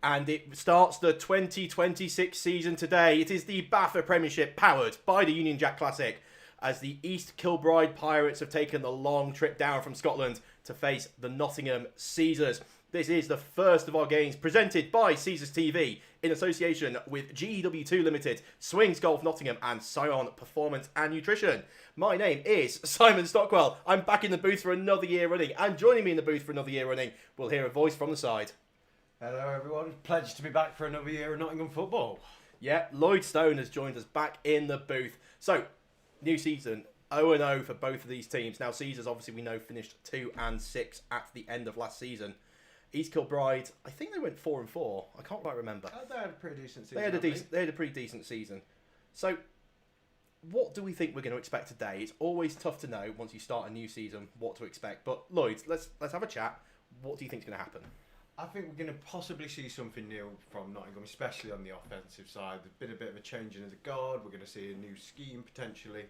And it starts the 2026 season today. It is the BAFA Premiership powered by the Union Jack Classic as the East Kilbride Pirates have taken the long trip down from Scotland to face the Nottingham Caesars. This is the first of our games presented by Caesars TV in association with GEW2 Limited, Swings Golf Nottingham and Scion Performance and Nutrition. My name is Simon Stockwell. I'm back in the booth for another year running, and joining me in the booth for another year running, we'll hear a voice from the side. Hello everyone, pleasure to be back for another year of Nottingham football. Yeah, Lloyd Stone has joined us back in the booth. So, new season, 0-0 for both of these teams. Now, Caesars, obviously, we know, finished 2-6 at the end of last season. East Kilbride, I think they went 4-4. I can't quite remember. They had a pretty decent season. They had a pretty decent season. So, what do we think we're going to expect today? It's always tough to know once you start a new season what to expect. But Lloyd, let's have a chat. What do you think is going to happen? I think we're going to possibly see something new from Nottingham, especially on the offensive side. There's been a bit of a change in the guard. We're going to see a new scheme potentially,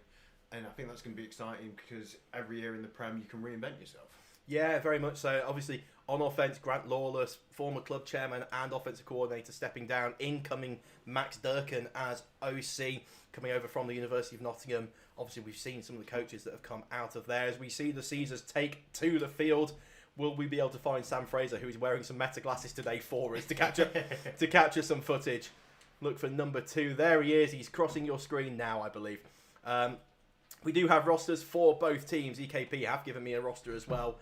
and I think that's going to be exciting because every year in the Prem you can reinvent yourself. Yeah, very much so. Obviously, on offence, Grant Lawless, former club chairman and offensive coordinator, stepping down. Incoming Max Durkin as OC, coming over from the University of Nottingham. Obviously, we've seen some of the coaches that have come out of there. As we see the Caesars take to the field, will we be able to find Sam Fraser, who is wearing some meta glasses today for us, to capture some footage? Look for number 2. There he is. He's crossing your screen now, I believe. We do have rosters for both teams. EKP have given me a roster as well.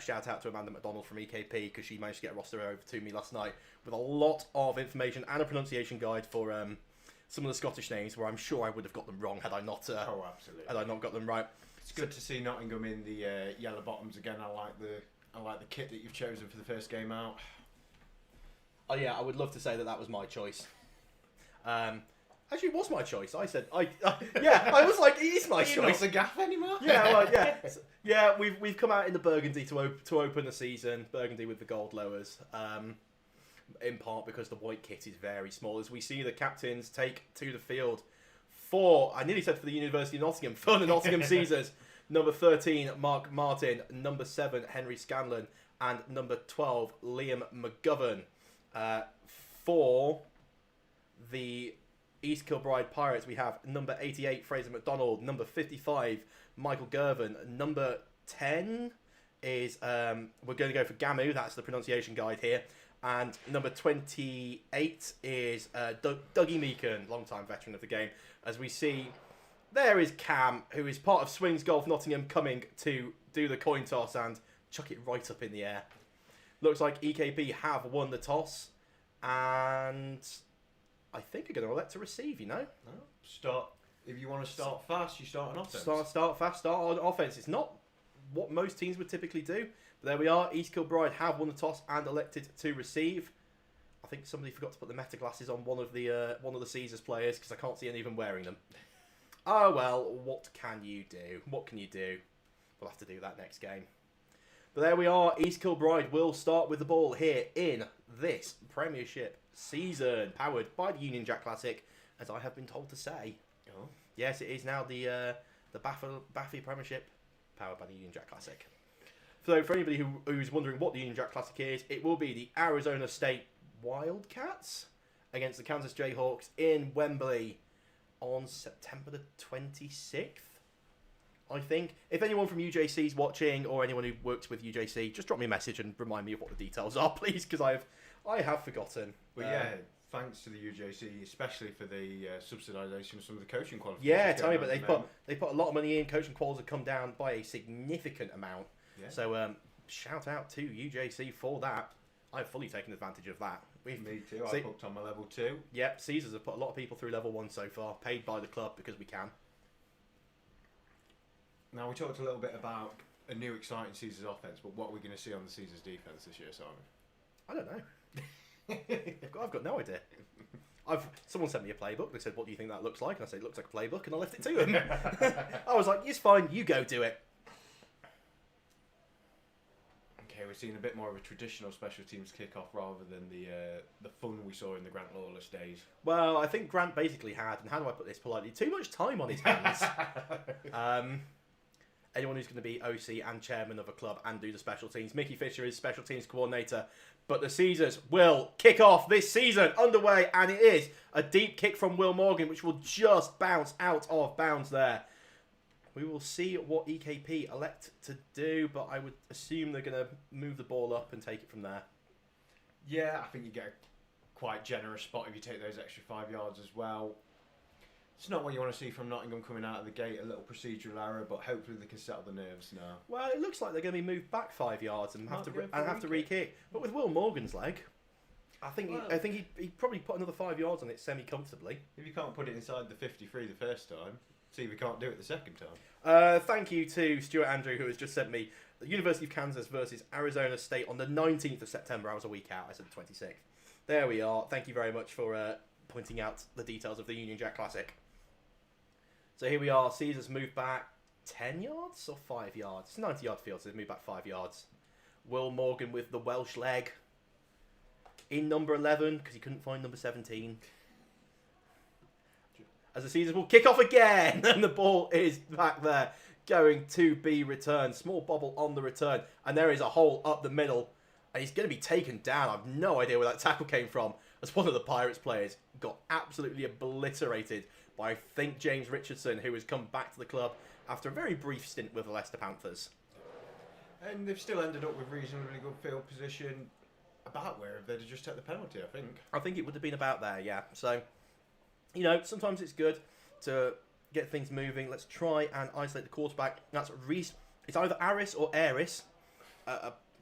Shout out to Amanda McDonald from EKP because she managed to get a roster over to me last night with a lot of information and a pronunciation guide for some of the Scottish names where I'm sure I would have got them wrong had I not. Absolutely. Had I not got them right. It's good to see Nottingham in the yellow bottoms again. I like the kit that you've chosen for the first game out. Oh yeah, I would love to say that was my choice. Actually, it was my choice. I said, I was like, it is my choice. Not the gaff anymore. Yeah. We've come out in the burgundy to open the season. Burgundy with the gold lowers. In part because the white kit is very small. As we see the captains take to the field I nearly said for the University of Nottingham, for the Nottingham Caesars. Number 13, Mark Martin. Number 7, Henry Scanlon. And number 12, Liam McGovern. For the East Kilbride Pirates, we have number 88, Fraser McDonald. Number 55, Michael Gervin. Number 10 is, we're going to go for Gamu. That's the pronunciation guide here. And number 28 is Dougie Meakin, long-time veteran of the game. As we see, there is Cam, who is part of Swings Golf Nottingham, coming to do the coin toss and chuck it right up in the air. Looks like EKP have won the toss, and I think are going to elect to receive, you know? Start. If you want to start fast, you start on offense. Start fast, start on offense. It's not what most teams would typically do. But there we are. East Kilbride have won the toss and elected to receive. I think somebody forgot to put the meta glasses on one of the Caesars players because I can't see any of them wearing them. Oh well, what can you do? What can you do? We'll have to do that next game. But there we are. East Kilbride will start with the ball here in this Premiership season, powered by the Union Jack Classic, as I have been told to say. Oh. Yes, it is now the BAFA Premiership, powered by the Union Jack Classic. So for anybody who's wondering what the Union Jack Classic is, it will be the Arizona State Wildcats against the Kansas Jayhawks in Wembley on September the 26th. I think. If anyone from UJC is watching, or anyone who works with UJC, just drop me a message and remind me of what the details are, please, because I have forgotten. Well, thanks to the UJC, especially for the subsidisation of some of the coaching qualifications. Yeah, tell me, but they put a lot of money in. Coaching quals have come down by a significant amount. Yeah. So shout out to UJC for that. I've fully taken advantage of that. Me too. I booked on my level 2. Yep, Caesars have put a lot of people through level 1 so far, paid by the club because we can. Now, we talked a little bit about a new exciting Caesars offence, but what are we going to see on the Caesars defence this year, Simon? I don't know. I've got no idea. Someone sent me a playbook. They said, what do you think that looks like? And I said, it looks like a playbook, and I left it to them. I was like, it's fine, you go do it. Okay, we're seeing a bit more of a traditional special teams kick-off rather than the fun we saw in the Grant Lawless days. Well, I think Grant basically had, and how do I put this politely, too much time on his hands. anyone who's going to be OC and chairman of a club and do the special teams. Mickey Fisher is special teams coordinator. But the Caesars will kick off this season underway, and it is a deep kick from Will Morgan, which will just bounce out of bounds there. We will see what EKP elect to do, but I would assume they're going to move the ball up and take it from there. Yeah, I think you get a quite generous spot if you take those extra 5 yards as well. It's not what you want to see from Nottingham coming out of the gate, a little procedural error, but hopefully they can settle the nerves now. Well, it looks like they're going to be moved back 5 yards and have to re-kick. But with Will Morgan's leg, I think he'd probably put another 5 yards on it semi-comfortably. If you can't put it inside the 53 the first time, see if you can't do it the second time. Thank you to Stuart Andrew, who has just sent me the University of Kansas versus Arizona State on the 19th of September. I was a week out. I said the 26th. There we are. Thank you very much for pointing out the details of the Union Jack Classic. So here we are. Caesars moved back 10 yards or 5 yards? It's a 90-yard field, so they've moved back 5 yards. Will Morgan with the Welsh leg in number 11 because he couldn't find number 17. As the Caesars will kick off again, and the ball is back there, going to be returned. Small bobble on the return, and there is a hole up the middle, and he's going to be taken down. I have no idea where that tackle came from, as one of the Pirates players got absolutely obliterated by, I think, James Richardson, who has come back to the club after a very brief stint with the Leicester Panthers. And they've still ended up with reasonably good field position, about where they'd have just taken the penalty, I think. I think it would have been about there, yeah. So, sometimes it's good to get things moving. Let's try and isolate the quarterback. That's Reese. It's either Aris or Aris.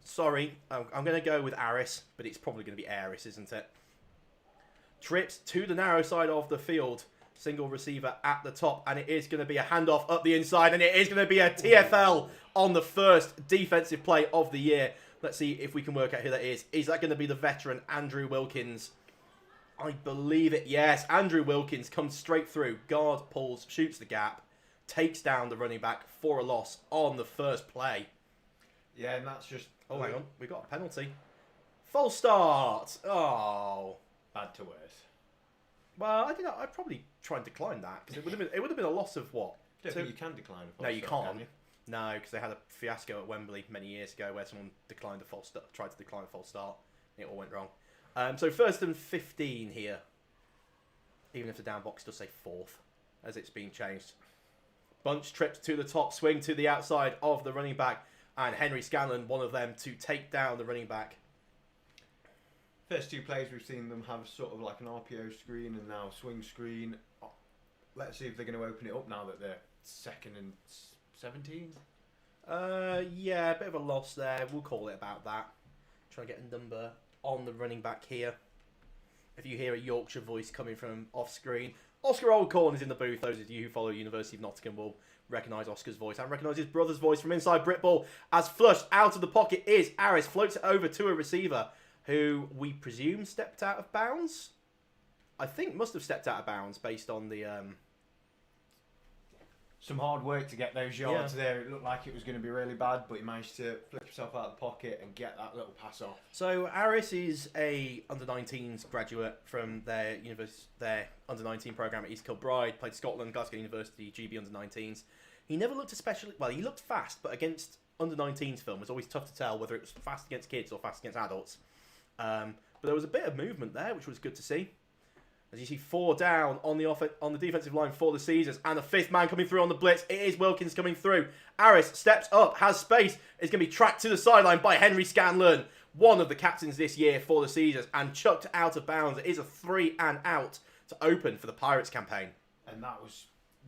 Sorry, I'm going to go with Aris, but it's probably going to be Aris, isn't it? Trips to the narrow side of the field. Single receiver at the top, and it is going to be a handoff up the inside, and it is going to be a TFL on the first defensive play of the year. Let's see if we can work out who that is. Is that going to be the veteran Andrew Wilkins? I believe it, yes. Andrew Wilkins comes straight through, guard pulls, shoots the gap, takes down the running back for a loss on the first play. Yeah, and that's just... Oh, hang on. We got a penalty. False start. Oh. Bad to worse. Well, I don't know. I'd probably try and decline that because it would have been a loss of what? I don't think you can decline a false No, you start, can't. can you? No, because they had a fiasco at Wembley many years ago where someone tried to decline a false start. And it all went wrong. So 1st and 15 here. Even if the down box does say 4th, as it's been changed. Bunch trips to the top, swing to the outside of the running back, and Henry Scanlon, one of them, to take down the running back. First two plays we've seen them have sort of like an RPO screen and now swing screen. Let's see if they're going to open it up now that they're 2nd and 17. Yeah, a bit of a loss there. We'll call it about that. Try to get a number on the running back here. If you hear a Yorkshire voice coming from off screen, Oscar Oldcorn is in the booth. Those of you who follow University of Nottingham will recognise Oscar's voice and recognise his brother's voice from inside Britball. As flushed out of the pocket is Aris, floats it over to a receiver who we presume stepped out of bounds. I think must have stepped out of bounds based on the... Some hard work to get those yards there. It looked like it was going to be really bad, but he managed to flip himself out of the pocket and get that little pass off. So Aris is a under-19s graduate from their under-19 program at East Kilbride, played Scotland, Glasgow University, GB under-19s. He never looked especially... Well, he looked fast, but against under-19s film, it was always tough to tell whether it was fast against kids or fast against adults. But there was a bit of movement there, which was good to see. As you see, 4 down on the defensive line for the Caesars, and the 5th man coming through on the blitz. It is Wilkins coming through. Aris steps up, has space, is going to be tracked to the sideline by Henry Scanlon, one of the captains this year for the Caesars, and chucked out of bounds. It is a 3 and out to open for the Pirates campaign. And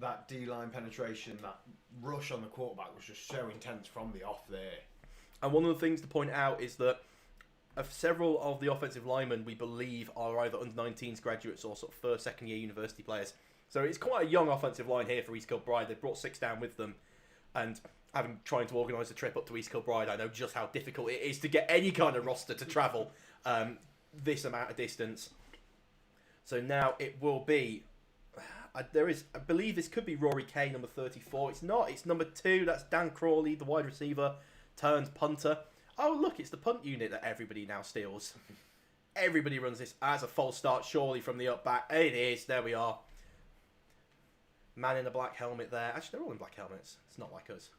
that D-line penetration, that rush on the quarterback was just so intense from the off there. And one of the things to point out is that several of the offensive linemen, we believe, are either under-19s graduates or sort of first, second year university players. So it's quite a young offensive line here for East Kilbride. They brought 6 down with them. And trying to organise a trip up to East Kilbride, I know just how difficult it is to get any kind of roster to travel this amount of distance. So now it will be... I believe this could be Rory Kay, number 34. It's not. It's number 2. That's Dan Crawley, the wide receiver, turned punter. Oh, look, it's the punt unit that everybody now steals. Everybody runs this as a false start, surely, from the up back. It is. There we are. Man in a black helmet there. Actually, they're all in black helmets. It's not like us.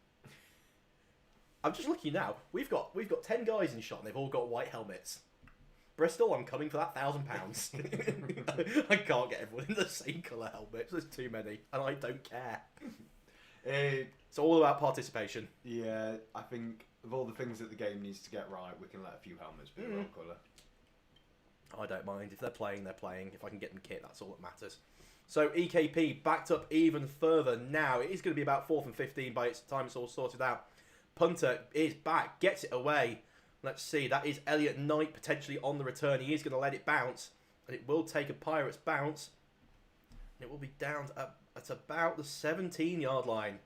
I'm just looking now. We've got 10 guys in shot, and they've all got white helmets. Bristol, I'm coming for that £1,000. I can't get everyone in the same colour helmets. There's too many, and I don't care. It's all about participation. Yeah, I think of all the things that the game needs to get right, we can let a few helmets be the wrong colour. I don't mind. If they're playing, they're playing. If I can get them kit, that's all that matters. So EKP backed up even further now. It is going to be about 4th and 15 by its time it's all sorted out. Punter is back, gets it away. Let's see, that is Elliot Knight potentially on the return. He is going to let it bounce, and it will take a Pirates bounce. It will be down at about the 17-yard line.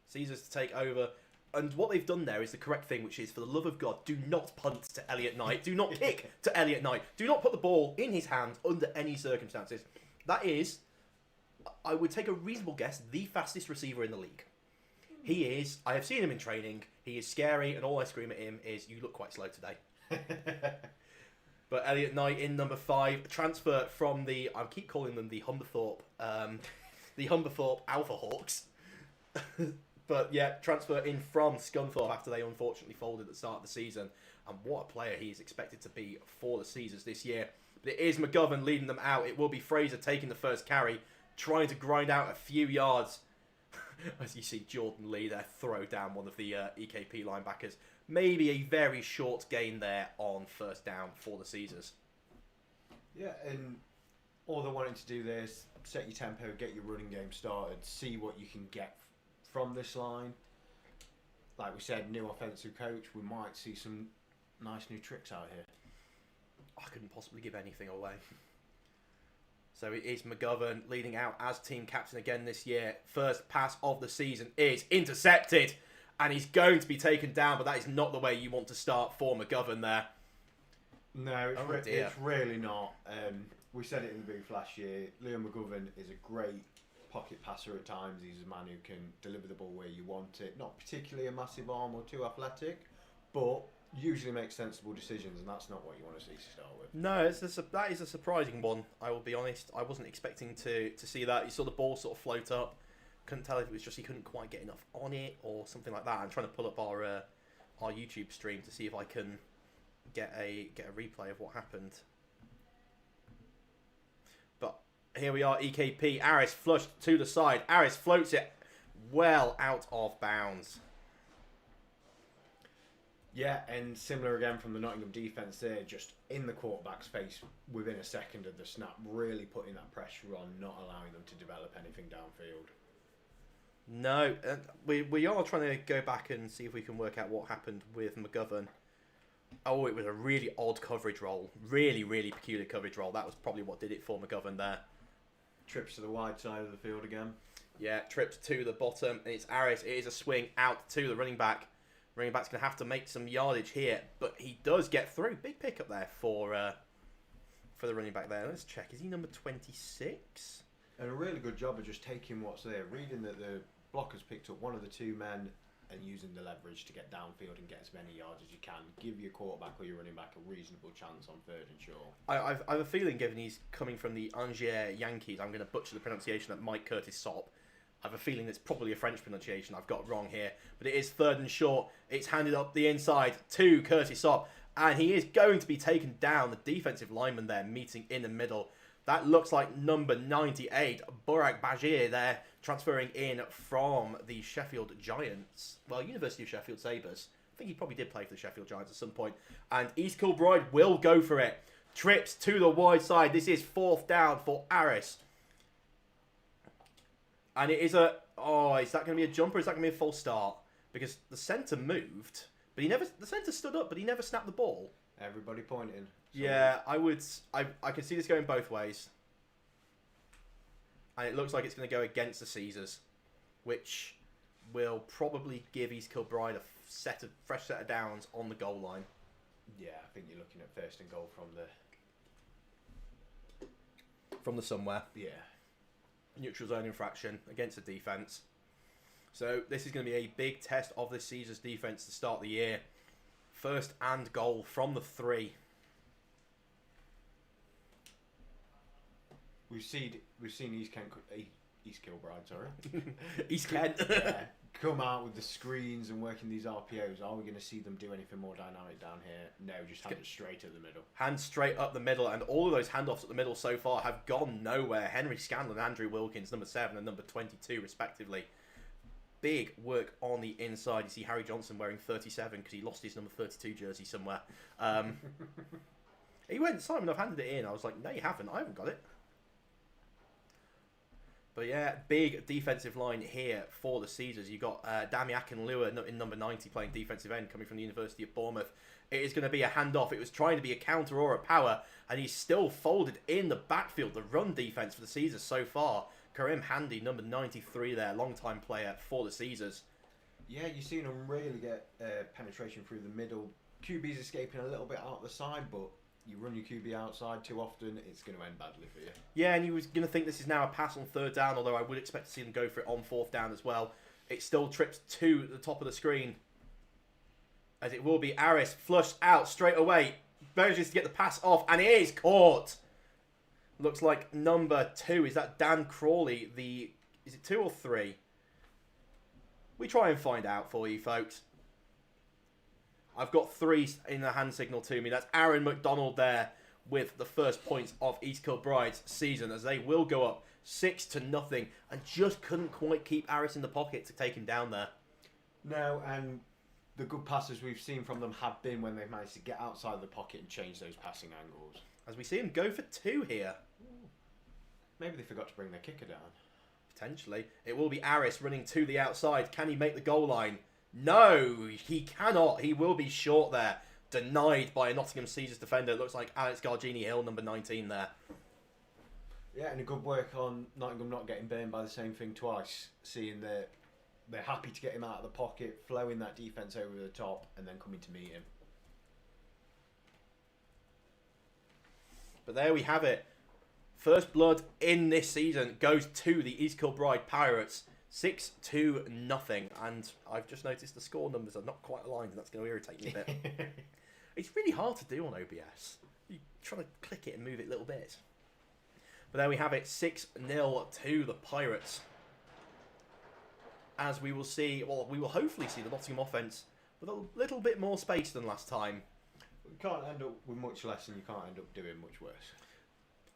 Caesars to take over. And what they've done there is the correct thing, which is, for the love of God, do not punt to Elliot Knight. Do not kick to Elliot Knight. Do not put the ball in his hands under any circumstances. That is, I would take a reasonable guess, the fastest receiver in the league. He is. I have seen him in training. He is scary, and all I scream at him is, "You look quite slow today." But Elliot Knight in number 5, transfer from the, I keep calling them the Humberthorpe Alpha Hawks. But yeah, transfer in from Scunthorpe after they unfortunately folded at the start of the season. And what a player he is expected to be for the Caesars this year. But it is McGovern leading them out. It will be Fraser taking the first carry, trying to grind out a few yards. As you see Jordan Lee there throw down one of the EKP linebackers. Maybe a very short gain there on first down for the Caesars. Yeah, and all they're wanting to do there is set your tempo, get your running game started, see what you can get from this line. Like we said, new offensive coach, we might see some nice new tricks out here. I couldn't possibly give anything away. So it is McGovern leading out as team captain again this year. First pass of the season is intercepted, and he's going to be taken down, but that is not the way you want to start for McGovern there. No, it's really not. We said it in the booth last year. Liam McGovern is a great pocket passer at times. He's a man who can deliver the ball where you want it. Not particularly a massive arm or too athletic, but usually makes sensible decisions, and that's not what you want to see to start with. No, that is a surprising one, I will be honest. I wasn't expecting to see that. You saw the ball sort of float up. Couldn't tell if it was just he couldn't quite get enough on it or something like that. I'm trying to pull up our YouTube stream to see if I can get a replay of what happened. But here we are, EKP. Aris flushed to the side. Aris floats it well out of bounds. Yeah, and similar again from the Nottingham defence there, just in the quarterback's face within a second of the snap, really putting that pressure on, not allowing them to develop anything downfield. No, we are trying to go back and see if we can work out what happened with McGovern. Oh, it was a really odd coverage roll. Really, really peculiar coverage roll. That was probably what did it for McGovern there. Trips to the wide side of the field again. Yeah, trips to the bottom, and it's Aris. It is a swing out to the running back. Running back's going to have to make some yardage here, but he does get through. Big pickup there for the running back there. Let's check. Is he number 26? And a really good job of just taking what's there, reading that the blockers picked up one of the two men and using the leverage to get downfield and get as many yards as you can. Give your quarterback or your running back a reasonable chance on third and short. I have a feeling, given he's coming from the Angers Yankees, I'm going to butcher the pronunciation at Mike Curtis Sop. I have a feeling it's probably a French pronunciation I've got wrong here. But it is third and short. It's handed up the inside to Curtis Sop. And he is going to be taken down. The defensive lineman there meeting in the middle. That looks like number 98, Burak Bajir there, transferring in from the Sheffield Giants. Well, University of Sheffield Sabres. I think he probably did play for the Sheffield Giants at some point. And East Kilbride will go for it. Trips to the wide side. This is 4th down for Aris. And it is a... Oh, is that going to be a jumper or is that going to be a false start? Because the centre moved, but he never... The centre stood up, but he never snapped the ball. Everybody pointing. Yeah, I can see this going both ways. And it looks like it's going to go against the Caesars, which will probably give East Kilbride a fresh set of downs on the goal line. Yeah, I think you're looking at first and goal from the somewhere. Yeah. Neutral zone infraction against the defence. So this is going to be a big test of the Caesars defence to start the year. First and goal from the 3. We've seen East Kilbride, sorry. East Kent. Yeah, come out with the screens and working these RPOs, are we going to see them do anything more dynamic down here? No, just hand it straight at the middle. Hand straight up the middle, and all of those handoffs at the middle so far have gone nowhere. Henry Scanlon and Andrew Wilkins, number 7 and number 22, respectively. Big work on the inside. You see Harry Johnson wearing 37 because he lost his number 32 jersey somewhere. He went, Simon, I've handed it in. I was like, no, you haven't. I haven't got it. But yeah, big defensive line here for the Caesars. You've got Dami Akinlua in number 90 playing defensive end coming from the University of Bournemouth. It is going to be a handoff. It was trying to be a counter or a power, and he's still folded in the backfield. The run defense for the Caesars so far. Karim Handy, number 93 there, long-time player for the Caesars. Yeah, you've seen him really get penetration through the middle. QB's escaping a little bit out the side, but you run your QB outside too often, it's going to end badly for you. Yeah, and you was going to think this is now a pass on 3rd down, although I would expect to see them go for it on 4th down as well. It still trips to the top of the screen, as it will be Aris flushed out straight away. Manages to get the pass off, and it is caught. Looks like number 2. Is that Dan Crawley? Is it 2 or 3? We try and find out for you, folks. I've got 3 in the hand signal to me. That's Aaron McDonald there with the first points of East Kilbride's season, as they will go up 6-0, and just couldn't quite keep Aris in the pocket to take him down there. No, and the good passes we've seen from them have been when they've managed to get outside the pocket and change those passing angles. As we see him go for 2 here. Maybe they forgot to bring their kicker down. Potentially. It will be Aris running to the outside. Can he make the goal line? No, he cannot. He will be short there. Denied by a Nottingham Caesars defender. It looks like Alex Gargini-Hill, number 19 there. Yeah, and a good work on Nottingham not getting burned by the same thing twice. Seeing that they're happy to get him out of the pocket, flowing that defence over the top, and then coming to meet him. But there we have it. First blood in this season goes to the East Kilbride Pirates. 6-0. And I've just noticed the score numbers are not quite aligned, and that's going to irritate me a bit. It's really hard to do on OBS. You try to click it and move it a little bit. But there we have it. 6-0 to the Pirates. As we will see, well, we will hopefully see the Nottingham offence with a little bit more space than last time. You can't end up with much less, and you can't end up doing much worse.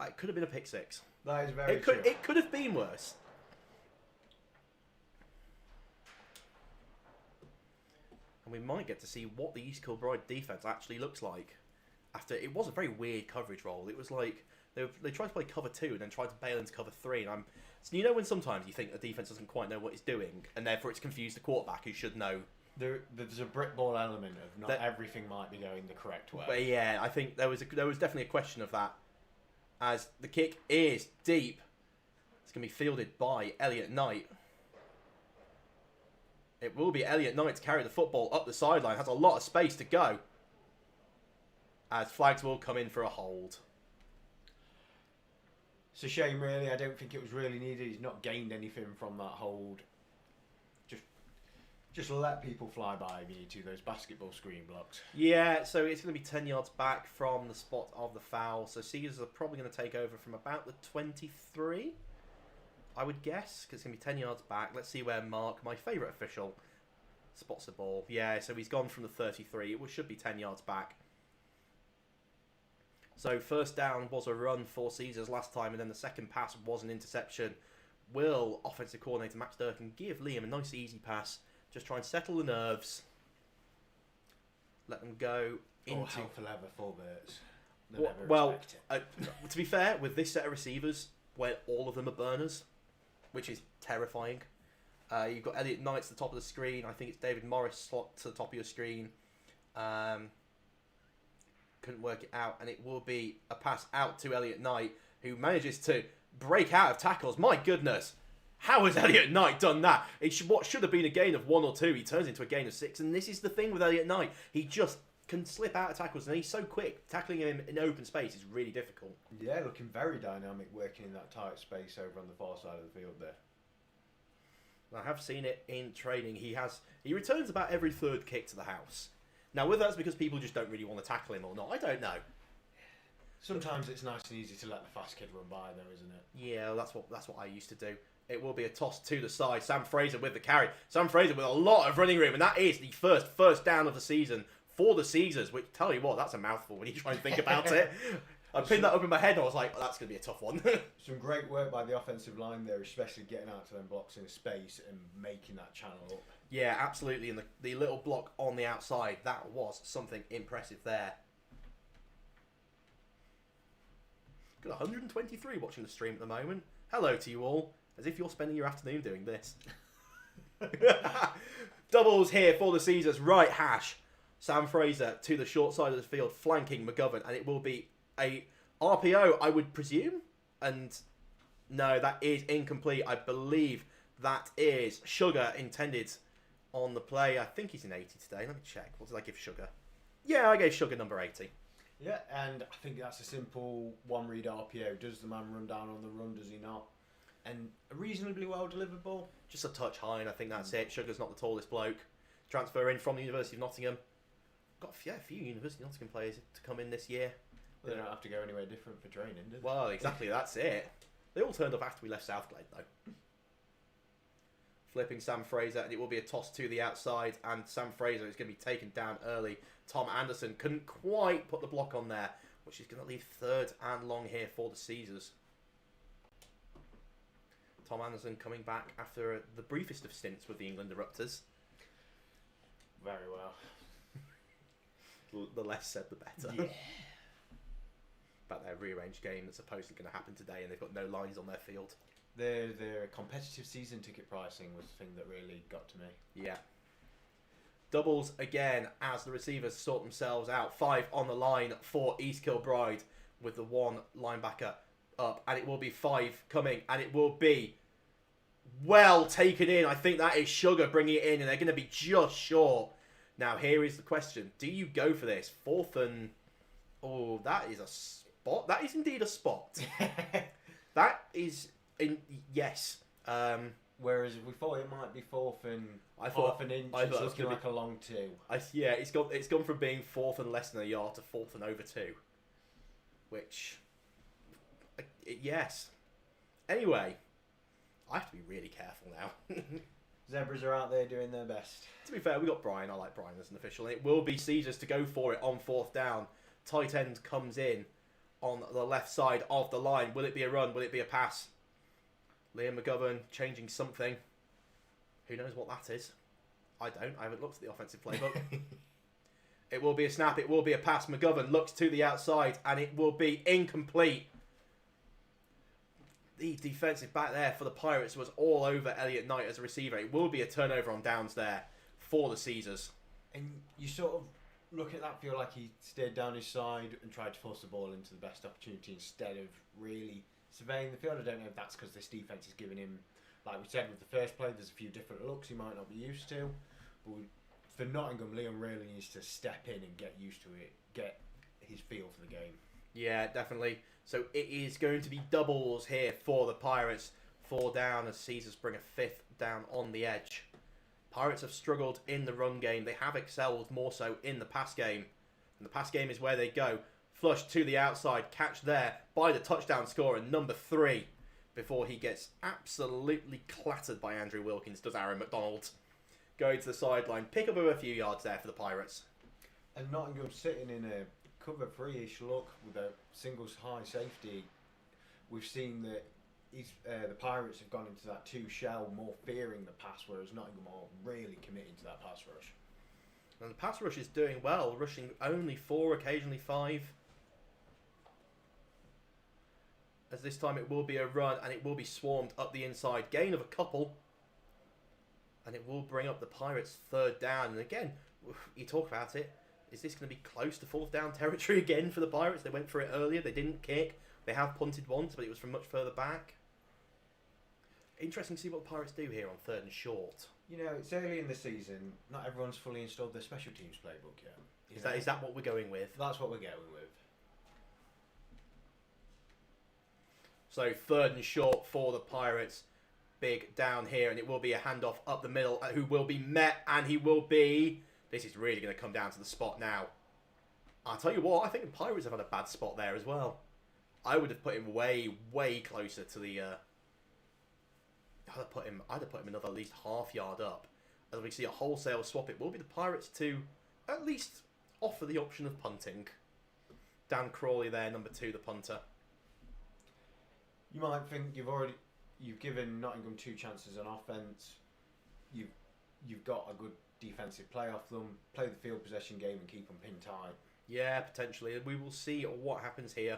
It could have been a pick 6. That is very true. It could have been worse. And we might get to see what the East Kilbride defence actually looks like. After it was a very weird coverage role. It was like they tried to play cover 2 and then tried to bail into cover 3. And so you know when sometimes you think the defence doesn't quite know what it's doing, and therefore it's confused the quarterback who should know. There's a brick ball element of not everything might be going the correct way. But yeah, I think there was definitely a question of that. As the kick is deep. It's going to be fielded by Elliot Knight. It will be Elliot Knight to carry the football up the sideline. Has a lot of space to go. As flags will come in for a hold. It's a shame, really. I don't think it was really needed. He's not gained anything from that hold. Just let people fly by if you need to, those basketball screen blocks. Yeah, so it's going to be 10 yards back from the spot of the foul. So Caesars are probably going to take over from about the 23, I would guess, because it's going to be 10 yards back. Let's see where Mark, my favourite official, spots the ball. Yeah, so he's gone from the 33. It should be 10 yards back. So first down was a run for Caesars last time, and then the second pass was an interception. Will offensive coordinator Max Durkin give Liam a nice easy pass? Just try and settle the nerves. Let them go into... Or hell for leather fullbacks. To be fair, with this set of receivers, where all of them are burners, which is terrifying. You've got Elliot Knight to the top of the screen. I think it's David Morris slot to the top of your screen. Couldn't work it out. And it will be a pass out to Elliot Knight, who manages to break out of tackles. My goodness. How has Elliot Knight done that? What should have been a gain of 1 or 2, he turns into a gain of 6. And this is the thing with Elliot Knight. He just can slip out of tackles, and he's so quick. Tackling him in open space is really difficult. Yeah, looking very dynamic, working in that tight space over on the far side of the field there. I have seen it in training. He returns about every 3rd kick to the house. Now, whether that's because people just don't really want to tackle him or not, I don't know. Sometimes it's nice and easy to let the fast kid run by, though, isn't it? Yeah, that's what I used to do. It will be a toss to the side. Sam Fraser with the carry. Sam Fraser with a lot of running room, and that is the first down of the season for the Caesars, which, tell you what, that's a mouthful when you try and think about it. I pinned that up in my head and I was like, oh, that's going to be a tough one. Some great work by the offensive line there, especially getting out to them blocks in space and making that channel up. Yeah, absolutely. And the little block on the outside, that was something impressive there. Got 123 watching the stream at the moment. Hello to you all. As if you're spending your afternoon doing this. Doubles here for the Caesars. Right hash. Sam Fraser to the short side of the field, flanking McGovern. And it will be a RPO, I would presume. And no, that is incomplete. I believe that is Sugar intended on the play. I think he's in 80 today. Let me check. What did I give Sugar? Yeah, I gave Sugar number 80. Yeah, and I think that's a simple one-read RPO. Does the man run down on the run? Does he not? And a reasonably well-delivered ball. Just a touch high, and I think that's it. Sugar's not the tallest bloke. Transfer in from the University of Nottingham. Got a few University of Nottingham players to come in this year. They don't have to go anywhere different for training, do they? Well, exactly, that's it. They all turned up after we left Southglade, though. Flipping Sam Fraser, and it will be a toss to the outside, and Sam Fraser is going to be taken down early. Tom Anderson couldn't quite put the block on there, which is going to leave third and long here for the Caesars. Tom Anderson coming back after the briefest of stints with the England Eruptors. Very well. The less said, the better. Yeah. About their rearranged game that's supposedly going to happen today, and they've got no lines on their field. Their competitive season ticket pricing was the thing that really got to me. Yeah. Doubles again as the receivers sort themselves out. 5 on the line for East Kilbride with the one linebacker up. And it will be 5 coming. And it will be well taken in. I think that is Sugar bringing it in. And they're going to be just short. Now, here is the question. Do you go for this? 4th and... Oh, that is a spot. That is indeed a spot. That is... Yes. Whereas we thought it might be 4th and half an inch. It's looking like a long 2. Yeah, it's gone from being 4th and less than a yard to 4th and over 2. Which, yes. Anyway, I have to be really careful now. Zebras are out there doing their best. To be fair, we got Brian. I like Brian as an official. And it will be Caesars to go for it on 4th down. Tight end comes in on the left side of the line. Will it be a run? Will it be a pass? Liam McGovern changing something. Who knows what that is? I don't. I haven't looked at the offensive playbook. It will be a snap. It will be a pass. McGovern looks to the outside and it will be incomplete. The defensive back there for the Pirates was all over Elliot Knight as a receiver. It will be a turnover on downs there for the Caesars. And you sort of look at that, feel like he stayed down his side and tried to force the ball into the best opportunity instead of really surveying the field. I don't know if that's because this defence is giving him, like we said with the first play, there's a few different looks he might not be used to. But for Nottingham, Liam really needs to step in and get used to it, get his feel for the game. Yeah, definitely. So it is going to be doubles here for the Pirates. 4 down as Caesars bring a 5th down on the edge. Pirates have struggled in the run game. They have excelled more so in the pass game. And the pass game is where they go. Flush to the outside, catch there by the touchdown scorer, number 3, before he gets absolutely clattered by Andrew Wilkins, does Aaron McDonald. Going to the sideline, pick up a few yards there for the Pirates. And Nottingham sitting in a cover 3-ish look with a singles high safety. We've seen that the Pirates have gone into that 2 shell, more fearing the pass, whereas Nottingham are really committing to that pass rush. And the pass rush is doing well, rushing only 4, occasionally 5. As this time it will be a run and it will be swarmed up the inside. Gain of a couple. And it will bring up the Pirates' 3rd down. And again, you talk about it. Is this going to be close to 4th down territory again for the Pirates? They went for it earlier. They didn't kick. They have punted once, but it was from much further back. Interesting to see what the Pirates do here on 3rd and short. You know, it's early in the season. Not everyone's fully installed their special teams playbook yet. Is that what we're going with? That's what we're going with. So 3rd and short for the Pirates. Big down here, and it will be a handoff up the middle, who will be met, and he will be... This is really going to come down to the spot now. I'll tell you what, I think the Pirates have had a bad spot there as well. I would have put him way, way closer to the... I'd have put him another at least half yard up. As we see a wholesale swap, it will be the Pirates to at least offer the option of punting. Dan Crawley there, number 2, the punter. You might think you've given Nottingham 2 chances on offence. You've got a good defensive play off them. Play the field possession game and keep them pin tight. Yeah, potentially. We will see what happens here.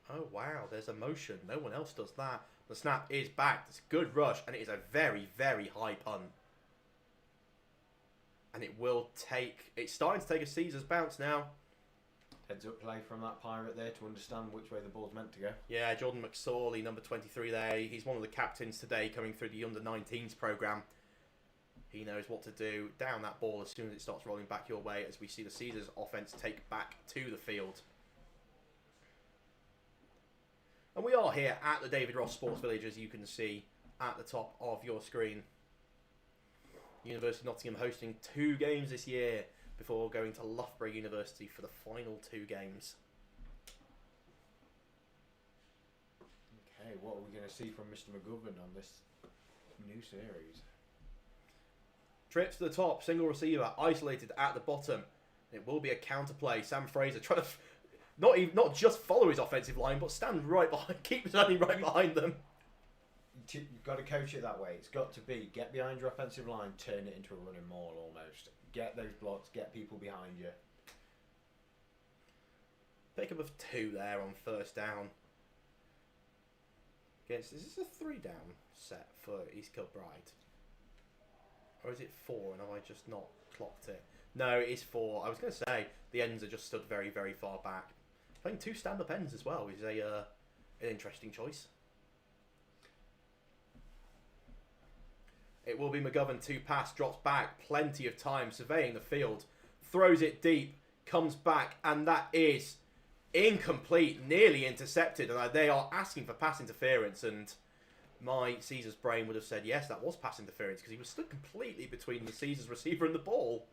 Oh wow, there's a motion. No one else does that. The snap is back. It's a good rush, and it is a very, very high punt. And it will take... It's starting to take a Caesar's bounce now. Heads up play from that Pirate there to understand which way the ball's meant to go. Yeah, Jordan McSorley, number 23 there. He's one of the captains today coming through the under-19s programme. He knows what to do. Down that ball as soon as it starts rolling back your way as we see the Caesars offence take back to the field. And we are here at the David Ross Sports Village, as you can see at the top of your screen. University of Nottingham hosting 2 games this year before going to Loughborough University for the final 2 games. Okay, what are we going to see from Mr. McGovern on this new series? Trips to the top, single receiver, isolated at the bottom. It will be a counterplay. Sam Fraser trying to not just follow his offensive line, but stand right behind, keep standing right behind them. You've got to coach it that way. It's got to be get behind your offensive line, turn it into a running maul almost. Get those blocks, get people behind you. Pick up of 2 there on first down. Is this a 3 down set for East Kilbride? Or is it 4 and have I just not clocked it? No, it is 4. I was going to say the ends are just stood very, very far back. Playing 2 stand-up ends as well is an interesting choice. It will be McGovern to pass, drops back, plenty of time, surveying the field, throws it deep, comes back, and that is incomplete, nearly intercepted. And they are asking for pass interference, and my Caesars brain would have said, yes, that was pass interference, because he was stood completely between the Caesars receiver and the ball.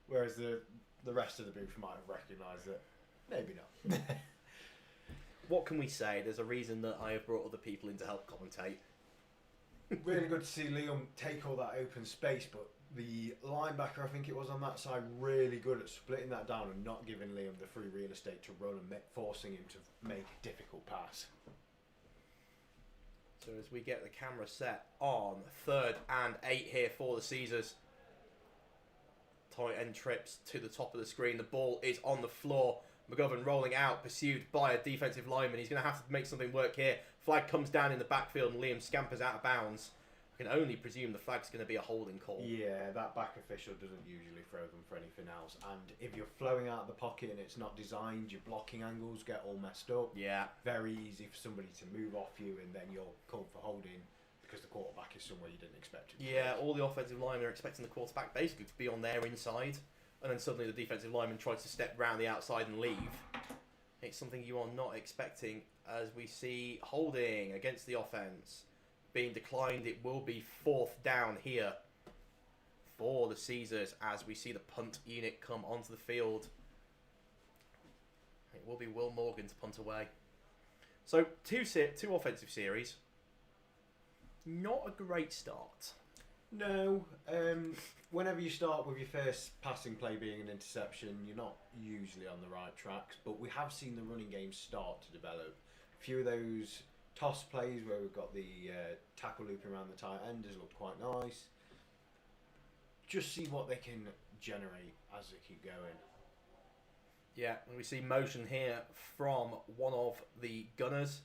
Whereas the rest of the booth might have recognised it. Maybe not. What can we say? There's a reason that I have brought other people in to help commentate. Really good to see Liam take all that open space, but the linebacker, I think it was on that side, really good at splitting that down and not giving Liam the free real estate to run and forcing him to make a difficult pass. So as we get the camera set on 3rd and 8 here for the Caesars. Tight end trips to the top of the screen. The ball is on the floor. McGovern rolling out, pursued by a defensive lineman. He's going to have to make something work here. Flag comes down in the backfield and Liam scampers out of bounds. I can only presume the flag's going to be a holding call. Yeah, that back official doesn't usually throw them for anything else. And if you're flowing out of the pocket and it's not designed, your blocking angles get all messed up. Yeah. Very easy for somebody to move off you and then you're called for holding because the quarterback is somewhere you didn't expect him to Yeah, be. all the offensive linemen are expecting the quarterback basically to be on their inside. And then suddenly the defensive lineman tries to step round the outside and leave. It's something you are not expecting as we see holding against the offense being declined. It will be 4th down here for the Caesars as we see the punt unit come onto the field. It will be Will Morgan to punt away. So two offensive series. Not a great start. No, whenever you start with your first passing play being an interception, you're not usually on the right tracks, but we have seen the running game start to develop. A few of those toss plays where we've got the tackle looping around the tight end has looked quite nice. Just see what they can generate as they keep going. Yeah, and we see motion here from one of the gunners,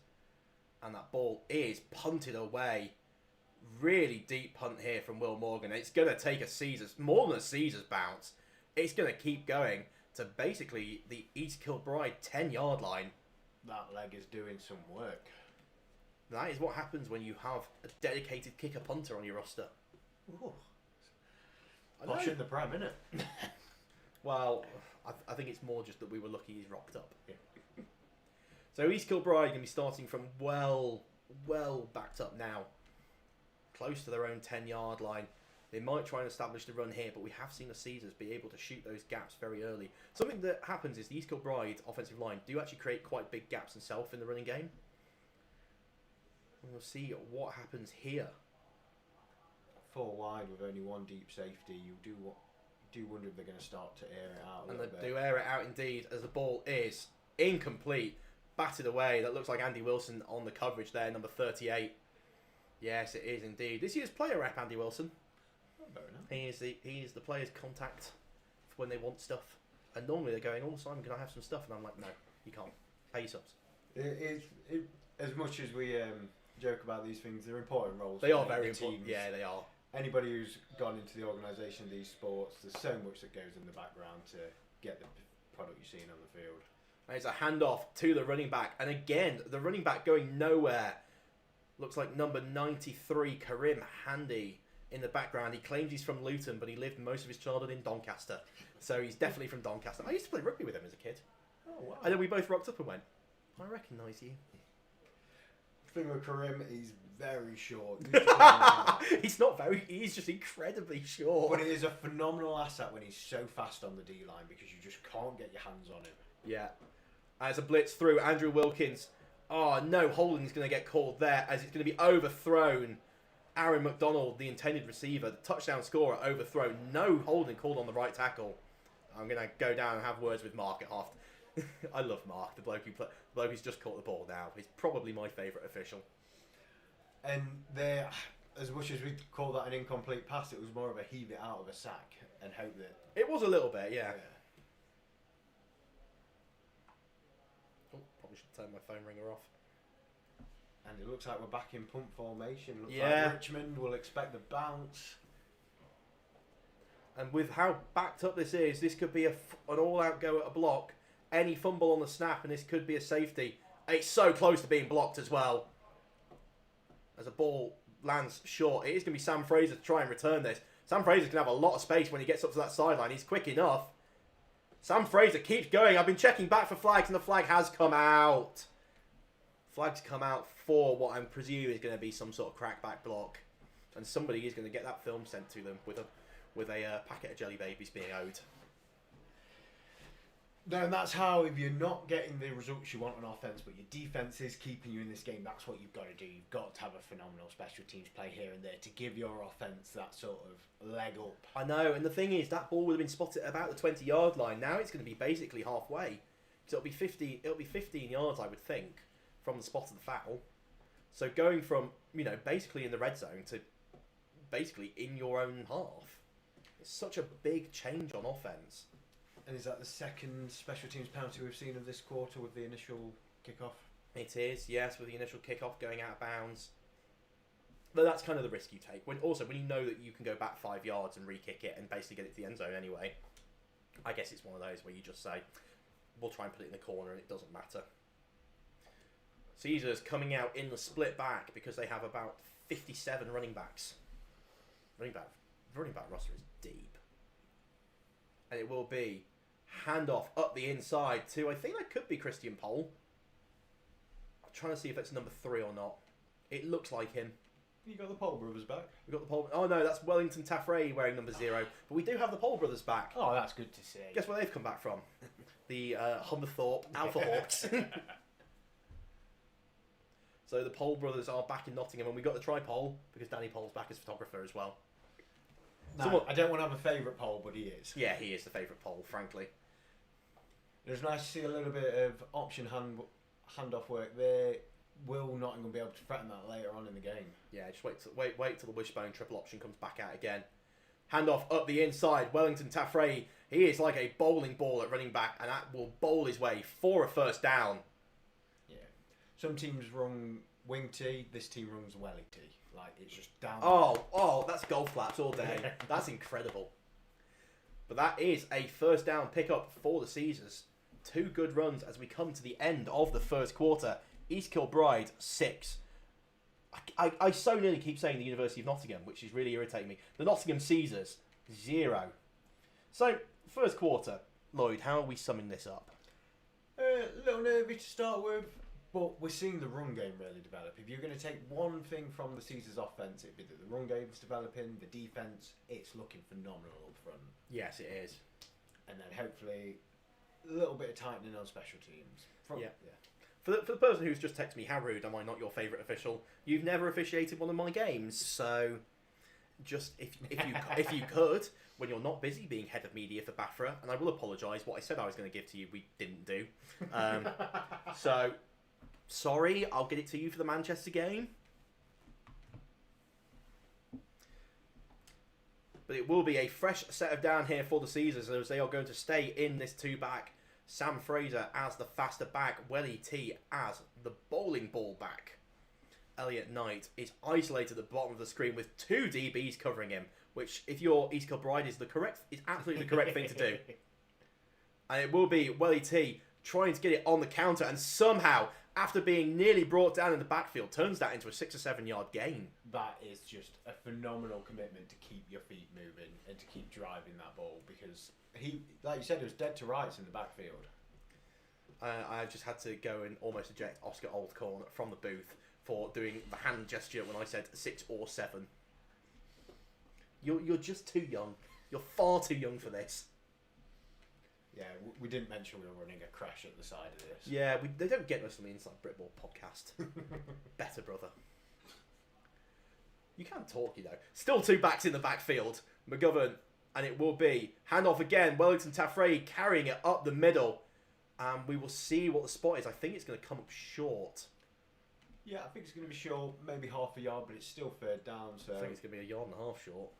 and that ball is punted away. Really deep punt here from Will Morgan. It's going to take a Caesars, more than a Caesars bounce. It's going to keep going to basically the East Kilbride 10-yard line. That leg is doing some work. That is what happens when you have a dedicated kicker punter on your roster. Ooh. Posh in the Prem, innit? Well, I think it's more just that we were lucky he's rocked up. Yeah. So East Kilbride going to be starting from well backed up now. Close to their own 10-yard line. They might try and establish the run here, but we have seen the Caesars be able to shoot those gaps very early. Something that happens is the East Kilbride offensive line do actually create quite big gaps themselves in the running game. We'll see what happens here. 4 wide with only 1 deep safety. You do wonder if they're going to start to air it out a little bit. And they do air it out indeed, as the ball is incomplete, batted away. That looks like Andy Wilson on the coverage there, number 38. Yes, it is indeed. This year's player rep, Andy Wilson. Oh, very nice. He is the player's contact for when they want stuff. And normally they're going, "Oh, Simon, can I have some stuff?" And I'm like, "No, you can't. Pay your subs." As much as we joke about these things, they're important roles. They are very important. Yeah, they are. Anybody who's gone into the organisation of these sports, there's so much that goes in the background to get the product you're seeing on the field. And it's a handoff to the running back. And again, the running back going nowhere. Looks like number 93, Karim Handy, in the background. He claims he's from Luton, but he lived most of his childhood in Doncaster. So he's definitely from Doncaster. I used to play rugby with him as a kid. Oh, wow. And then we both rocked up and went, "I recognise you." The thing with Karim, he's very short. He's not very, he's just incredibly short. But it is a phenomenal asset when he's so fast on the D-line because you just can't get your hands on him. Yeah. As a blitz through, Andrew Wilkins. Oh, no, holding's going to get called there as it's going to be overthrown. Aaron McDonald, the intended receiver, the touchdown scorer, overthrown. No holding called on the right tackle. I'm going to go down and have words with Mark at half. I love Mark, the bloke who's just caught the ball now. He's probably my favourite official. And as much as we call that an incomplete pass, it was more of a heave it out of a sack and hope that... It was a little bit, yeah. Oh, probably should turn my phone ringer off. And it looks like we're back in punt formation. Looks Yeah. like Richmond will expect the bounce. And with how backed up this is, this could be an all-out go at a block. Any fumble on the snap, and this could be a safety. It's so close to being blocked as well. As a ball lands short, it is going to be Sam Fraser to try and return this. Sam Fraser's going to have a lot of space when he gets up to that sideline. He's quick enough. Sam Fraser keeps going. I've been checking back for flags, and the flag has come out. Flag's come out for what I'm presuming is going to be some sort of crackback block. And somebody is going to get that film sent to them with a packet of jelly babies being owed. No, and that's how, if you're not getting the results you want on offence, but your defence is keeping you in this game, that's what you've got to do. You've got to have a phenomenal special teams play here and there to give your offence that sort of leg up. I know, and the thing is, that ball would have been spotted at about the 20-yard line. Now it's going to be basically halfway. So it'll be 15 yards, I would think, from the spot of the foul. So going from, basically in the red zone to basically in your own half. It's such a big change on offence. And is that the second special teams penalty we've seen of this quarter with the initial kickoff? It is, yes, with the initial kickoff going out of bounds. But that's kind of the risk you take. When you know that you can go back 5 yards and re-kick it and basically get it to the end zone anyway, I guess it's one of those where you just say, we'll try and put it in the corner and it doesn't matter. Caesars coming out in the split back because they have about 57 running backs. Running back roster is deep. And it will be handoff up the inside to, I think that could be Christian Pole. I'm trying to see if that's number 3 or not. It looks like him. You got the Pole brothers back. We got the Pole. Oh no, that's Wellington Taffray wearing number 0. But we do have the Pole brothers back. Oh, that's good to see. Guess where they've come back from? The Humberthorpe Alpha Hawks. So the Pole brothers are back in Nottingham, and we got the Tri-Pole because Danny Pole's back as photographer as well. No, I don't want to have a favourite Pole, but he is. Yeah, he is the favourite Pole, frankly. It was nice to see a little bit of option handoff work there. Will Nottingham be able to threaten that later on in the game? Yeah, just wait till the wishbone triple option comes back out again. Handoff up the inside. Wellington Taffray, he is like a bowling ball at running back, and that will bowl his way for a first down. Yeah. Some teams run wing tee, this team runs welly tee. Like, it's just down. Oh, that's golf flaps all day. That's incredible. But that is a first down pickup for the Caesars. 2 good runs as we come to the end of the first quarter. East Kilbride 6. I so nearly keep saying the University of Nottingham, which is really irritating me. The Nottingham Caesars 0. So, first quarter. Lloyd, how are we summing this up? A little nervy to start with. But we're seeing the run game really develop. If you're going to take one thing from the Caesars offence, it'd be that the run game's developing, the defence, it's looking phenomenal up front. Yes, it is. And then hopefully a little bit of tightening on special teams. For the person who's just texted me, how rude, am I not your favourite official? You've never officiated one of my games, so just if you could, when you're not busy being head of media for BAFA, and I will apologise, what I said I was going to give to you, we didn't do. So, sorry, I'll get it to you for the Manchester game. But it will be a fresh set of down here for the Caesars, as they are going to stay in this 2-back. Sam Fraser as the faster back, Welly T as the bowling ball back. Elliot Knight is isolated at the bottom of the screen with 2 DBs covering him, which, if you're East Kilbride, is absolutely the correct thing to do. And it will be Welly T trying to get it on the counter, and somehow, after being nearly brought down in the backfield, turns that into a 6 or 7 yard gain. That is just a phenomenal commitment to keep your feet moving and to keep driving that ball, because he, like you said, it was dead to rights in the backfield. I just had to go and almost eject Oscar Oldcorn from the booth for doing the hand gesture when I said 6 or 7. You're just too young. You're far too young for this. Yeah, we didn't mention we were running a crash at the side of this. Yeah, they don't get us on the Inside Britball podcast. Better, brother. You can't talk, you know. Still 2 backs in the backfield. McGovern, and it will be handoff again. Wellington Taffray carrying it up the middle. And we will see what the spot is. I think it's going to come up short. Yeah, I think it's going to be short, maybe half a yard, but it's still 3rd down. So I think it's going to be 1.5 yards short.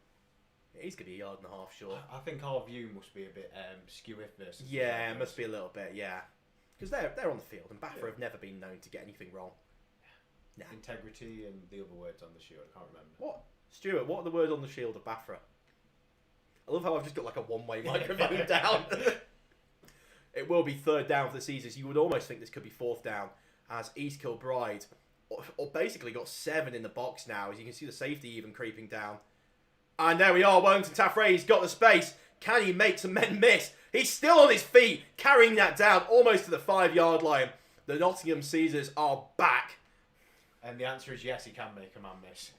It is going to be 1.5 yards short. I think our view must be a bit skew if this. Yeah, it must be a little bit, yeah. Because they're on the field, and BAFA have never been known to get anything wrong. Nah. Integrity and the other words on the shield, I can't remember. What? Stuart, what are the words on the shield of BAFA? I love how I've just got like a one-way microphone down. It will be 3rd down for the Caesars. You would almost think this could be 4th down, as East Kilbride or basically got 7 in the box now. As you can see the safety even creeping down. And there we are, Wellington Taffray, he's got the space. Can he make some men miss? He's still on his feet, carrying that down almost to the 5 yard line. The Nottingham Caesars are back. And the answer is yes, he can make a man miss.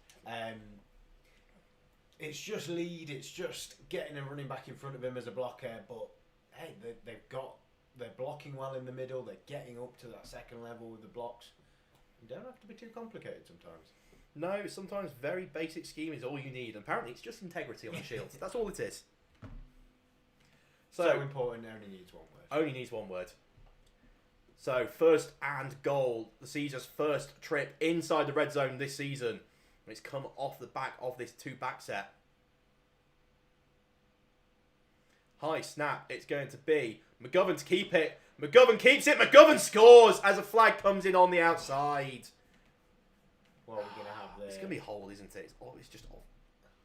It's just lead, it's just getting a running back in front of him as a blocker, but hey, they're blocking well in the middle, they're getting up to that 2nd level with the blocks. You don't have to be too complicated sometimes. No, sometimes very basic scheme is all you need. And apparently it's just integrity on the shield. That's all it is. So important, it only needs 1 word. Only needs 1 word. So, 1st and goal. The Caesars' first trip inside the red zone this season. It's come off the back of this 2-back set. High snap. It's going to be McGovern to keep it. McGovern keeps it. McGovern scores as a flag comes in on the outside. What are we going to have there? It's going to be a hold, isn't it? It's just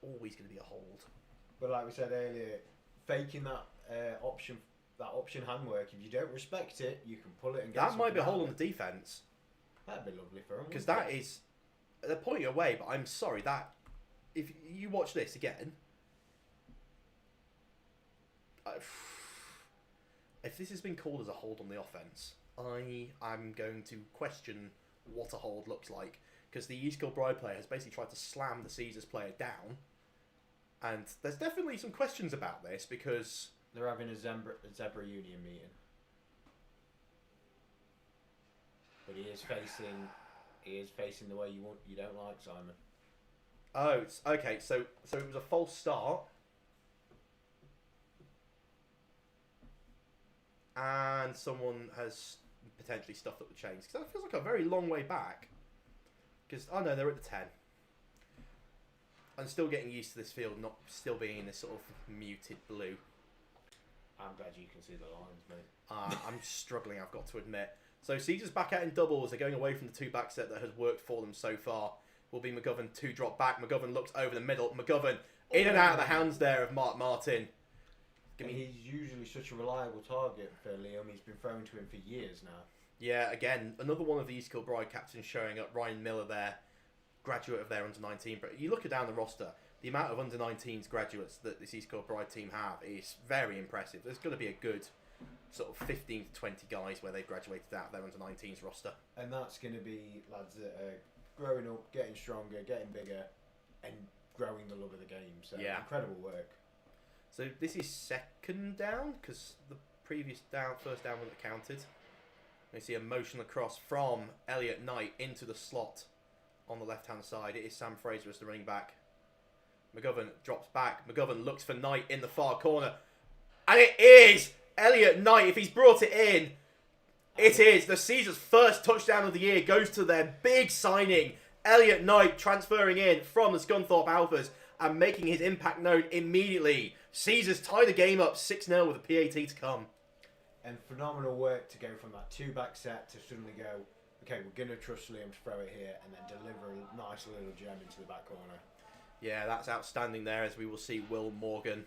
always going to be a hold. But like we said earlier, faking that option handwork, if you don't respect it, you can pull it and get that might be a hold out on the defence. That'd be lovely for him. Because that is... They're pointing away, but I'm sorry, that... If you watch this again... If this has been called as a hold on the offence, I'm going to question what a hold looks like. Because the East Kilbride player has basically tried to slam the Caesars player down. And there's definitely some questions about this, because... They're having a zebra union meeting. But he is facing the way you don't like, Simon. Oh, okay, so it was a false start. And someone has potentially stuffed up the chains. Because that feels like a very long way back. Because, oh no, they're at the 10. I'm still getting used to this field not still being in this sort of muted blue. I'm glad you can see the lines, mate. I'm struggling, I've got to admit. So Caesars back out in doubles. They're going away from the 2-back set that has worked for them so far. Will be McGovern 2 drop back. McGovern looks over the middle. McGovern in and out of the hands there of Mark Martin. He's usually such a reliable target for Liam. He's been thrown to him for years now. Yeah, again, another one of the East Kilbride captains showing up. Ryan Miller there, graduate of their under-19. But you look down the roster, the amount of under-19s graduates that this East Kilbride team have is very impressive. There's going to be a good sort of 15 to 20 guys where they've graduated out of their under-19s roster. And that's going to be lads that are growing up, getting stronger, getting bigger, and growing the love of the game. So yeah, incredible work. So this is 2nd down, because the previous first down wasn't counted. We see a motion across from Elliot Knight into the slot on the left-hand side. It is Sam Fraser as the running back. McGovern drops back. McGovern looks for Knight in the far corner. And it is Elliot Knight. If he's brought it in, it is. The Caesars' first touchdown of the year goes to their big signing. Elliot Knight transferring in from the Scunthorpe Alphas and making his impact known immediately. Caesars tie the game up 6-0 with a PAT to come. And phenomenal work to go from that 2-back set to suddenly go, okay, we're going to trust Liam to throw it here and then deliver a nice little gem into the back corner. Yeah, that's outstanding there, as we will see Will Morgan.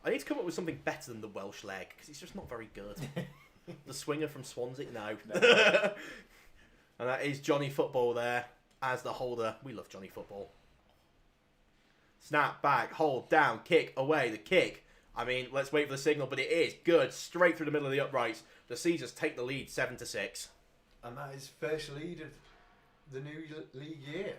I need to come up with something better than the Welsh leg, because it's just not very good. The swinger from Swansea? No. And that is Johnny Football there as the holder. We love Johnny Football. Snap back, hold down, kick away. The kick. I mean, let's wait for the signal, but it is good. Straight through the middle of the uprights. The Caesars take the lead 7-6. And that is first lead of the new league year.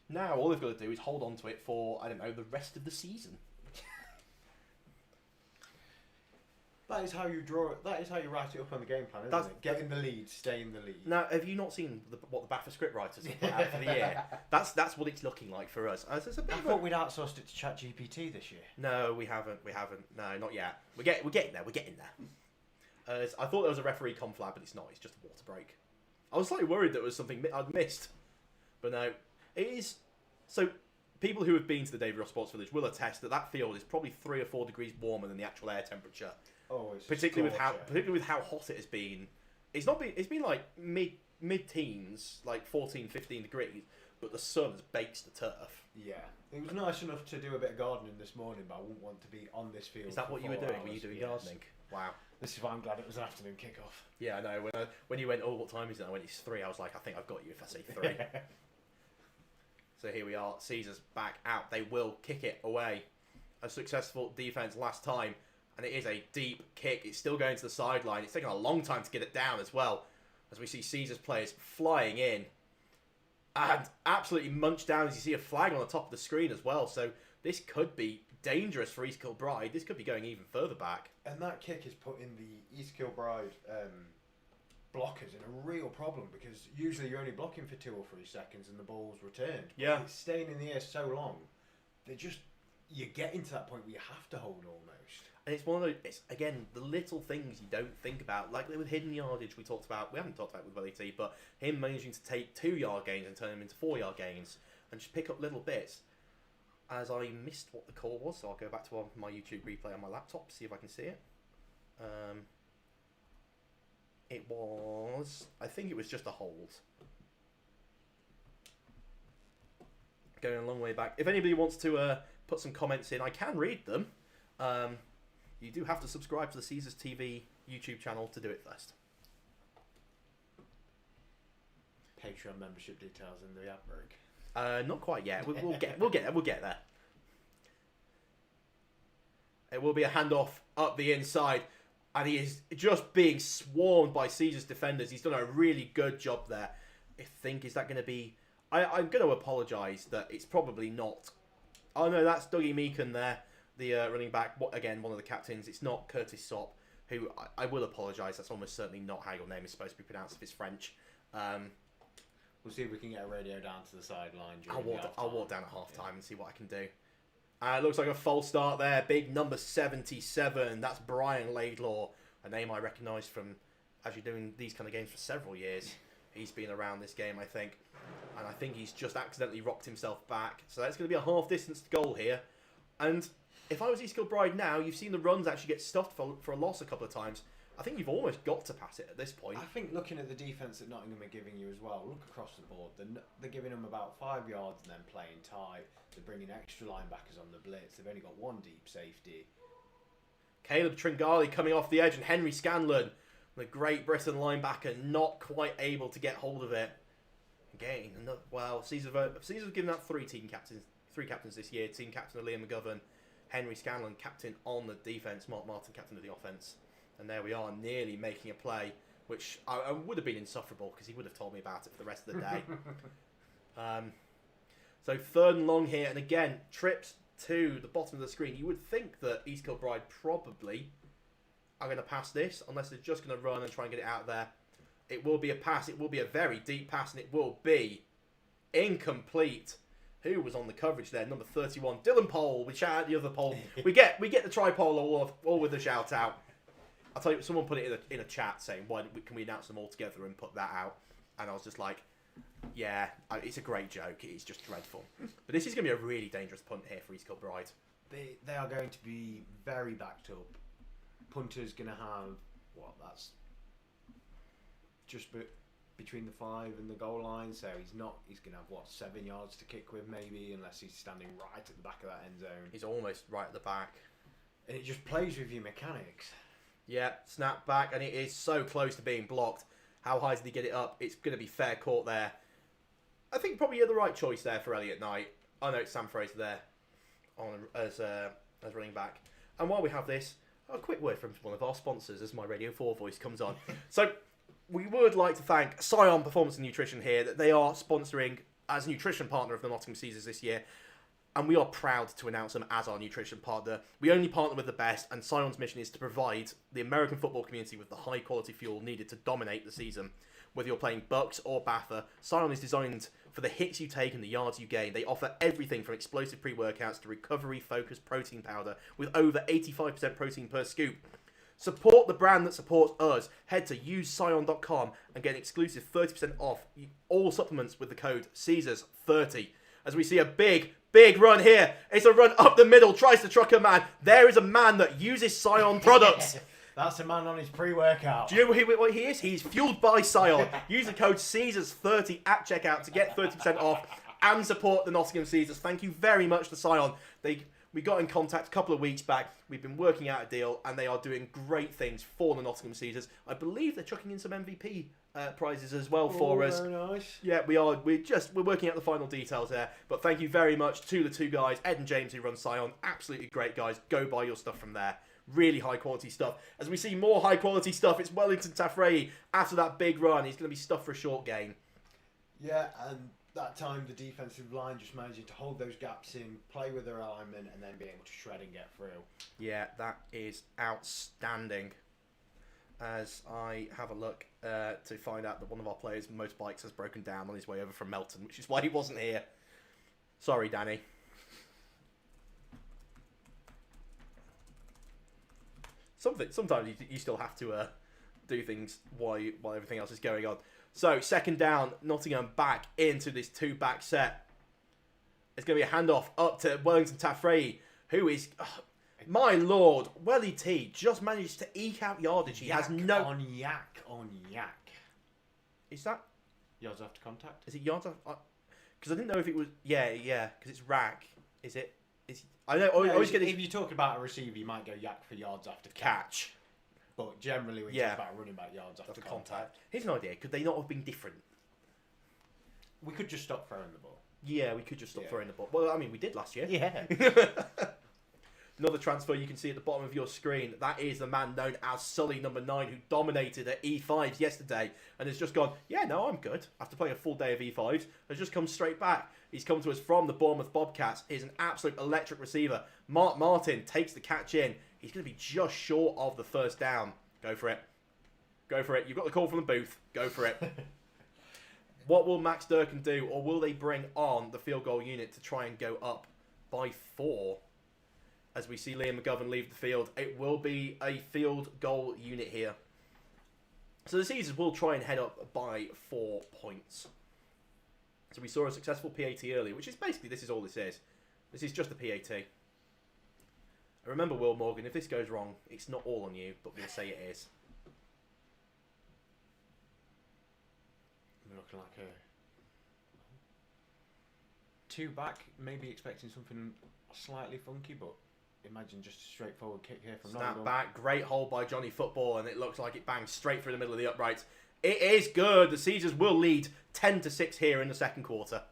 Now, all they've got to do is hold on to it for, I don't know, the rest of the season. That is how you draw it. That is how you write it up on the game plan, isn't it? Get in the lead, stay in the lead. Now, have you not seen what the BAFA script writers have put out for the year? That's what it's looking like for us. It's a bit I thought we'd outsourced it to ChatGPT this year. No, we haven't. No, not yet. We're getting there. We're getting there. I thought there was a referee conflab, but it's not. It's just a water break. I was slightly worried that it was something I'd missed, but no, it is. So, people who have been to the David Ross Sports Village will attest that field is probably 3 or 4 degrees warmer than the actual air temperature. Oh, it's particularly with how hot it has been. It's been like mid-teens, like 14, 15 degrees, but the sun has baked the turf. Yeah. It was nice enough to do a bit of gardening this morning, but I wouldn't want to be on this field. Is that what you were doing? Were you doing gardening? Wow. This is why I'm glad it was an afternoon kickoff. Yeah, I know. When you went, oh, what time is it? I went, it's 3. I was like, I think I've got you if I say 3. So here we are. Caesars back out. They will kick it away. A successful defense last time. And it is a deep kick. It's still going to the sideline. It's taken a long time to get it down as well. As we see Caesars players flying in. And absolutely munched down as you see a flag on the top of the screen as well. So this could be dangerous for East Kilbride. This could be going even further back. And that kick is putting the East Kilbride blockers in a real problem, because usually you're only blocking for 2 or 3 seconds and the ball's returned. Yeah. But it's staying in the air so long that you're getting to that point where you have to hold almost. And it's one of those, it's again, the little things you don't think about. Like with hidden yardage we haven't talked about with Willie T, but him managing to take 2-yard gains and turn them into 4-yard gains and just pick up little bits. As I missed what the call was, so I'll go back to my YouTube replay on my laptop, see if I can see it. I think it was just a hold. Going a long way back. If anybody wants to put some comments in, I can read them. You do have to subscribe to the Caesars TV YouTube channel to do it first. Patreon membership details in the app break. Not quite yet. We'll get there. It will be a handoff up the inside, and he is just being swarmed by Caesars defenders. He's done a really good job there. I think, is that going to be... I'm going to apologise that it's probably not... Oh no, that's Dougie Meakin there, the running back. Again, one of the captains. It's not Curtis Sopp, who I will apologise. That's almost certainly not how your name is supposed to be pronounced if it's French. We'll see if we can get a radio down to the sideline. I'll walk down at half-time and see what I can do. It looks like a false start there. Big number 77. That's Brian Laidlaw, a name I recognise from actually doing these kind of games for several years. He's been around this game, I think. And I think he's just accidentally rocked himself back. So that's going to be a half-distance goal here. And if I was East Kilbride now, you've seen the runs actually get stuffed for a loss a couple of times. I think you've almost got to pass it at this point. I think looking at the defence that Nottingham are giving you as well, look across the board. They're giving them about 5 yards and then playing tight. They're bringing extra linebackers on the blitz. They've only got 1 deep safety. Caleb Tringali coming off the edge, and Henry Scanlon, the Great Britain linebacker, not quite able to get hold of it. Again, Caesars have given out 3 captains this year. Team captain Liam McGovern, Henry Scanlon, captain on the defence, Mark Martin, captain of the offence. And there we are, nearly making a play, which I would have been insufferable because he would have told me about it for the rest of the day. So 3rd and long here, and again, trips to the bottom of the screen. You would think that East Kilbride probably, are going to pass this unless they're just going to run and try and get it out there. It will be a pass. It will be a very deep pass, and it will be incomplete. Who was on the coverage there? Number 31, Dylan Pole. We shout out the other Pole. We get the tri-pole all with a shout out. I'll tell you, someone put it in a chat saying, "Why can we announce them all together and put that out?" And I was just like, "Yeah, it's a great joke. It's just dreadful." But this is going to be a really dangerous punt here for East Kilbride. They are going to be very backed up. Punter's going to have that's just between the 5 and the goal line, so he's going to have 7 yards to kick with maybe, unless he's standing right at the back of that end zone. He's almost right at the back. And it just plays with your mechanics. Yeah, snap back, and it is so close to being blocked. How high did he get it up? It's going to be fair court there. I think probably the right choice there for Elliot Knight. I know it's Sam Fraser there as running back. And while we have this, a quick word from one of our sponsors as my Radio 4 voice comes on. So we would like to thank Scion Performance and Nutrition here, that they are sponsoring as a nutrition partner of the Nottingham Caesars this year. And we are proud to announce them as our nutrition partner. We only partner with the best, and Scion's mission is to provide the American football community with the high-quality fuel needed to dominate the season. Whether you're playing Bucks or BAFA, Scion is designed for the hits you take and the yards you gain. They offer everything from explosive pre-workouts to recovery-focused protein powder with over 85% protein per scoop. Support the brand that supports us. Head to usescion.com and get an exclusive 30% off all supplements with the code Caesars30. As we see a big run here. It's a run up the middle. Tries to truck a man. There is a man that uses Scion products. That's a man on his pre-workout. Do you know what he is? He's fueled by Scion. Use the code Caesars30 at checkout to get 30% off and support the Nottingham Caesars. Thank you very much to Scion. We got in contact a couple of weeks back. We've been working out a deal, and they are doing great things for the Nottingham Caesars. I believe they're chucking in some MVP prizes as well for us. Very nice. Yeah, we are. We're working out the final details there. But thank you very much to the two guys, Ed and James, who run Scion. Absolutely great guys. Go buy your stuff from there. Really high quality stuff. As we see more high quality stuff, it's Wellington Tafrei after that big run. He's going to be stuffed for a short gain. Yeah, and that time the defensive line just managing to hold those gaps in, play with their alignment, and then be able to shred and get through. Yeah, that is outstanding. As I have a look to find out that one of our players' motorbikes has broken down on his way over from Melton, which is why he wasn't here. Sorry, Danny. Sometimes you still have to do things while everything else is going on. So, second down, Nottingham back into this two-back set. It's going to be a handoff up to Wellington Tafrei, who is... my lord, Welly T just managed to eke out yardage. He has no... on yak. Is that... Yards after contact? Is it yards after... Because I didn't know if it was... Yeah, because it's rack. Is it... I know. No, if you're talking about a receiver, you might go yak for yards after catch. But generally, when you talk about running back, yards after contact. Here's an idea. Could they not have been different? We could just stop throwing the ball. Yeah, we could just stop throwing the ball. Well, I mean, we did last year. Yeah. Another transfer you can see at the bottom of your screen. That is the man known as Sully, number 9, who dominated at E5s yesterday and has just gone, yeah, no, I'm good. After playing a full day of E5s, has just come straight back. He's come to us from the Bournemouth Bobcats. He's an absolute electric receiver. Mark Martin takes the catch in. He's going to be just short of the first down. Go for it. Go for it. You've got the call from the booth. Go for it. What will Max Durkin do, or will they bring on the field goal unit to try and go up by 4? As we see Liam McGovern leave the field, it will be a field goal unit here. So the Caesars will try and head up by 4 points. So we saw a successful PAT earlier, which is basically, this is all this is. This is just a PAT. And remember, Will Morgan, if this goes wrong, it's not all on you, but we'll say it is. We're looking like a 2 back, maybe expecting something slightly funky, but imagine just a straightforward kick here from Snap back, great hold by Johnny Football, and it looks like it bangs straight through the middle of the uprights. It is good. The Caesars will lead 10-6 here in the second quarter.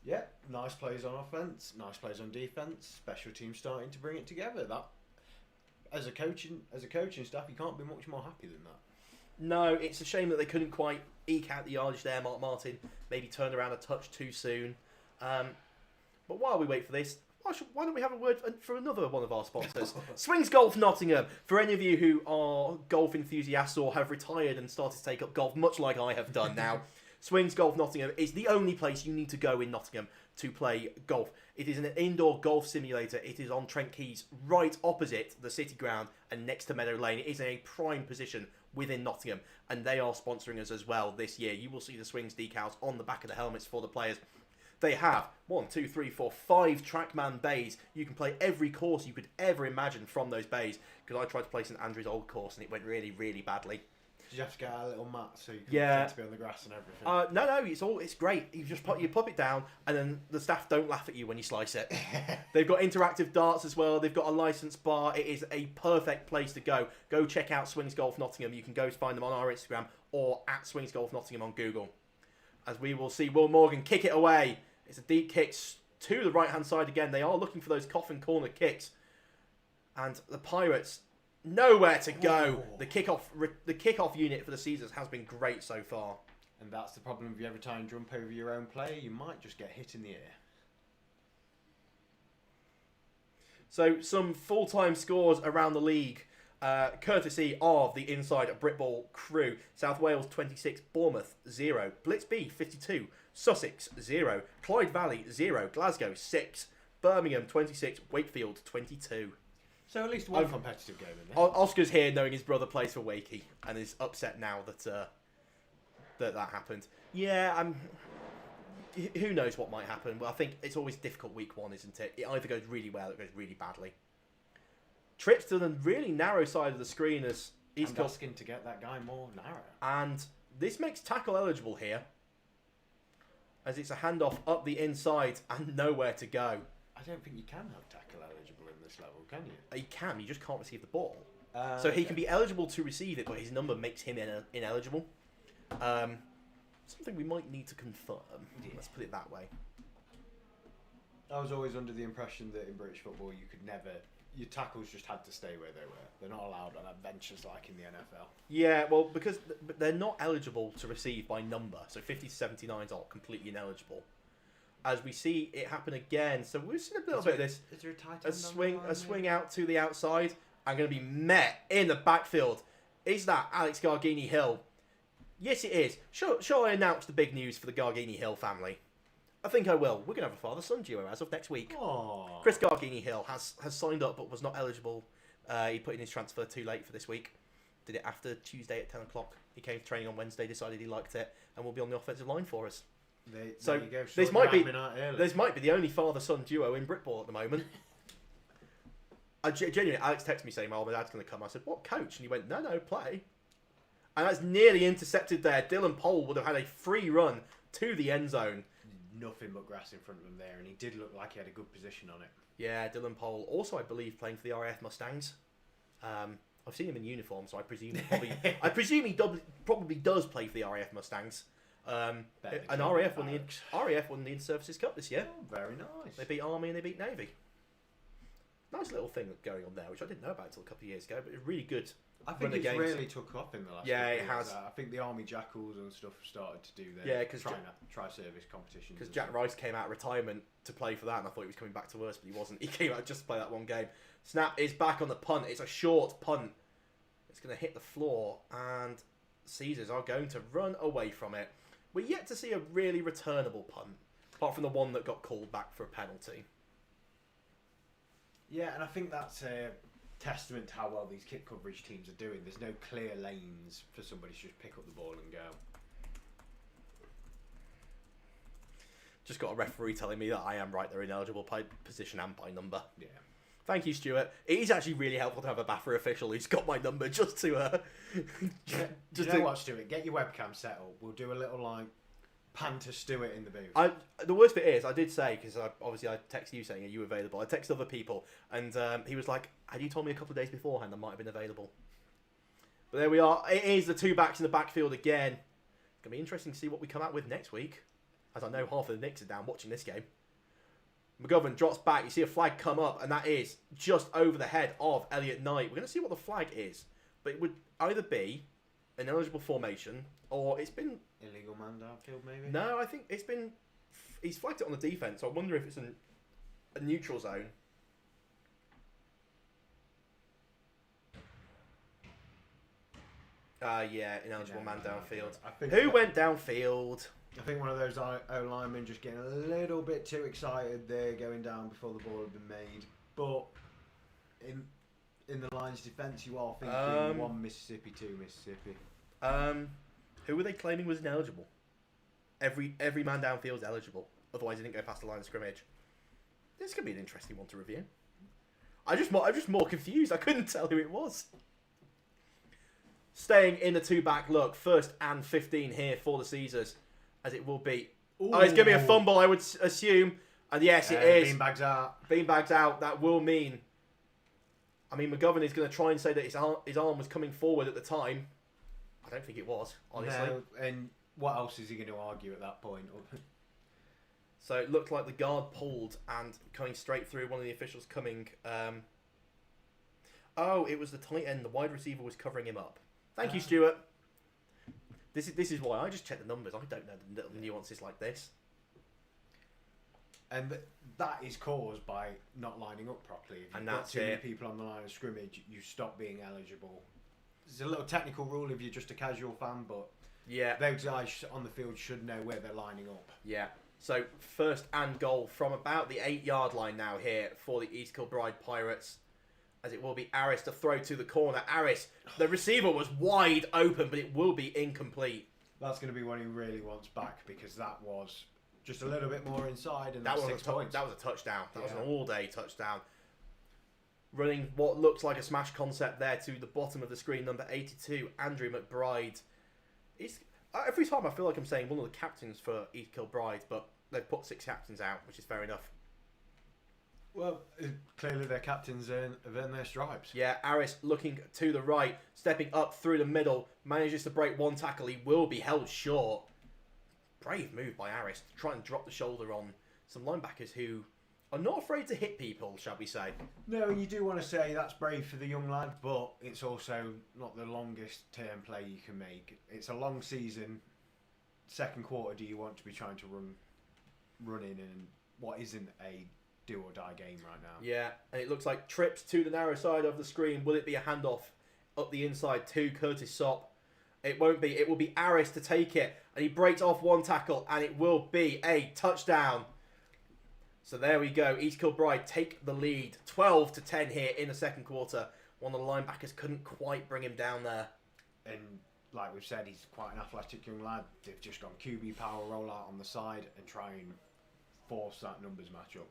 Yeah, nice plays on offense, nice plays on defense. Special team starting to bring it together. That, as a coaching staff, you can't be much more happy than that. No, it's a shame that they couldn't quite eke out the yardage there. Mark Martin maybe turned around a touch too soon. But while we wait for this, why don't we have a word for another one of our sponsors? Swings Golf Nottingham. For any of you who are golf enthusiasts or have retired and started to take up golf, much like I have done now, Swings Golf Nottingham is the only place you need to go in Nottingham to play golf. It is an indoor golf simulator. It is on Trent Quays, right opposite the City Ground and next to Meadow Lane. It is in a prime position within Nottingham, and they are sponsoring us as well this year. You will see the Swings decals on the back of the helmets for the players. They have 5 Trackman bays. You can play every course you could ever imagine from those bays, because I tried to play St Andrew's Old Course and it went really, really badly. Did you have to get out a little mat so you could pretend to be on the grass and everything? No, it's great. You just put it down, and then the staff don't laugh at you when you slice it. They've got interactive darts as well. They've got a licensed bar. It is a perfect place to go. Go check out Swings Golf Nottingham. You can go find them on our Instagram or at Swings Golf Nottingham on Google. As we will see Will Morgan kick it away. It's a deep kick to the right-hand side again. They are looking for those coffin corner kicks. And the Pirates, nowhere to go. The kickoff unit for the Caesars has been great so far. And that's the problem if you ever try and jump over your own player, you might just get hit in the air. So some full-time scores around the league, courtesy of the Inside Britball crew. South Wales 26, Bournemouth 0, Blitz B 52, Sussex 0, Clyde Valley 0, Glasgow 6, Birmingham 26, Wakefield 22. So at least one competitive game in there. Oscar's here knowing his brother plays for Wakey and is upset now that that happened. Yeah, who knows what might happen. Well, I think it's always difficult week one, isn't it? It either goes really well or it goes really badly. Trips to the really narrow side of the screen as he's asking to get that guy more narrow. And this makes tackle eligible here, as it's a handoff up the inside and nowhere to go. I don't think you can have tackle eligible in this level, can you? You can, you just can't receive the ball. So he can be eligible to receive it, but his number makes him ineligible. Something we might need to confirm. Yeah. Let's put it that way. I was always under the impression that in British football you could never... Your tackles just had to stay where they were. They're not allowed on adventures like in the NFL. Yeah, well, because they're not eligible to receive by number. So 50 to 79s are completely ineligible. As we see it happen again. So we've seen a little bit of this. Is there a tight end a swing out to the outside. I'm going to be met in the backfield. Is that Alex Gargini-Hill? Yes, it is. Shall I announce the big news for the Gargini-Hill family? I think I will. We're going to have a father-son duo as of next week. Aww. Chris Gargini-Hill has signed up but was not eligible. He put in his transfer too late for this week. Did it after Tuesday at 10 o'clock. He came to training on Wednesday, decided he liked it, and will be on the offensive line for us. There you go. This might be the only father-son duo in Britball at the moment. Genuinely, Alex texted me saying, "Oh, my dad's going to come." I said, "What, coach?" And he went, "No, play." And that's nearly intercepted there. Dylan Pole would have had a free run to the end zone. Nothing but grass in front of him there, and he did look like he had a good position on it. Yeah, Dylan Pole, also I believe playing for the RAF Mustangs. I've seen him in uniform, so I presume he probably does play for the RAF Mustangs. And RAF won the In-Services Cup this year. Oh, very nice. They beat Army and they beat Navy. Nice little thing going on there, which I didn't know about until a couple of years ago, but it's really good. I think it's really took off in the last year. It has. I think the Army Jackals and stuff started to do their tri-service competitions. Because Jack Rice came out of retirement to play for that, and I thought he was coming back to us, but he wasn't. He came out just to play that one game. Snap is back on the punt. It's a short punt. It's going to hit the floor, and Caesars are going to run away from it. We're yet to see a really returnable punt, apart from the one that got called back for a penalty. Yeah, and I think that's a testament to how well these kick coverage teams are doing. There's no clear lanes for somebody to just pick up the ball and go. Just got a referee telling me that I am right. They're ineligible by position and by number. Yeah. Thank you, Stuart. It is actually really helpful to have a BAFA official who's got my number just to... what, Stuart? Get your webcam set up. We'll do a little, pan to Stuart in the booth. The worst bit is, I did say, because I texted you saying, are you available? I texted other people, and he was like, had you told me a couple of days beforehand, I might have been available. But there we are. It is the two backs in the backfield again. It's going to be interesting to see what we come out with next week, as I know half of the Knicks are down watching this game. McGovern drops back. You see a flag come up, and that is just over the head of Elliot Knight. We're going to see what the flag is, but it would either be an eligible formation, or it's been... Illegal man downfield, maybe? No, I think it's been... He's flagged it on the defence, so I wonder if it's a neutral zone. Yeah, ineligible man downfield. Who went downfield? I think one of those O-linemen just getting a little bit too excited there, going down before the ball had been made. But in the Lions' defence, you are thinking 1 Mississippi, 2 Mississippi. Who were they claiming was ineligible? Every man downfield's eligible. Otherwise, he didn't go past the line of scrimmage. This could be an interesting one to review. I'm just more confused. I couldn't tell who it was. Staying in the 2-back look, 1st and 15 here for the Caesars, as it will be. Ooh. Oh, it's going to be a fumble, I would assume. And yes, it is. Beanbags out. Beanbags out. That will mean... I mean, McGovern is going to try and say that his arm was coming forward at the time. I don't think it was, honestly. No, and what else is he going to argue at that point? So it looked like the guard pulled and coming straight through, one of the officials coming... Oh, it was the tight end. The wide receiver was covering him up. Thank you, Stuart. This is why I just check the numbers. I don't know the little nuances like this. And that is caused by not lining up properly. If you've got too many people on the line of scrimmage, you stop being eligible. There's a little technical rule if you're just a casual fan, but yeah, those guys on the field should know where they're lining up. Yeah. So 1st and goal from about the 8-yard line now here for the East Kilbride Pirates. As it will be Aris to throw to the corner. Aris, the receiver was wide open, but it will be incomplete. That's going to be one he really wants back, because that was just a little bit more inside, and that was 6 points. That was a touchdown. That was an all-day touchdown. Running what looks like a smash concept there to the bottom of the screen, number 82, Andrew McBride. Every time I feel like I'm saying one of the captains for East Kilbride, but they've put 6 captains out, which is fair enough. Well, clearly their captains have earned their stripes. Yeah, Aris looking to the right, stepping up through the middle, manages to break 1 tackle. He will be held short. Brave move by Aris to try and drop the shoulder on some linebackers who are not afraid to hit people, shall we say. No, and you do want to say that's brave for the young lad, but it's also not the longest term play you can make. It's a long season. 2nd quarter, do you want to be trying to run in what isn't a do or die game right now? Yeah, and it looks like trips to the narrow side of the screen. Will it be a handoff up the inside to Curtis Sopp? It won't be. It will be Aris to take it, and he breaks off 1 tackle, and it will be a touchdown. So there we go. East Kilbride take the lead, 12-10 here in the 2nd quarter. One of the linebackers couldn't quite bring him down there. And like we've said, he's quite an athletic young lad. They've just gone QB power rollout on the side and try and force that numbers matchup.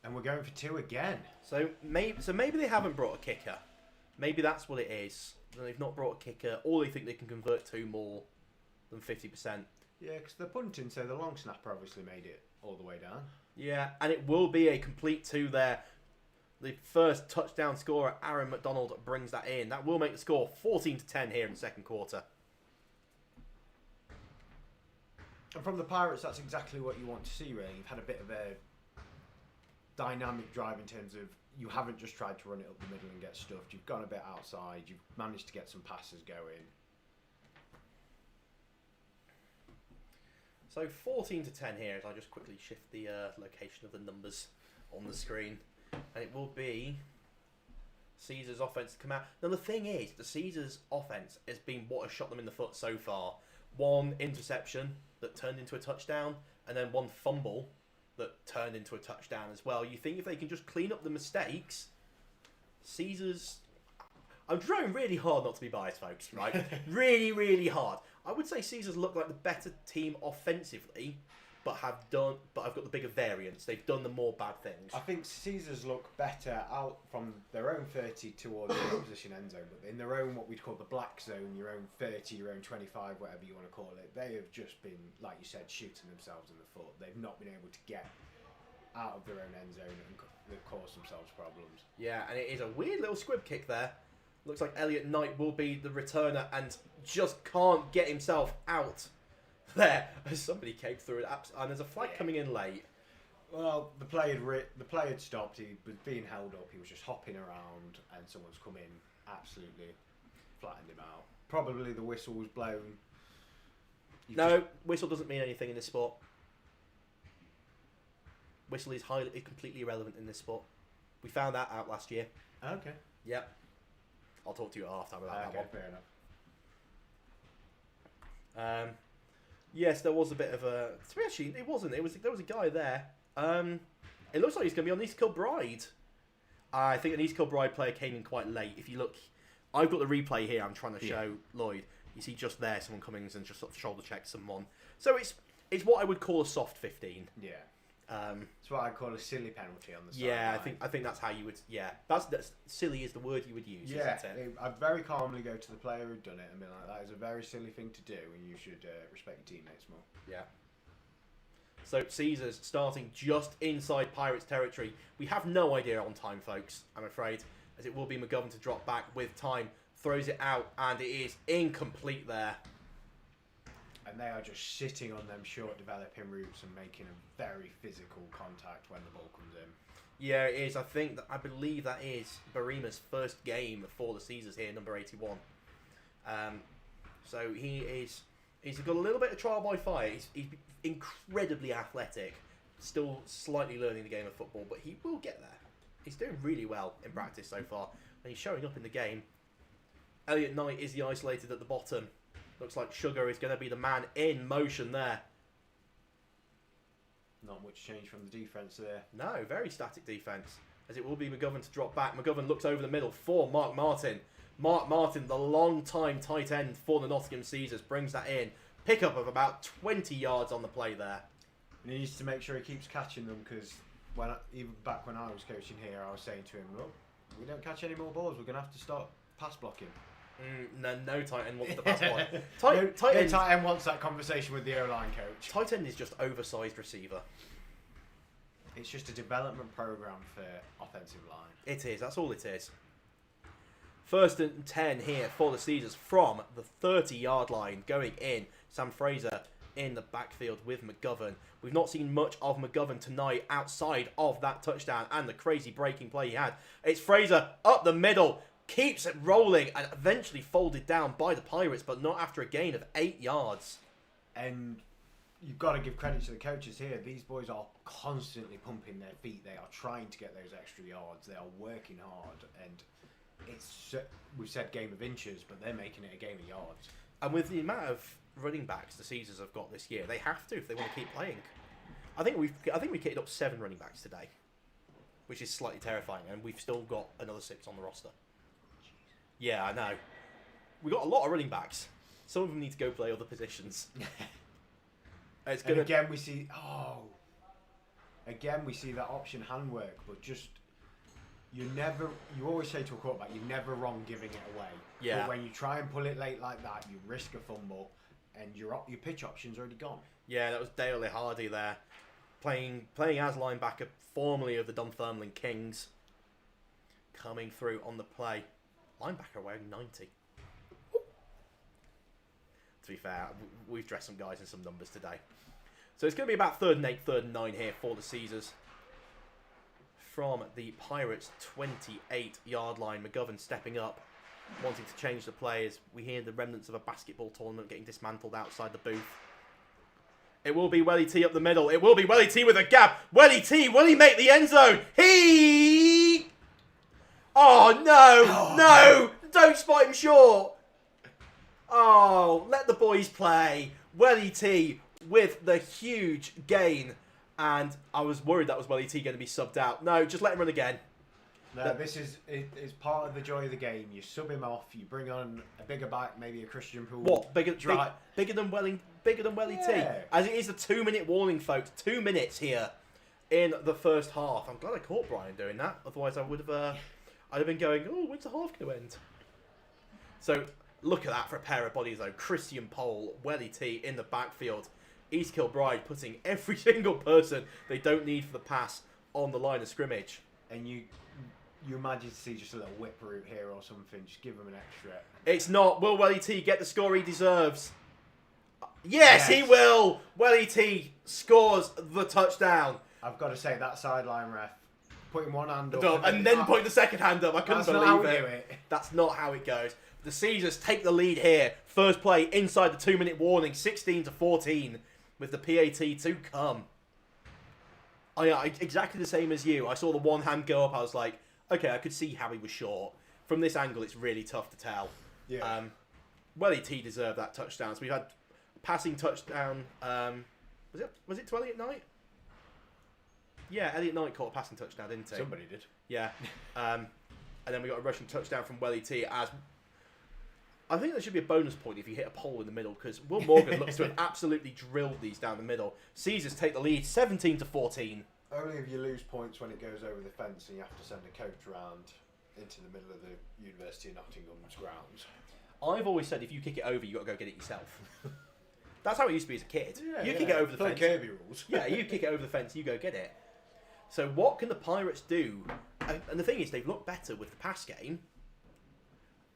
And we're going for 2 again. So maybe they haven't brought a kicker. Maybe that's what it is. They've not brought a kicker, or they think they can convert 2 more than 50%. Yeah, because they're punting, so the long snapper obviously made it all the way down. Yeah, and it will be a complete 2 there. The first touchdown scorer, Aaron McDonald, brings that in. That will make the score 14-10 here in the 2nd quarter. And from the Pirates, that's exactly what you want to see, really. You've had a bit of a dynamic drive in terms of you haven't just tried to run it up the middle and get stuffed. You've gone a bit outside. You've managed to get some passes going. So 14-10 here, as I just quickly shift the location of the numbers on the screen. And it will be Caesars' offense to come out. Now the thing is, the Caesars' offense has been what has shot them in the foot so far. 1 interception that turned into a touchdown, and then 1 fumble that turned into a touchdown as well. You think if they can just clean up the mistakes, Caesars... I'm trying really hard not to be biased, folks, right? Really, really hard. I would say Caesars look like the better team offensively, but I've got the bigger variance. They've done the more bad things. I think Caesars look better out from their own 30 towards the opposition end zone, but in their own, what we'd call the black zone, your own 30, your own 25, whatever you want to call it, they have just been, like you said, shooting themselves in the foot. They've not been able to get out of their own end zone and they've caused themselves problems. Yeah, and it is a weird little squib kick there. Looks like Elliot Knight will be the returner and just can't get himself out there as somebody came through it. And there's a flag coming in late. Well, the play had stopped. He was being held up. He was just hopping around, and someone's come in, absolutely flattened him out. Probably the whistle was blown. No, whistle doesn't mean anything in this sport. Whistle is completely irrelevant in this sport. We found that out last year. Okay. Yep. I'll talk to you at half-time about that one. Fair enough. Yes, there was a bit of a... Actually, it wasn't. There was a guy there. It looks like he's going to be on East Kilbride. I think an East Kilbride player came in quite late. If you look... I've got the replay here. I'm trying to show Lloyd. You see just there, someone coming in and just sort of shoulder check someone. So it's what I would call a soft 15. Yeah. It's what I call a silly penalty on the side. Yeah, I think that's how you would. Yeah, that's silly is the word you would use. Yeah, isn't it? I'd very calmly go to the player who'd done it and be like, "That is a very silly thing to do, and you should respect your teammates more." Yeah. So Caesars starting just inside Pirates territory. We have no idea on time, folks. I'm afraid, as it will be McGovern to drop back with time. Throws it out, and it is incomplete there. And they are just sitting on them short developing routes and making a very physical contact when the ball comes in. Yeah, it is. I believe that is Barima's first game for the Caesars here, number 81. So he's got a little bit of trial by fire. He's incredibly athletic, still slightly learning the game of football, but he will get there. He's doing really well in practice so far, and he's showing up in the game. Elliot Knight is the isolated at the bottom. Looks like Sugar is going to be the man in motion there. Not much change from the defence there. No, very static defence. As it will be McGovern to drop back. McGovern looks over the middle for Mark Martin. Mark Martin, the long-time tight end for the Nottingham Caesars, brings that in. Pickup of about 20 yards on the play there. And he needs to make sure he keeps catching them, because even back when I was coaching here, I was saying to him, "Look, we don't catch any more balls. We're going to have to start pass blocking." No tight end wants the pass block. Tight end wants that conversation with the O-line coach. Tight end is just oversized receiver. It's just a development program for offensive line. It is. That's all it is. First and 10 here for the Caesars from the 30-yard line, going in. Sam Fraser in the backfield with McGovern. We've not seen much of McGovern tonight outside of that touchdown and the crazy breaking play he had. It's Fraser up the middle. Keeps it rolling and eventually folded down by the Pirates, but not after a gain of 8 yards. And you've got to give credit to the coaches here. These boys are constantly pumping their feet. They are trying to get those extra yards. They are working hard. And we've said game of inches, but they're making it a game of yards. And with the amount of running backs the Caesars have got this year, they have to if they want to keep playing. I think we kitted up 7 running backs today, which is slightly terrifying, and we've still got another 6 on the roster. Yeah, I know. We got a lot of running backs. Some of them need to go play other positions. Again we see that option handwork, but just you always say to a quarterback, you're never wrong giving it away. Yeah. But when you try and pull it late like that, you risk a fumble, and your pitch option's already gone. Yeah, that was Dale Hardy there, playing as linebacker, formerly of the Dunfermline Kings, coming through on the play. Linebacker wearing 90. To be fair, we've dressed some guys in some numbers today. So it's going to be about 3rd and 8, 3rd and 9 here for the Caesars. From the Pirates' 28-yard line, McGovern stepping up, wanting to change the play as we hear the remnants of a basketball tournament getting dismantled outside the booth. It will be Welly T up the middle. It will be Welly T with a gap. Welly T, will he make the end zone? Oh, no! No! Don't spot him short! Oh, let the boys play. Welly T with the huge gain. And I was worried that was Welly T going to be subbed out. No, just let him run again. No, this is part of the joy of the game. You sub him off, you bring on a bigger back, maybe a Christian Poole. What? Bigger than Welly T? As it is a 2-minute warning, folks. 2 minutes here in the first half. I'm glad I caught Brian doing that. Otherwise, I would have... I'd have been going, oh, when's the half going to end? So, look at that for a pair of bodies, though. Christian Poole, Welly T in the backfield. East Kilbride putting every single person they don't need for the pass on the line of scrimmage. And you imagine to see just a little whip route here or something. Just give him an extra. It's not. Will Welly T get the score he deserves? Yes, he will. Welly T scores the touchdown. I've got to say, that sideline ref, putting one hand up and then putting the second hand up. I couldn't believe not how we do it. That's not how it goes. The Caesars take the lead here. First play inside the 2-minute warning, 16-14, with the PAT to come. Exactly the same as you. I saw the one hand go up. I was like, okay, I could see how he was short. From this angle, it's really tough to tell. Yeah. Welly T deserved that touchdown. So we've had passing touchdown. Was it to Elliot Knight? Yeah, Elliot Knight caught a passing touchdown, didn't he? Somebody did. Yeah. And then we got a rushing touchdown from Welly T. As I think there should be a bonus point if you hit a pole in the middle, because Will Morgan looks to have absolutely drilled these down the middle. Caesars take the lead, 17-14. Only if you lose points when it goes over the fence and you have to send a coach around into the middle of the University of Nottingham's grounds. I've always said if you kick it over, you got to go get it yourself. That's how it used to be as a kid. Yeah, you kick it over the Play fence. Kirby rules. Yeah, you kick it over the fence, you go get it. So what can the Pirates do? And the thing is, they've looked better with the pass game.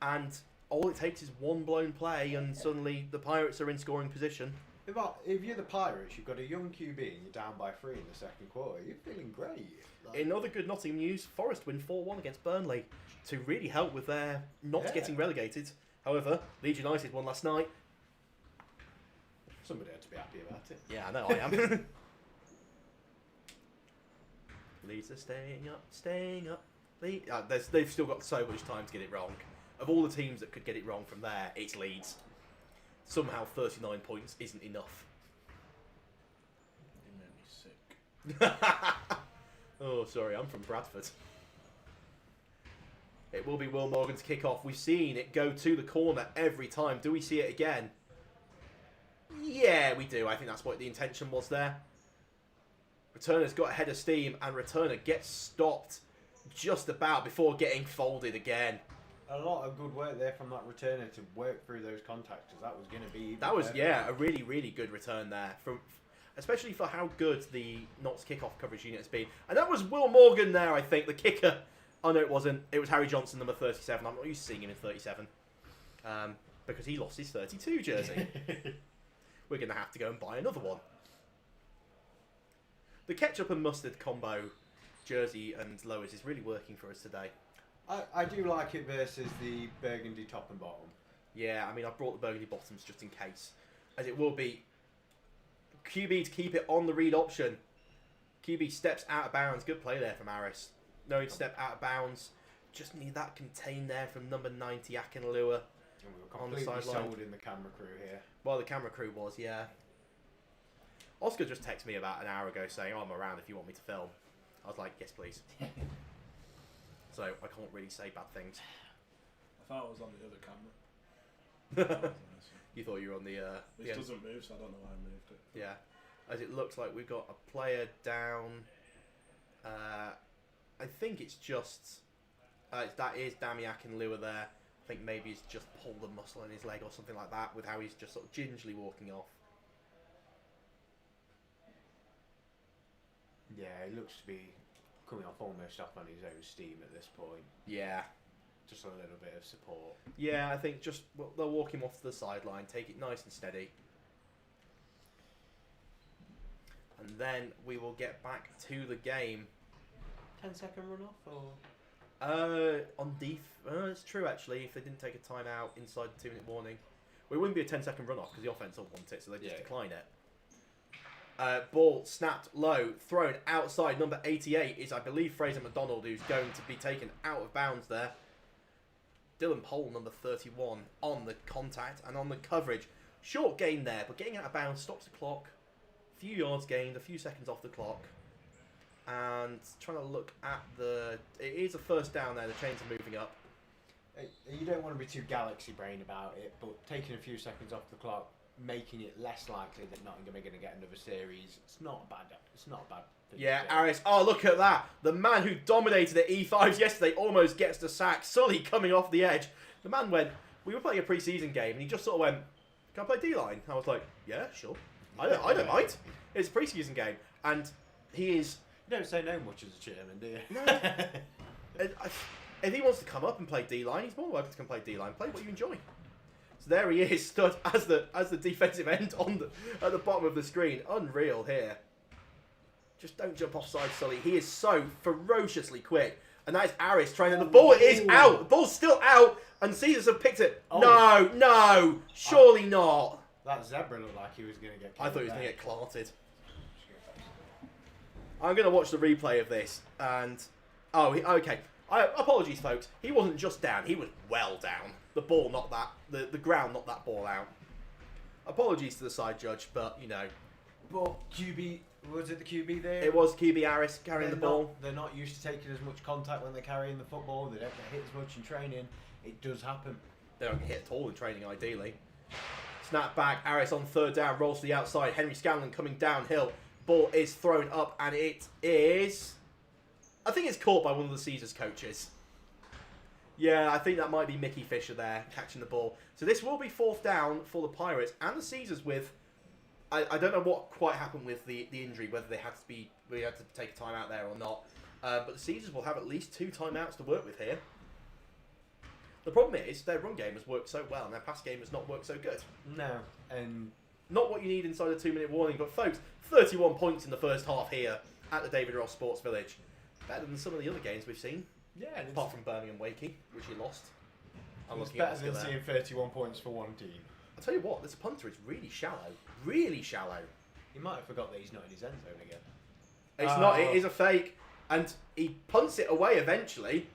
And all it takes is one blown play, and suddenly the Pirates are in scoring position. If you're the Pirates, you've got a young QB and you're down by 3 in the second quarter, you're feeling great. In other good Nottingham news, Forest win 4-1 against Burnley to really help with their not getting relegated. However, Leeds United won last night. Somebody had to be happy about it. Yeah, I know I am. Leeds are staying up. They've still got so much time to get it wrong. Of all the teams that could get it wrong from there, it's Leeds. Somehow 39 points isn't enough. It made me sick. Oh, sorry, I'm from Bradford. It will be Will Morgan's kick-off. We've seen it go to the corner every time. Do we see it again? Yeah, we do. I think that's what the intention was there. Returner's got a head of steam, and Returner gets stopped just about before getting folded again. A lot of good work there from that returner to work through those contacts, because that was going to be... That was, a really, really good return there, especially for how good the Notts kickoff coverage unit has been. And that was Will Morgan there, I think, the kicker. Oh, no, it wasn't. It was Harry Johnson, number 37. I'm not used to seeing him in 37. Because he lost his 32 jersey. We're going to have to go and buy another one. The ketchup and mustard combo jersey and lowers is really working for us today. I do like it versus the burgundy top and bottom. Yeah, I mean, I brought the burgundy bottoms just in case. As it will be QB to keep it on the read option. QB steps out of bounds. Good play there from Harris. No step out of bounds. Just need that contained there from number 90, Akinlua. And we were completely sold in the camera crew here. Well, the camera crew was, yeah. Oscar just texted me about an hour ago saying, I'm around if you want me to film. I was like, yes, please. So I can't really say bad things. I thought I was on the other camera. You thought you were on the... This doesn't move, so I don't know why I moved it. Yeah. As it looks like we've got a player down. I think it's just... that is Dami Akinlua there. I think maybe he's just pulled a muscle in his leg or something like that with how he's just sort of gingerly walking off. Yeah, he looks to be coming off almost up on his own steam at this point. Yeah. Just a little bit of support. Yeah, I think just they'll walk him off to the sideline, take it nice and steady. And then we will get back to the game. 10-second run off or? It's true actually, if they didn't take a timeout inside the 2-minute warning. Well, it wouldn't be a 10-second run off because the offense will want it, so they just decline it. Ball snapped low, thrown outside. Number 88 is, I believe, Fraser McDonald, who's going to be taken out of bounds there. Dylan Pole, number 31, on the contact and on the coverage. Short gain there, but getting out of bounds stops the clock. A few yards gained, a few seconds off the clock. And trying to look at it is a first down there, the chains are moving up. You don't want to be too galaxy brain about it, but taking a few seconds off the clock, making it less likely that Nottingham are going to get another series, it's not bad. It's not bad. Yeah, Aris. Oh, look at that. The man who dominated at E5s yesterday almost gets the sack. Sully coming off the edge. The man went, we were playing a pre-season game, and he just sort of went, can I play D-line? I was like, yeah, sure. I don't mind. It's a pre-season game. And he is... You don't say no much as a chairman, do you? No. If he wants to come up and play D-line, he's more than welcome to come play D-line. Play what you enjoy. So there he is, stood as the defensive end at the bottom of the screen. Unreal here. Just don't jump offside, Sully. He is so ferociously quick. And that is Aris trying, and the ball is out. The ball's still out, and Caesars have picked it. Oh. No, surely not. That zebra looked like he was going to get killed. I thought he was going to get clarted. I'm going to watch the replay of this, and... okay. Apologies, folks. He wasn't just down, he was well down. The ball knocked that... The ground knocked that ball out. Apologies to the side judge, but, you know... But QB... Was it the QB there? It was QB Harris carrying the ball. They're not used to taking as much contact when they're carrying the football. They don't get hit as much in training. It does happen. They don't get hit at all in training, ideally. Snap back. Harris on third down. Rolls to the outside. Henry Scanlon coming downhill. Ball is thrown up, and it is... I think it's caught by one of the Caesars coaches. Yeah, I think that might be Mickey Fisher there, catching the ball. So this will be fourth down for the Pirates and the Caesars with... I don't know what quite happened with the injury, whether they had to take a timeout there or not. But the Caesars will have at least 2 timeouts to work with here. The problem is their run game has worked so well and their pass game has not worked so good. No, and not what you need inside a 2-minute warning. But folks, 31 points in the first half here at the David Ross Sports Village. Better than some of the other games we've seen. yeah, and Apart from Birmingham Wakey, which he lost. it's better than seeing 31 points for one team. I'll tell you what, this punter is really shallow. Really shallow. He might have forgot that he's not in his end zone again. It's not, it is a fake. And he punts it away eventually.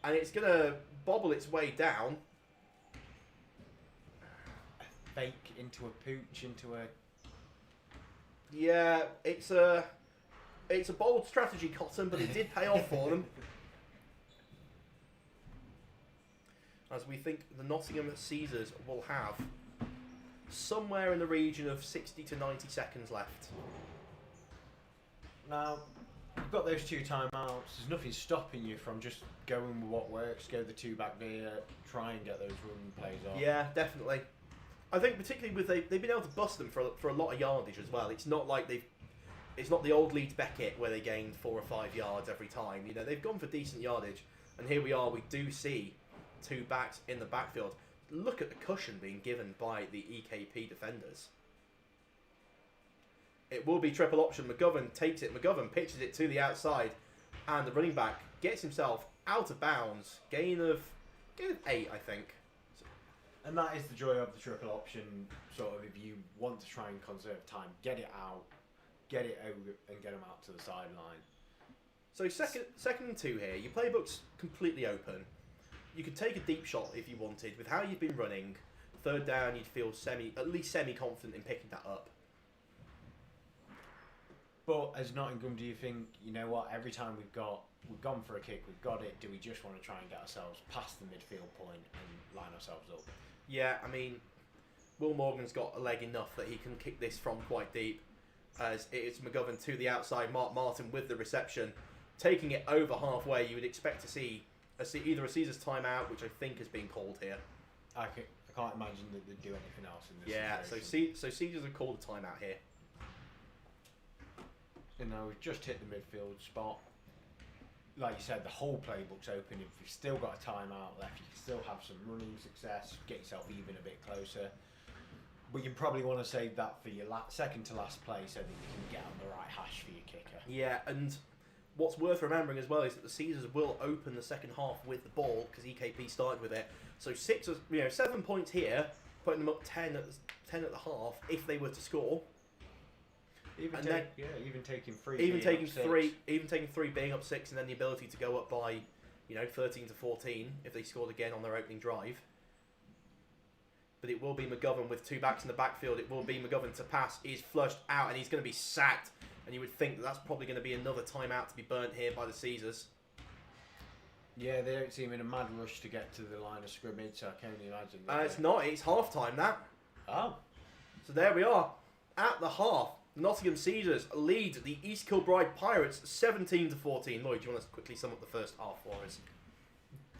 And it's going to bobble its way down. Fake into a pooch, into a... Yeah, it's a bold strategy, Cotton, but it did pay off for them. As we think the Nottingham Caesars will have somewhere in the region of 60 to 90 seconds left. Now, you've got those 2 timeouts. There's nothing stopping you from just going with what works, go the 2-back veer, try and get those run plays off. Yeah, definitely. I think particularly with they've been able to bust them for a lot of yardage as well. It's not like it's not the old Leeds Beckett where they gained 4 or 5 yards every time. You know, they've gone for decent yardage, and here we are. We do see 2 backs in the backfield. Look at the cushion being given by the EKP defenders. It will be triple option. McGovern takes it. McGovern pitches it to the outside, and the running back gets himself out of bounds. Gain of 8, I think. And that is the joy of the triple option, sort of, if you want to try and conserve time, get it out, get it over, and get them out to the sideline. So second and 2 here. Your playbook's completely open. You could take a deep shot if you wanted. With how you've been running, third down, you'd feel at least semi-confident in picking that up. But as Nottingham, do you think, you know what, every time we've gone for a kick, we've got it, do we just want to try and get ourselves past the midfield point and line ourselves up? Yeah, I mean, Will Morgan's got a leg enough that he can kick this from quite deep. As it's McGovern to the outside, Mark Martin with the reception. Taking it over halfway, you would expect to see either a Caesars timeout, which I think has been called here. I can't imagine that they'd do anything else in this situation. So Caesars have called a timeout here. You know, we've just hit the midfield spot. Like you said, the whole playbook's open. If you've still got a timeout left, you can still have some running success, get yourself even a bit closer. But you probably want to save that for your second to last play so that you can get on the right hash for your kicker. Yeah, and what's worth remembering as well is that the Caesars will open the second half with the ball because EKP started with it. So 7 points here, putting them up 10 at the half if they were to score. Even taking 3, even taking 3, being up 6, and then the ability to go up by, 13 to 14 if they scored again on their opening drive. But it will be McGovern with 2 backs in the backfield. It will be McGovern to pass. He's flushed out and he's going to be sacked. And you would think that that's probably going to be another timeout to be burnt here by the Caesars. Yeah, they don't seem in a mad rush to get to the line of scrimmage, so I can only imagine. It's not. It's half time, that. Oh. So there we are. At the half, Nottingham Caesars lead the East Kilbride Pirates 17 to 14. Lloyd, do you want to quickly sum up the first half for us?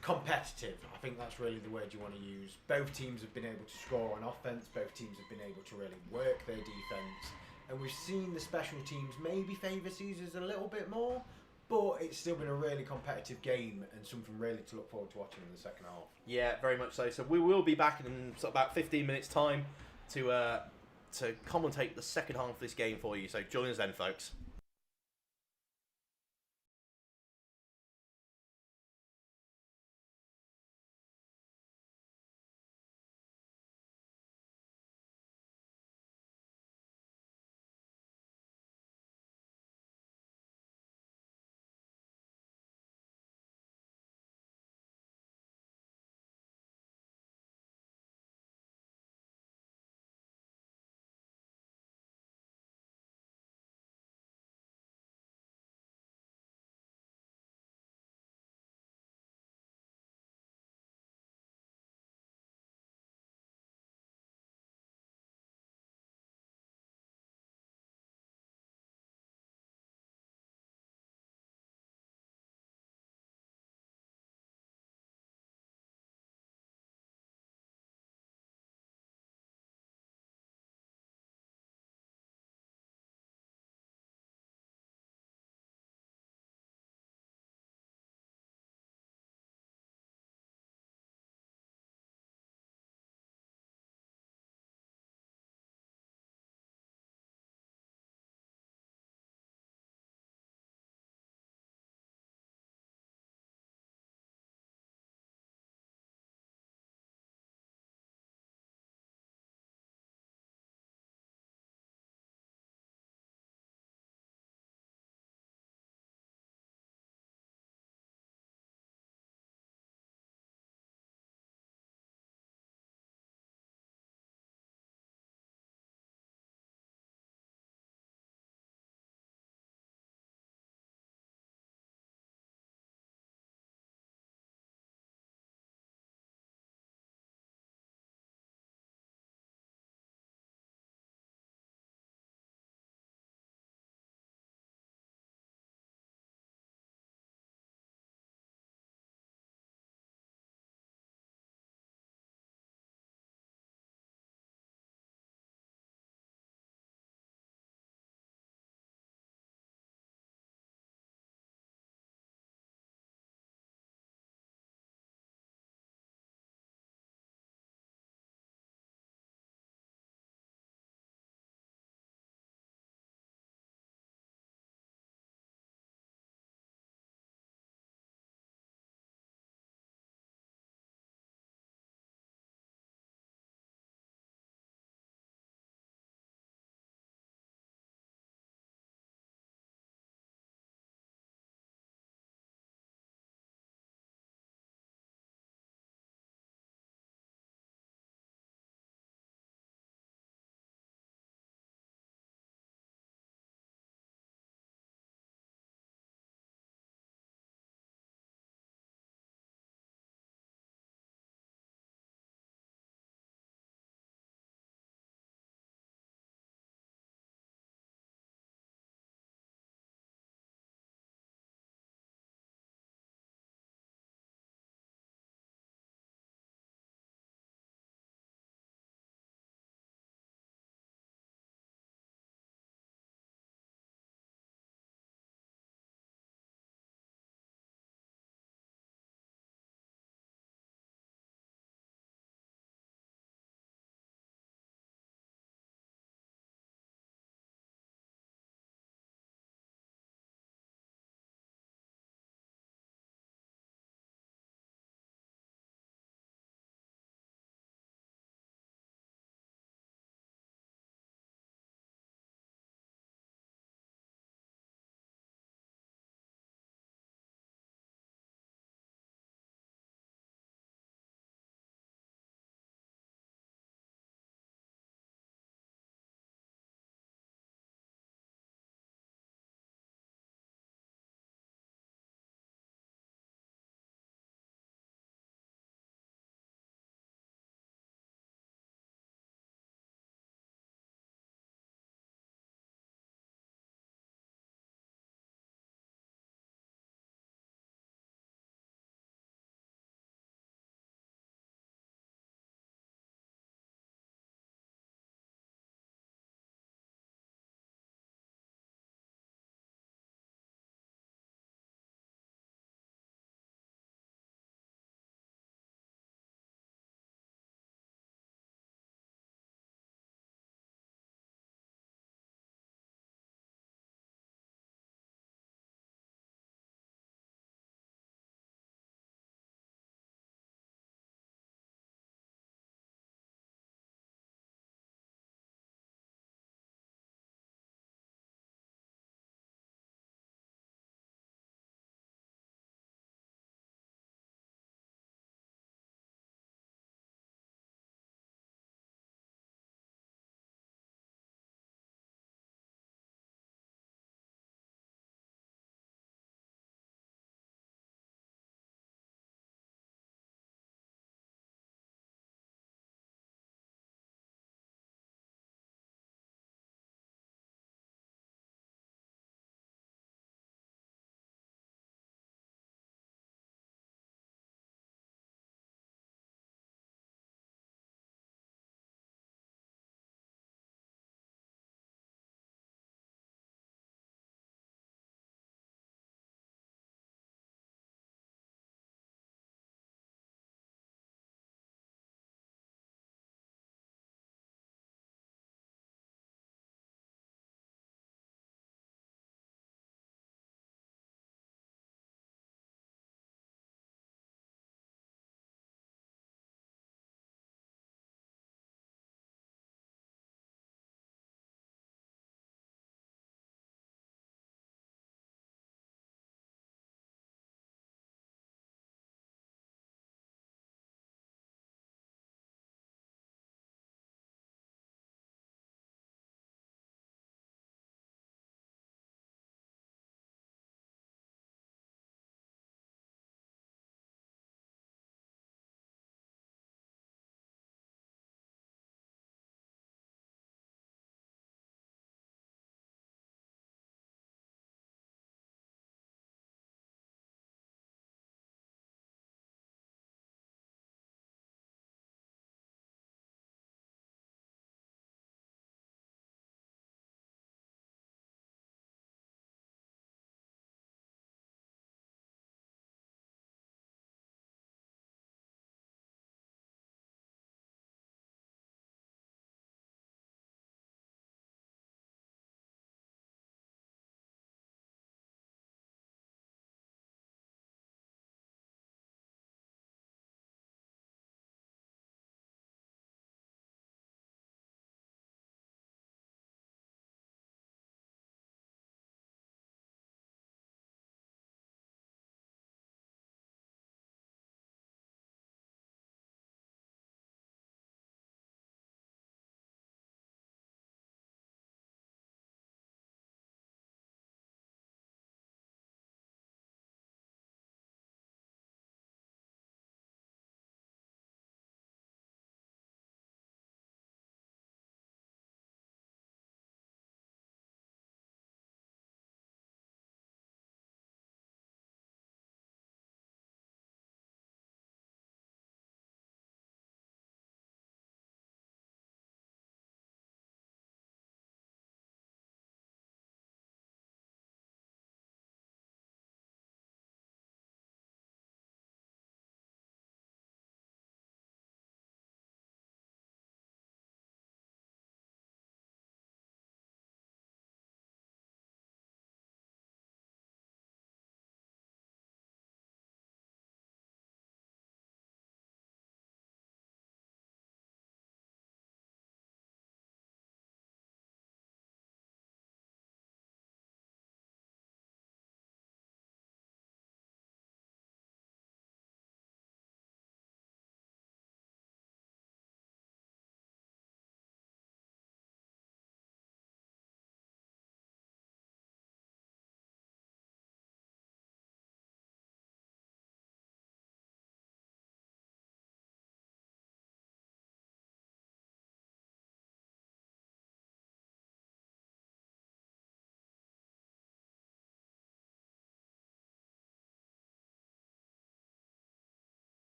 Competitive. I think that's really the word you want to use. Both teams have been able to score on offense. Both teams have been able to really work their defense. And we've seen the special teams maybe favour Caesars a little bit more, but it's still been a really competitive game and something really to look forward to watching in the second half. Yeah, very much so. So we will be back in about 15 minutes' time to commentate the second half of this game for you. So join us then, folks.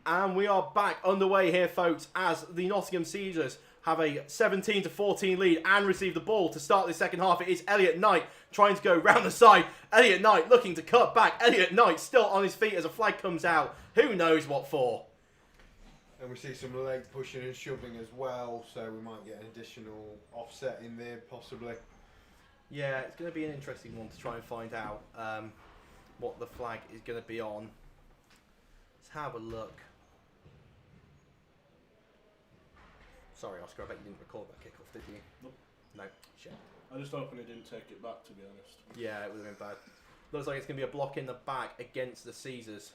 And we are back underway here, folks, as the Nottingham Caesars have a 17-14 lead and receive the ball to start the second half. It is Elliot Knight trying to go round the side. Elliot Knight looking to cut back. Elliot Knight still on his feet as a flag comes out. Who knows what for? And we see some leg pushing and shoving as well, so we might get an additional offset in there, possibly. Yeah, it's going to be an interesting one to try and find out what the flag is going to be on. Let's have a look. Sorry, Oscar, I bet you didn't record that kickoff, did you? Nope. No, shit. I just hoping he didn't take it back, to be honest. Yeah, it would have been bad. Looks like it's going to be a block in the back against the Caesars.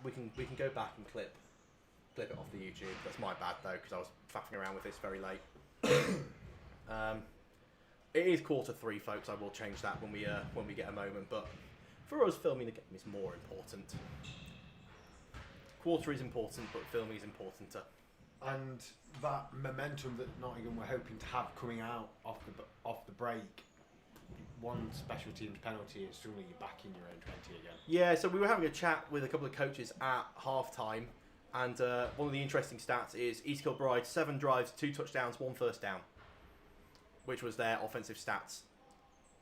We can go back and clip it off the YouTube. That's my bad though, because I was faffing around with this very late. It is quarter 3, folks. I will change that when we get a moment. But for us, filming the game is more important. Quarter is important, but filming is importanter. And that momentum that Nottingham were hoping to have coming out off the break, one special teams penalty is suddenly you're back in your own 20 again. Yeah, so we were having a chat with a couple of coaches at half-time, and one of the interesting stats is East Kilbride, 7 drives, 2 touchdowns, 1 first down, which was their offensive stats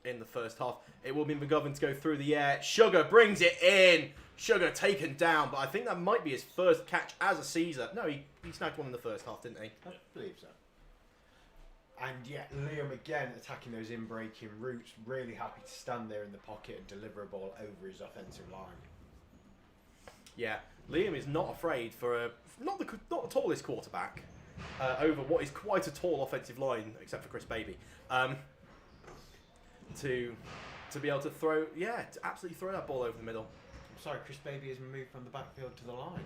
in the first half. It will be McGovern to go through the air. Sugar brings it in. Sugar taken down, but I think that might be his first catch as a Caesar. No, he snagged one in the first half, didn't he? I believe so. And yet Liam again attacking those in-breaking routes, really happy to stand there in the pocket and deliver a ball over his offensive line. Yeah, Liam is not afraid for not the tallest quarterback over what is quite a tall offensive line, except for Chris Baby, to be able to throw, to absolutely throw that ball over the middle. I'm sorry, Chris Baby has moved from the backfield to the line.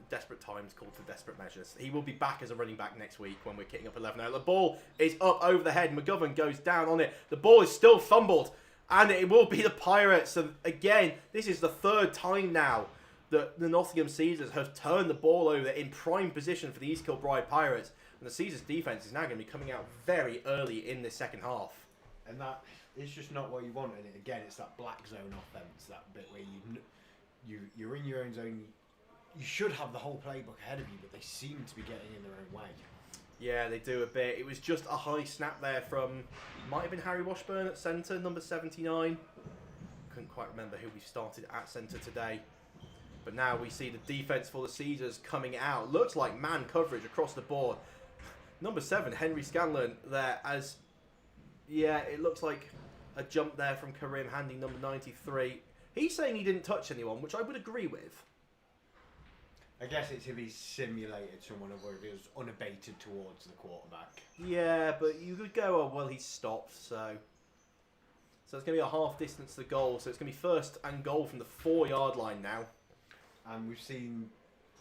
Desperate times called for desperate measures. He will be back as a running back next week when we're kicking up 11 now. The ball is up over the head. McGovern goes down on it. The ball is still fumbled, and it will be the Pirates. So again, this is the 3rd time now that the Nottingham Caesars have turned the ball over in prime position for the East Kilbride Pirates. And the Caesars defence is now going to be coming out very early in this second half. And that is just not what you want. And again, it's that black zone offence, that bit where you're in your own zone. You should have the whole playbook ahead of you, but they seem to be getting in their own way. Yeah, they do a bit. It was just a high snap there from, might have been Harry Washburn at centre, number 79. Couldn't quite remember who we started at centre today. But now we see the defence for the Caesars coming out. Looks like man coverage across the board. Number 7, Henry Scanlon there as, it looks like a jump there from Karim handing number 93. He's saying he didn't touch anyone, which I would agree with. I guess it's if he simulated someone or if he was unabated towards the quarterback. Yeah, but you could go, oh, well, he stopped, so it's going to be a half distance to the goal. So it's going to be 1st and goal from the 4-yard line now. And we've seen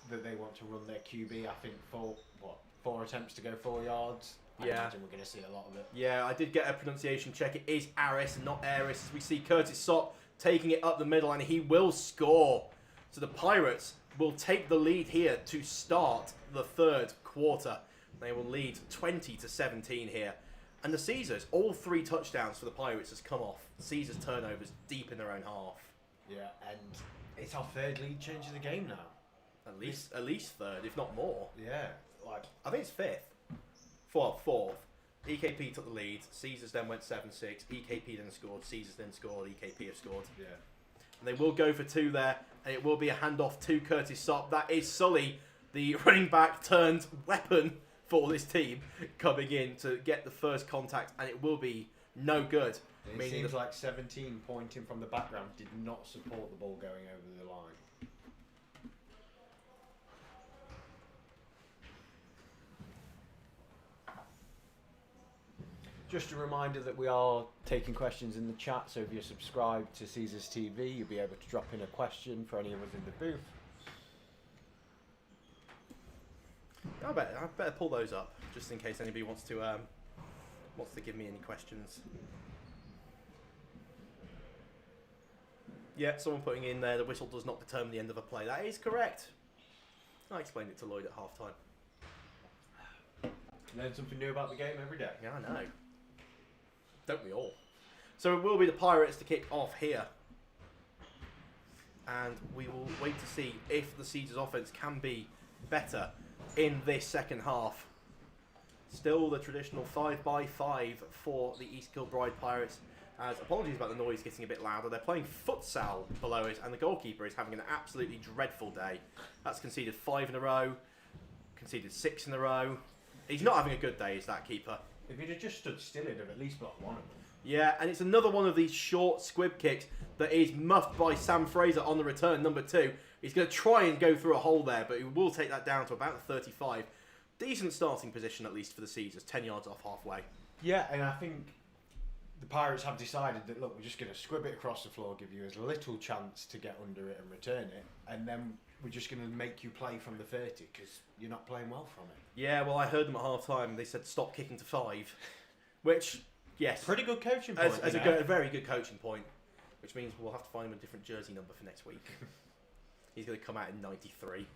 that they want to run their QB, I think, 4 attempts to go 4 yards. I imagine we're going to see a lot of it. Yeah, I did get a pronunciation check. It is Aris, not Aris. As we see Curtis Sott taking it up the middle, and he will score. So the Pirates will take the lead here to start the 3rd quarter. They will lead 20-17 here. And the Caesars, all 3 touchdowns for the Pirates has come off. Caesars turnovers deep in their own half. Yeah, and it's our 3rd lead change of the game now. At least 3rd, if not more. Yeah, I think it's 5th. 4th. EKP took the lead. Caesars then went 7-6. EKP then scored. Caesars then scored. EKP have scored. Yeah. And they will go for 2 there, and it will be a handoff to Curtis Sott. That is Sully, the running back turned weapon for this team, coming in to get the first contact, and it will be no good. It seems like 17 pointing from the background did not support the ball going over the line. Just a reminder that we are taking questions in the chat, so if you're subscribed to Caesars TV, you'll be able to drop in a question for any of us in the booth. I better pull those up, just in case anybody wants to give me any questions. Yeah, someone putting in there, the whistle does not determine the end of a play. That is correct. I explained it to Lloyd at half-time. Learn something new about the game every day. Yeah, I know. Don't we all? So it will be the Pirates to kick off here. and we will wait to see if the Caesars offence can be better in this second half. Still the traditional 5x5 for the East Kilbride Pirates. As apologies about the noise getting a bit louder. They're playing futsal below us, and the goalkeeper is having an absolutely dreadful day. That's conceded 5 in a row, conceded 6 in a row. He's not having a good day, is that keeper? If he'd have just stood still, he'd have at least blocked one of them. Yeah, and it's another one of these short squib kicks that is muffed by Sam Fraser on the return, number 2. He's going to try and go through a hole there, but he will take that down to about 35. Decent starting position, at least, for the Caesars, 10 yards off halfway. Yeah, and I think the Pirates have decided that, look, we're just going to squib it across the floor, give you as little chance to get under it and return it, and then we're just going to make you play from the 30 because you're not playing well from it. Yeah, well, I heard them at half-time. They said stop kicking to 5, which, yes. Pretty good coaching point. As a very good coaching point, which means we'll have to find him a different jersey number for next week. He's going to come out in 93.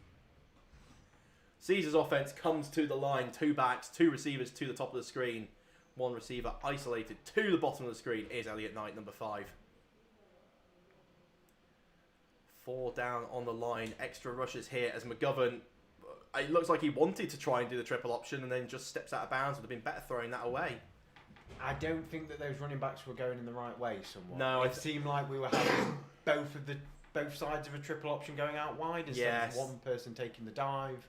Caesars offense comes to the line, 2 backs, 2 receivers to the top of the screen. 1 receiver isolated to the bottom of the screen is Elliot Knight, number 5. 4 down on the line. Extra rushes here as McGovern. It looks like he wanted to try and do the triple option and then just steps out of bounds. Would have been better throwing that away. I don't think that those running backs were going in the right way somewhat. No, it seemed like we were having both sides of a triple option going out wide instead of one person taking the dive.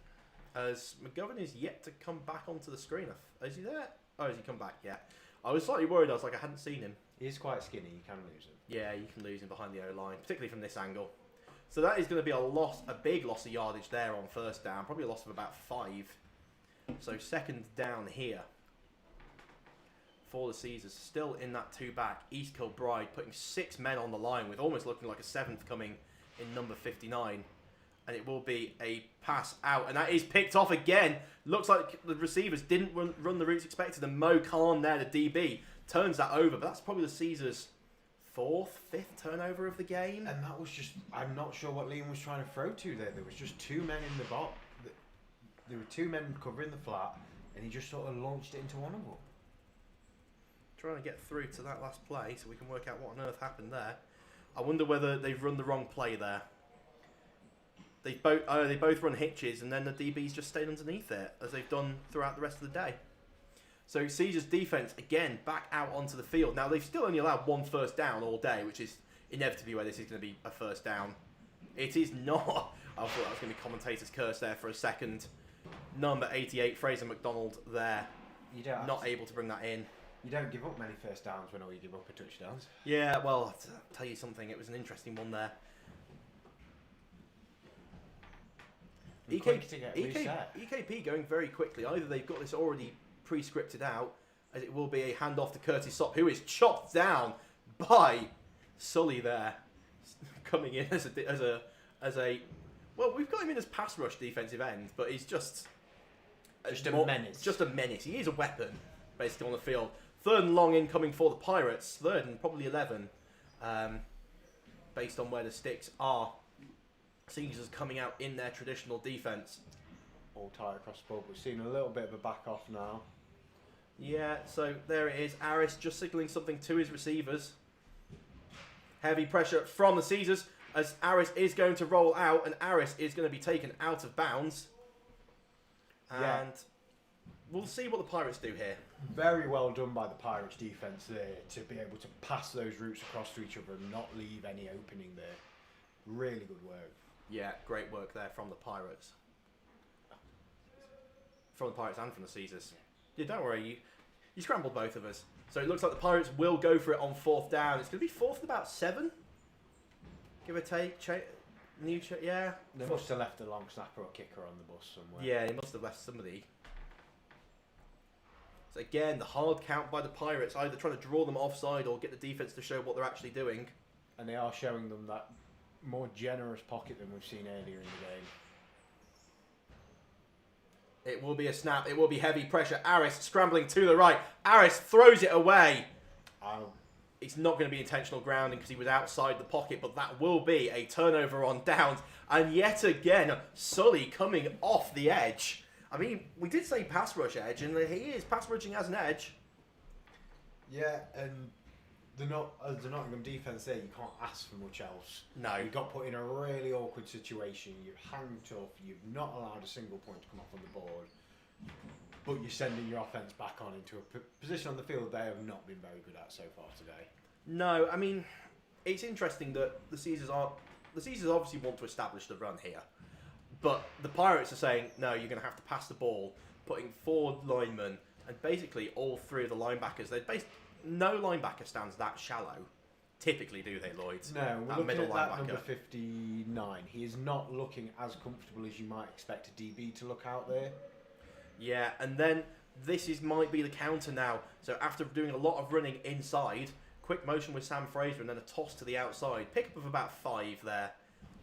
As McGovern is yet to come back onto the screen. Is he there? Oh, has he come back? Yeah. I was slightly worried. I was like, I hadn't seen him. He is quite skinny. You can lose him. Yeah, you can lose him behind the O-line, particularly from this angle. So that is going to be a big loss of yardage there on first down. Probably a loss of about 5. So second down here for the Caesars. Still in that 2-back. East Kilbride putting 6 men on the line with almost looking like a 7th coming in number 59. And it will be a pass out. And that is picked off again. Looks like the receivers didn't run the routes expected. And Mo Khan there, the DB, turns that over. But that's probably the Caesars' 4th, 5th turnover of the game. And that was just... I'm not sure what Liam was trying to throw to there. There was just 2 men in the box. There were 2 men covering the flat. And he just sort of launched it into one of them. Trying to get through to that last play so we can work out what on earth happened there. I wonder whether they've run the wrong play there. They both run hitches, and then the DBs just stayed underneath it, as they've done throughout the rest of the day. So Caesars' defence, again, back out onto the field. Now, they've still only allowed 1 first down all day, which is inevitably where this is going to be a first down. It is not. I thought that was going to be commentator's curse there for a second. Number 88, Fraser McDonald there. Not able to bring that in. You don't give up many first downs when all you give up are touchdowns. Yeah, well, I'll tell you something. It was an interesting one there. EKP going very quickly. Either they've got this already pre-scripted out, as it will be a handoff to Curtis Sopp, who is chopped down by Sully there, coming in as a well, we've got him in as pass rush defensive end, but he's just a menace. Just a menace. He is a weapon, basically, on the field. 3rd and long incoming for the Pirates. 3rd and probably 11, based on where the sticks are. Caesars coming out in their traditional defence. All tight across the board. We've seen a little bit of a back off now. Yeah, so there it is. Aris just signalling something to his receivers. Heavy pressure from the Caesars as Aris is going to roll out, and Aris is going to be taken out of bounds. And we'll see what the Pirates do here. Very well done by the Pirates defence there to be able to pass those routes across to each other and not leave any opening there. Really good work. Yeah, great work there from the Pirates. From the Pirates and from the Caesars. Yeah, don't worry, you scrambled both of us. So it looks like the Pirates will go for it on 4th down. It's going to be 4th and about 7. Give or take. Yeah. They must have left a long snapper or kicker on the bus somewhere. Yeah, he must have left somebody. So again, the hard count by the Pirates, either trying to draw them offside or get the defence to show what they're actually doing. And they are showing them that more generous pocket than we've seen earlier in the game. It will be a snap. It will be heavy pressure. Aris scrambling to the right. Aris throws it away. It's not going to be intentional grounding because he was outside the pocket, but that will be a turnover on downs. And yet again, Sully coming off the edge. I mean, we did say pass rush edge, and he is pass rushing as an edge. Yeah, and the Nottingham defence there, you can't ask for much else. No. You got put in a really awkward situation. You've hung tough. You've not allowed a single point to come off on the board. But you're sending your offence back on into a position on the field they have not been very good at so far today. No, I mean, it's interesting that the Caesars obviously want to establish the run here. But the Pirates are saying, no, you're going to have to pass the ball, putting 4 linemen, and basically all 3 of the linebackers. No linebacker stands that shallow. Typically, do they, Lloyd? No, we're that looking middle at that linebacker. number 59. He is not looking as comfortable as you might expect a DB to look out there. Yeah, and then might be the counter now. So after doing a lot of running inside, quick motion with Sam Fraser and then a toss to the outside. Pick up of about 5 there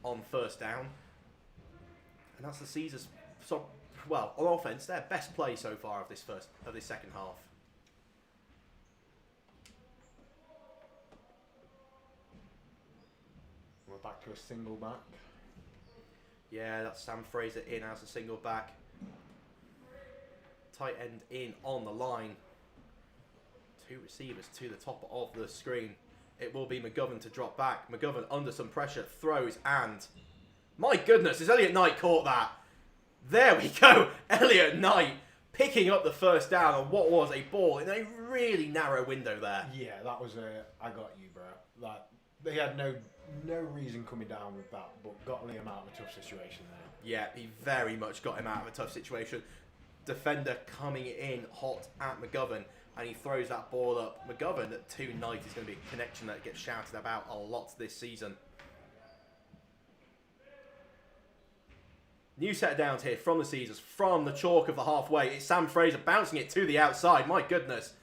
on first down. And that's the Caesars, on offense, their best play so far of this second half. We're back to a single back. Yeah, that's Sam Fraser in as a single back. Tight end in on the line. 2 receivers to the top of the screen. It will be McGovern to drop back. McGovern under some pressure, throws, and my goodness, has Elliot Knight caught that? There we go. Elliot Knight picking up the first down on what was a ball in a really narrow window there. Yeah, that was I got you, bro. Like, they had no reason coming down with that, but got Liam out of a tough situation there. Yeah, he very much got him out of a tough situation. Defender coming in hot at McGovern, and he throws that ball up. McGovern to Knight is going to be a connection that gets shouted about a lot this season. New set of downs here from the Caesars, from the chalk of the halfway. It's Sam Fraser bouncing it to the outside. My goodness.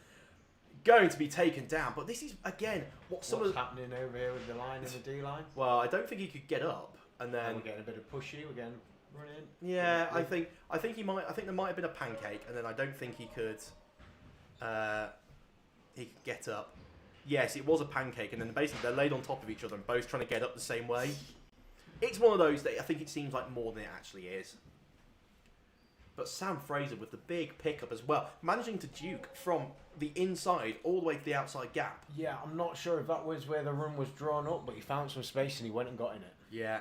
Going to be taken down. But this is, again, what's happening over here with the line and the D-line? Well, I don't think he could get up. And then we're getting a bit of pushy. We're getting running. Yeah, I think there might have been a pancake, and then I don't think he could get up. Yes, it was a pancake, and then basically they're laid on top of each other and both trying to get up the same way. It's one of those that I think it seems like more than it actually is. But Sam Fraser with the big pickup as well, managing to duke from the inside all the way to the outside gap. Yeah, I'm not sure if that was where the run was drawn up, but he found some space and he went and got in it. Yeah.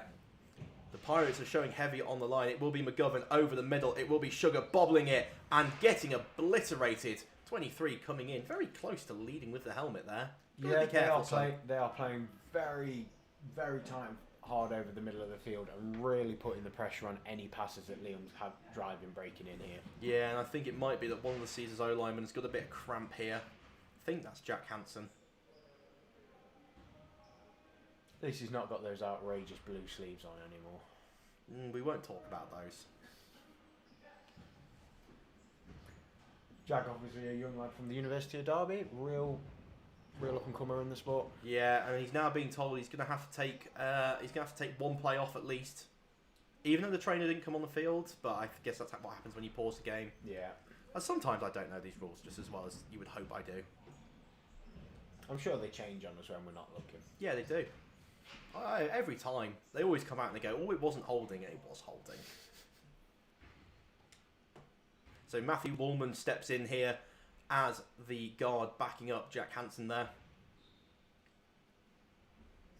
The Pirates are showing heavy on the line. It will be McGovern over the middle. It will be Sugar bobbling it and getting obliterated. 23 coming in, very close to leading with the helmet there. Yeah, they are playing very, very tight, hard over the middle of the field and really putting the pressure on any passes that Liam's had driving, breaking in here. Yeah, and I think it might be that one of the Caesars O-linemen has got a bit of cramp here. I think that's Jack Hansen. At least he's not got those outrageous blue sleeves on anymore. We won't talk about those. Jack, obviously a young lad from the University of Derby, real up and comer in the sport. Yeah, and he's now being told he's going to have to take one play off at least, even though the trainer didn't come on the field. But I guess that's what happens when you pause the game. Yeah. And sometimes I don't know these rules just as well as you would hope I do. I'm sure they change on us when we're not looking. Yeah, they do. Every time they always come out and they go, "Oh, it wasn't holding," and it was holding. So Matthew Woolman steps in here as the guard backing up Jack Hansen there.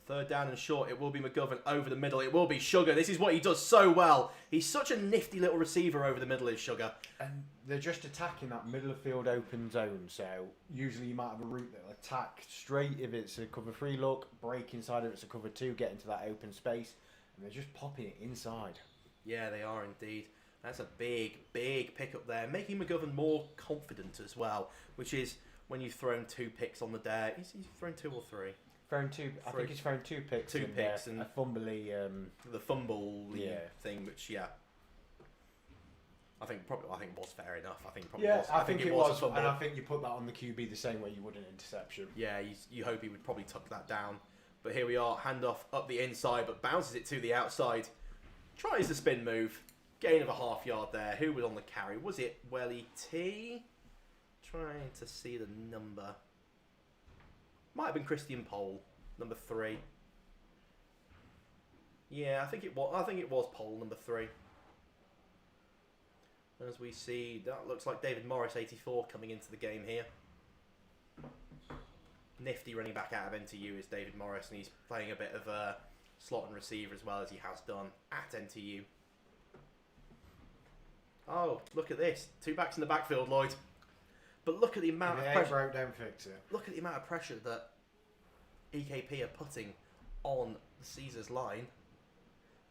Third down and short. It will be McGovern over the middle. It will be Sugar. This is what he does so well. He's such a nifty little receiver over the middle, is Sugar. And they're just attacking that middle of field open zone. So usually you might have a route that'll attack straight if it's a cover 3 look, break inside if it's a cover 2, get into that open space. And they're just popping it inside. Yeah, they are indeed. That's a big, big pickup there, making McGovern more confident as well, which is when you've thrown 2 picks on the day. He's thrown 2 or 3. Thrown 2. I think he's thrown 2 picks. 2 picks and a fumbly. The fumble thing, which I think it was fair enough. I think it was a fumble. And I think you put that on the QB the same way you would an interception. Yeah, you hope he would probably tuck that down. But here we are, handoff up the inside, but bounces it to the outside. Tries the spin move. Gain of a half yard there. Who was on the carry? Was it Welly T? Trying to see the number. Might have been Christian Pole, number 3. Yeah, I think it was Pole, number 3. As we see, that looks like David Morris, 84, coming into the game here. nifty running back out of NTU is David Morris, and he's playing a bit of a slot and receiver as well as he has done at NTU. Oh, look at this. 2 backs in the backfield, Lloyd. But look at the amount of pressure. Broke, don't fix it. Look at the amount of pressure that EKP are putting on the Caesars line.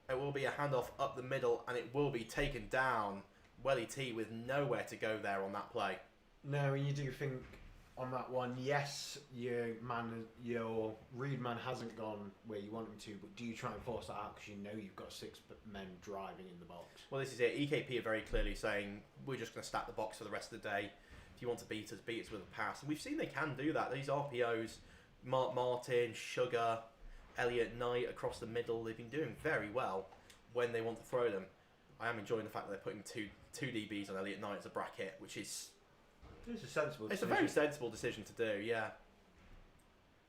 It will be a handoff up the middle, and it will be taken down. Welly T with nowhere to go there on that play. No, and you do think on that one, yes, your read man hasn't gone where you want him to, but do you try and force that out because you know you've got 6 men driving in the box? Well, this is it. EKP are very clearly saying, we're just going to stack the box for the rest of the day. If you want to beat us with a pass. And we've seen they can do that. These RPOs, Mark Martin, Sugar, Elliot Knight across the middle, they've been doing very well when they want to throw them. I am enjoying the fact that they're putting two DBs on Elliot Knight as a bracket, which is... It's a sensible decision. It's a very sensible decision to do, yeah.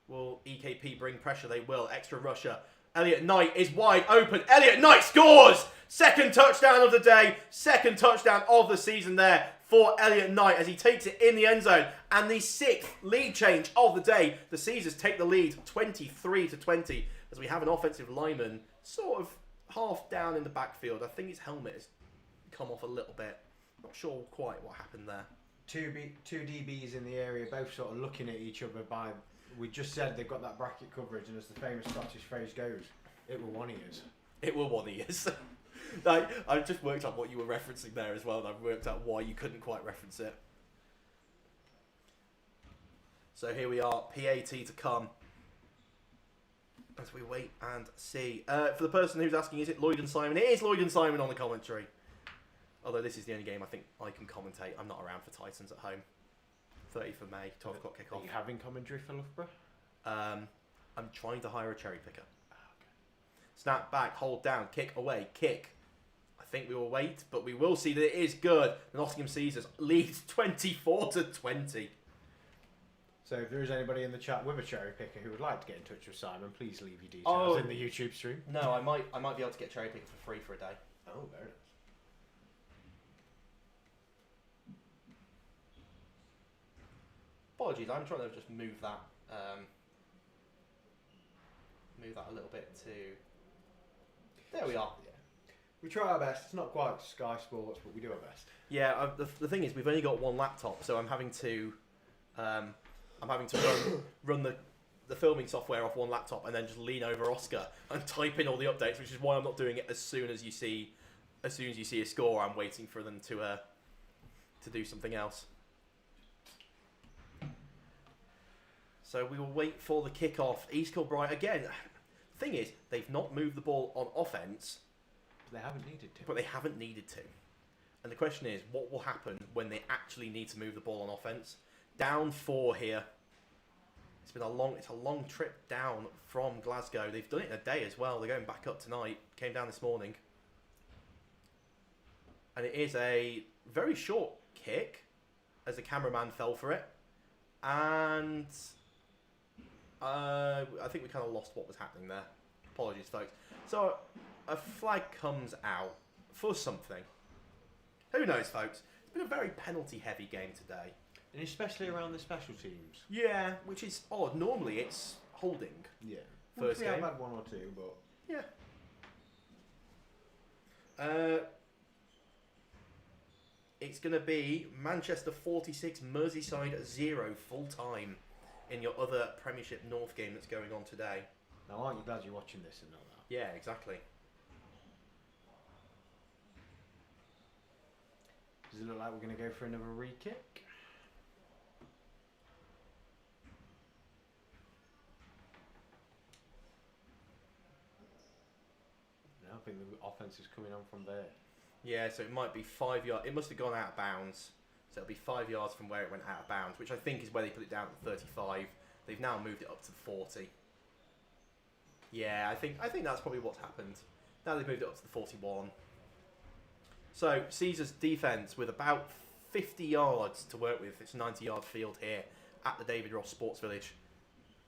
Will EKP bring pressure? They will. Extra rusher. Elliot Knight is wide open. Elliot Knight scores! Second touchdown of the day. Second touchdown of the season there for Elliot Knight as he takes it in the end zone. And the 6th lead change of the day. The Caesars take the lead 23-20 as we have an offensive lineman sort of half down in the backfield. I think his helmet has come off a little bit. Not sure quite what happened there. Two DBs in the area, both sort of looking at each other by... We just said they've got that bracket coverage, and as the famous Scottish phrase goes, it were one ears. It were one ears. Like, I've just worked out what you were referencing there as well, and I've worked out why you couldn't quite reference it. So here we are, PAT to come. As we wait and see. For the person who's asking, is it Lloyd and Simon? It is Lloyd and Simon on the commentary. Although this is the only game I think I can commentate. I'm not around for Titans at home. 30th of May, 12 o'clock kickoff. Are you having commentary for Loughborough? I'm trying to hire a cherry picker. Oh, okay. Snap back, hold down, kick away, kick. I think we will wait, but we will see that it is good. The Nottingham Caesars leads 24-20. So if there is anybody in the chat with a cherry picker who would like to get in touch with Simon, please leave your details in the YouTube stream. No, I might be able to get cherry picker for free for a day. Oh, very nice. Apologies, I'm trying to just move that a little bit to... There we are. Yeah. We try our best. It's not quite Sky Sports, but we do our best. Yeah, the thing is, we've only got one laptop, so I'm having to run the filming software off one laptop and then just lean over Oscar and type in all the updates, which is why I'm not doing it as soon as you see a score. I'm waiting for them to do something else. So we will wait for the kickoff. East Kilbride again. The thing is, they've not moved the ball on offense, But they haven't needed to. And the question is, what will happen when they actually need to move the ball on offense? Down 4 here. It's a long trip down from Glasgow. They've done it in a day as well. They're going back up tonight. Came down this morning. And it is a very short kick as the cameraman fell for it. And I think we kind of lost what was happening there. Apologies, folks. So a flag comes out for something. Who knows, folks? It's been a very penalty-heavy game today. And especially around the special teams. Yeah, which is odd. Normally it's holding. Yeah. First we game. have had 1 or 2, but... Yeah. It's going to be Manchester 46, Merseyside 0 full-time in your other Premiership North game that's going on today. Now, aren't you glad you're watching this and know that? Yeah, exactly. Does it look like we're going to go for another re-kick? No, I think the offense is coming on from there. Yeah, so it might be 5 yards. It must have gone out of bounds. So it'll be 5 yards from where it went out of bounds, which I think is where they put it down at 35. They've now moved it up to 40. Yeah, I think that's probably what's happened. Now they've moved it up to the 41. So Caesar's defence with about 50 yards to work with. It's a 90-yard field here at the David Ross Sports Village.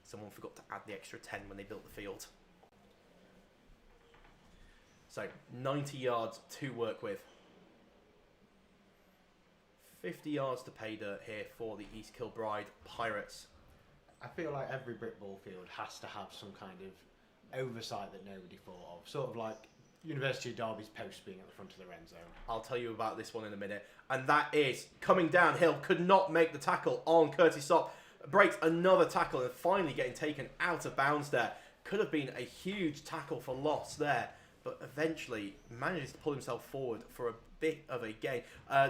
Someone forgot to add the extra 10 when they built the field. So 90 yards to work with. 50 yards to pay dirt here for the East Kilbride Pirates. I feel like every brick ball field has to have some kind of oversight that nobody thought of. Sort of like University of Derby's post being at the front of their end zone. I'll tell you about this one in a minute. And that is coming downhill, could not make the tackle on Curtis Sopp. Breaks another tackle and finally getting taken out of bounds there. Could have been a huge tackle for loss there, but eventually manages to pull himself forward for a bit of a gain.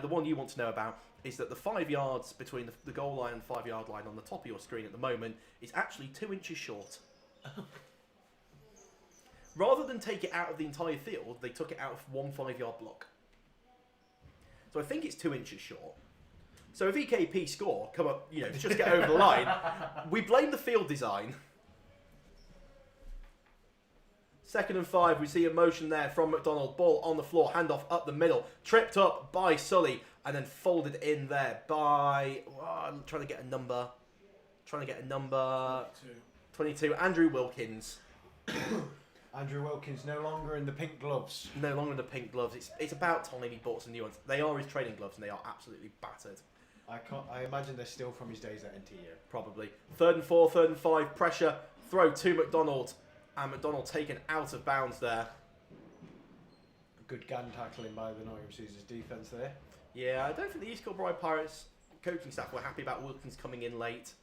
The one you want to know about is that the 5 yards between the goal line and 5 yard line on the top of your screen at the moment is actually 2 inches short. Rather than take it out of the entire field, they took it out of one 5 yard block. So I think it's 2 inches short. So if EKP score, come up, just get over the line, we blame the field design. 2nd and 5, we see a motion there from McDonald. Ball on the floor, handoff up the middle. Tripped up by Sully and then folded in there by... I'm trying to get a number. 22. Andrew Wilkins. Andrew Wilkins no longer in the pink gloves. No longer in the pink gloves. It's about time he bought some new ones. They are his training gloves and they are absolutely battered. I imagine they're still from his days at NTU. Probably. 3rd and 4, 3rd and 5. Pressure. Throw to McDonald. And McDonald taken out of bounds there. Good gun tackling by the Nottingham Caesars defence there. Yeah, I don't think the East Kilbride Pirates coaching staff were happy about Wilkins coming in late.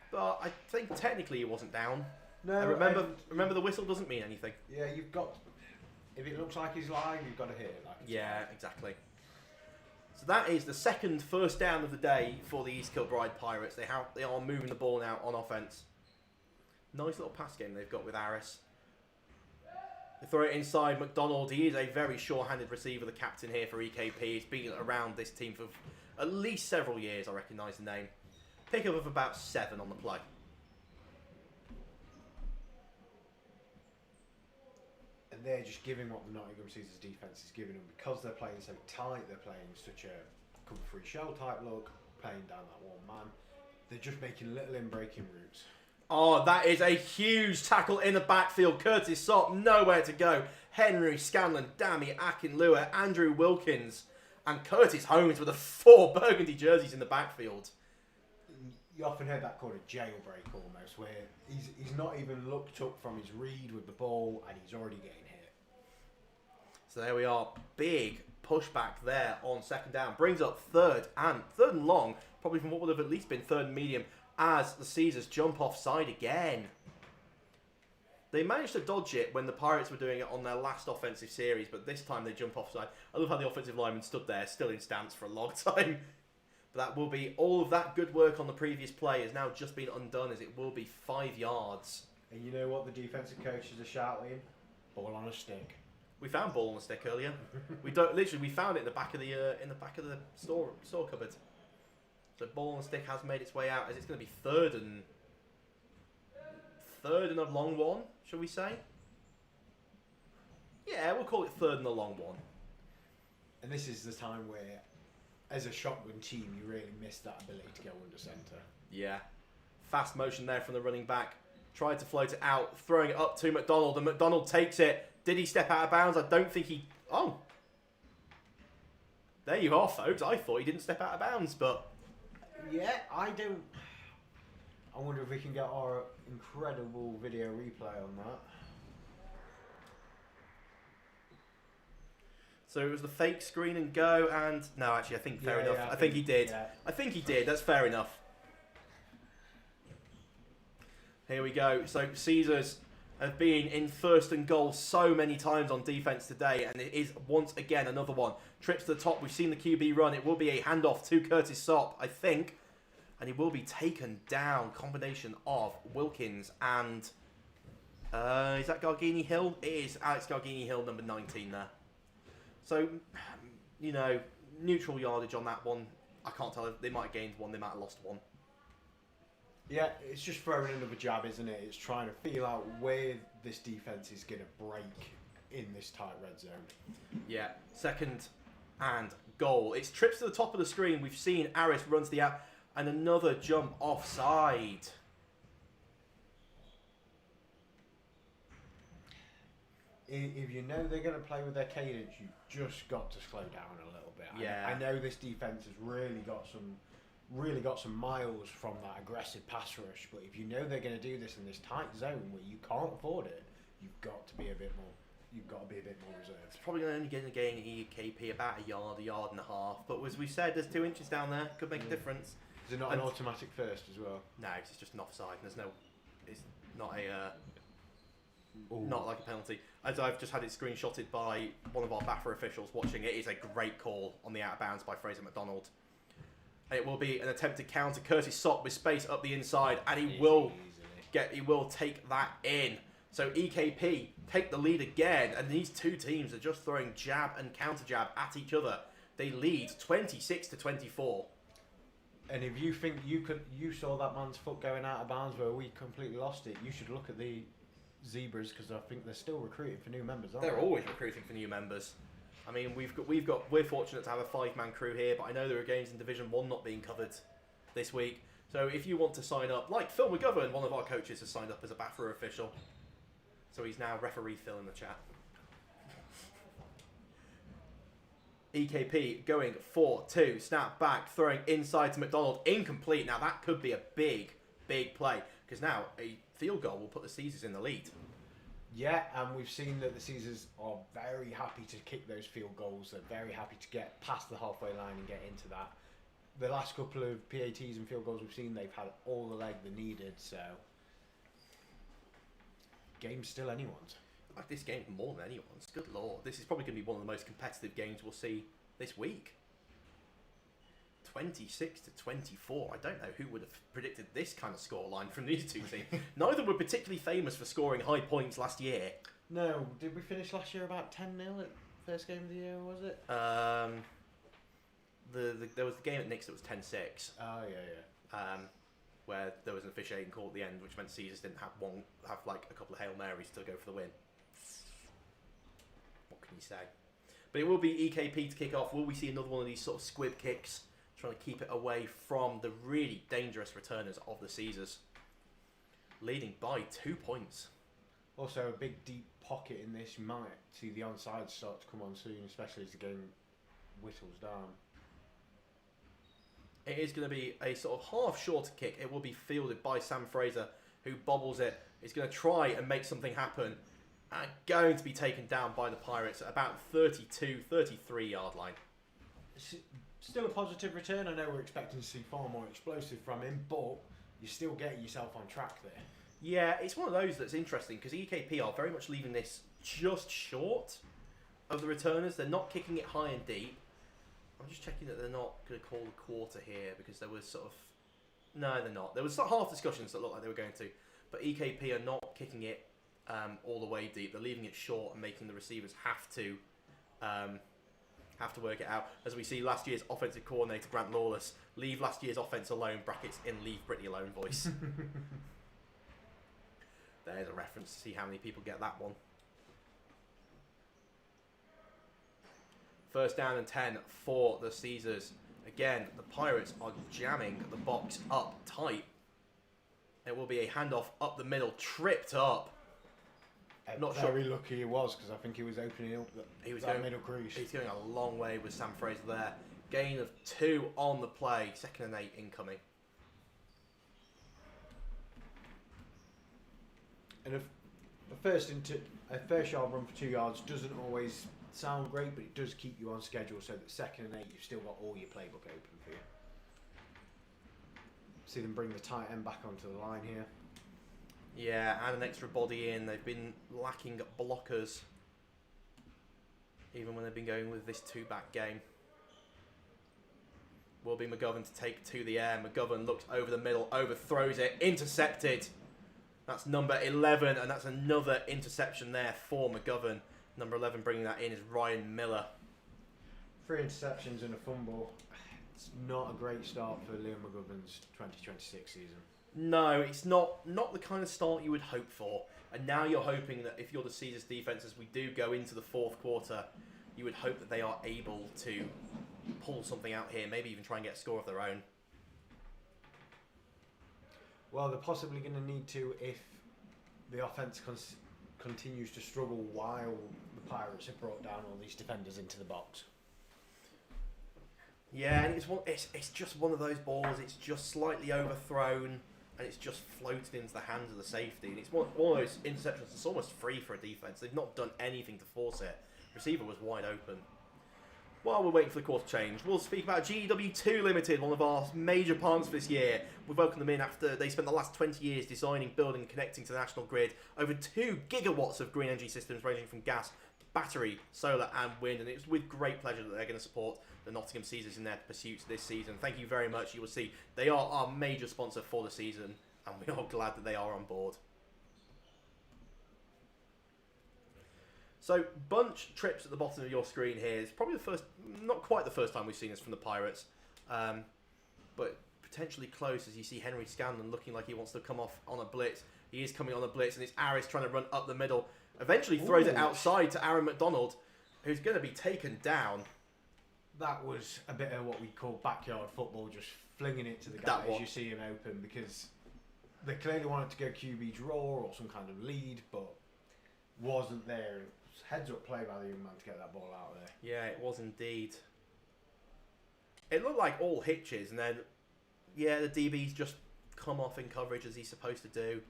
But I think technically he wasn't down. No, remember the whistle doesn't mean anything. Yeah, you've got... If it looks like he's lying, you've got to hear it like it's Yeah, lying. exactly. So that is the second first down of the day for the East Kilbride Pirates. They are moving the ball now on offence. Nice little pass game they've got with Aris. They throw it inside McDonald. He is a very sure-handed receiver, the captain here for EKP. He's been around this team for at least several years, I recognise the name. Pickup of about 7 on the play. And they're just giving what the Nottingham Caesars defence is giving them because they're playing so tight. They're playing such a cover free shell type look, playing down that one man. They're just making little in-breaking routes. Oh, that is a huge tackle in the backfield. Curtis Sopp, nowhere to go. Henry Scanlon, Dami Akinlua, Andrew Wilkins, and Curtis Holmes with the 4 burgundy jerseys in the backfield. You often heard that called a jailbreak almost, where he's not even looked up from his read with the ball and he's already getting hit. So there we are. Big pushback there on 2nd down. Brings up third and long, probably from what would have at least been 3rd and medium, as the Caesars jump offside again. They managed to dodge it when the Pirates were doing it on their last offensive series, but this time they jump offside. I love how the offensive lineman stood there, still in stance for a long time. But that will be all of that good work on the previous play has now just been undone, as it will be 5 yards. And you know what the defensive coaches are shouting? Ball on a stick. We found ball on the stick earlier. We found it in the back of the store cupboard. So ball on the stick has made its way out, as it's going to be third and a long one, shall we say? Yeah, we'll call it 3rd and a long one. And this is the time where, as a shotgun team, you really miss that ability to go under centre. Yeah. Fast motion there from the running back. Tried to float it out, throwing it up to McDonald, and McDonald takes it. Did he step out of bounds? I don't think he... Oh. There you are, folks. I thought he didn't step out of bounds, but... Yeah, I don't... I wonder if we can get our incredible video replay on that. So it was the fake screen and go, and... No, actually, I think fair enough. Yeah, I think he did. Yeah. I think he did. That's fair enough. Here we go. So Caesars have been in 1st and goal so many times on defence today, and it is once again another one. Trips to the top. We've seen the QB run. It will be a handoff to Curtis Sopp, I think, and he will be taken down. Combination of Wilkins and... is that Gargini Hill? It is Alex Gargini Hill, number 19 there. So, neutral yardage on that one. I can't tell if they might have gained one, they might have lost one. Yeah, it's just throwing another jab, isn't it? It's trying to feel out where this defence is going to break in this tight red zone. Yeah, 2nd and goal. It's trips to the top of the screen. We've seen Aris runs the out, and another jump offside. If you know they're going to play with their cadence, you've just got to slow down a little bit. Yeah. I know this defence has really got some really got some miles from that aggressive pass rush. But if you know they're going to do this in this tight zone where you can't afford it, you've got to be a bit more. You've got to be a bit more reserved. It's probably only going to gain EKP about a yard and a half. But as we said, there's 2 inches down there. Could make a difference. Is it not an automatic first as well? No, it's just an offside. There's no. It's not a. Not like a penalty. As I've just had it screenshotted by one of our BAFA officials watching it. It's a great call on the out of bounds by Fraser McDonald. And it will be an attempted counter. Curtis Sock with space up the inside, and he will take that in. So EKP take the lead again, and these two teams are just throwing jab and counter jab at each other. They lead 26-24. And if you think you saw that man's foot going out of bounds where we completely lost it, you should look at the Zebras, because I think they're still recruiting for new members, aren't they? They're always recruiting for new members. I mean, we're fortunate to have a 5-man crew here, but I know there are games in Division 1 not being covered this week. So if you want to sign up, like Phil McGovern, one of our coaches has signed up as a BAFA official. So he's now referee Phil in the chat. EKP going 4-2, snap back, throwing inside to McDonald, incomplete. Now that could be a big play, because now a field goal will put the Caesars in the lead. Yeah, and we've seen that the Caesars are very happy to kick those field goals. They're very happy to get past the halfway line and get into that. The last couple of PATs and field goals we've seen, they've had all the leg they needed, so game's still anyone's. Like this game more than anyone's. Good lord. This is probably going to be one of the most competitive games we'll see this week. 26-24. I don't know who would have predicted this kind of scoreline from these two teams. Neither were particularly famous for scoring high points last year. No, did we finish last year about 10-0 at first game of the year, was it? There was the game at Knicks that was 10-6. Oh, yeah. Where there was an officiating call at the end, which meant Caesars didn't have like a couple of Hail Marys to go for the win. What can you say? But it will be EKP to kick off. Will we see another one of these sort of squib kicks, trying to keep it away from the really dangerous returners of the Caesars, leading by 2 points. Also, a big deep pocket in this. You might see the onside start to come on soon, especially as the game whittles down. It is going to be a sort of half shorter kick. It will be fielded by Sam Fraser, who bobbles it. He's going to try and make something happen, and going to be taken down by the Pirates at about 32-33 yard line. Still a positive return. I know we're expecting to see far more explosive from him, but you still get yourself on track there. Yeah, it's one of those that's interesting, because EKP are very much leaving this just short of the returners. They're not kicking it high and deep. I'm just checking that they're not going to call the quarter here, because there was sort of... No, they're not. There was sort of half discussions that looked like they were going to, but EKP are not kicking it all the way deep. They're leaving it short and making the receivers have to work it out. As we see last year's offensive coordinator, Grant Lawless, leave last year's offense alone, brackets in leave Brittany alone voice. There's a reference to see how many people get that one. First down and 10 for the Caesars. Again, the Pirates are jamming the box up tight. It will be a handoff up the middle, tripped up. Not very lucky he was, because I think he was opening up that middle crease. He's going a long way with Sam Fraser there. Gain of 2 on the play. 2nd and 8 incoming. And a first yard run for 2 yards doesn't always sound great, but it does keep you on schedule, so that 2nd and 8 you've still got all your playbook open for you. See them bring the tight end back onto the line here. Yeah, and an extra body in. They've been lacking blockers, even when they've been going with this 2-back game. Will be McGovern to take to the air. McGovern looks over the middle, overthrows it, intercepted. That's number 11, and that's another interception there for McGovern. Number 11 bringing that in is Ryan Miller. 3 interceptions and a fumble. It's not a great start for Liam McGovern's 2026 season. No, it's not the kind of start you would hope for. And now you're hoping that if you're the Caesars defence, as we do go into the 4th quarter, you would hope that they are able to pull something out here, maybe even try and get a score of their own. Well, they're possibly going to need to if the offence continues to struggle while the Pirates have brought down all these defenders into the box. Yeah, and it's just one of those balls. It's just slightly overthrown, and it's just floated into the hands of the safety. And it's one of those interceptions that's almost free for a defense. They've not done anything to force it. Receiver was wide open. While we're waiting for the course to change, we'll speak about GW2 Limited, one of our major partners for this year. We've welcomed them in after they spent the last 20 years designing, building and connecting to the national grid over 2 gigawatts of green energy systems ranging from gas, battery, solar and wind. And it's with great pleasure that they're going to support the Nottingham Caesars in their pursuits this season. Thank you very much. You will see they are our major sponsor for the season, and we are glad that they are on board. So, bunch trips at the bottom of your screen here. It's probably the first, not quite the first time we've seen this from the Pirates, but potentially close as you see Henry Scanlon looking like he wants to come off on a blitz. He is coming on a blitz, and it's Aris trying to run up the middle. Eventually throws it outside to Aaron McDonald, who's going to be taken down. That was a bit of what we call backyard football, just flinging it to the guy as you see him open, because they clearly wanted to go QB draw or some kind of lead, but wasn't there. Heads up play by the young man to get that ball out there. Yeah, it was indeed. It looked like all hitches, and then, yeah, the DB's just come off in coverage as he's supposed to do.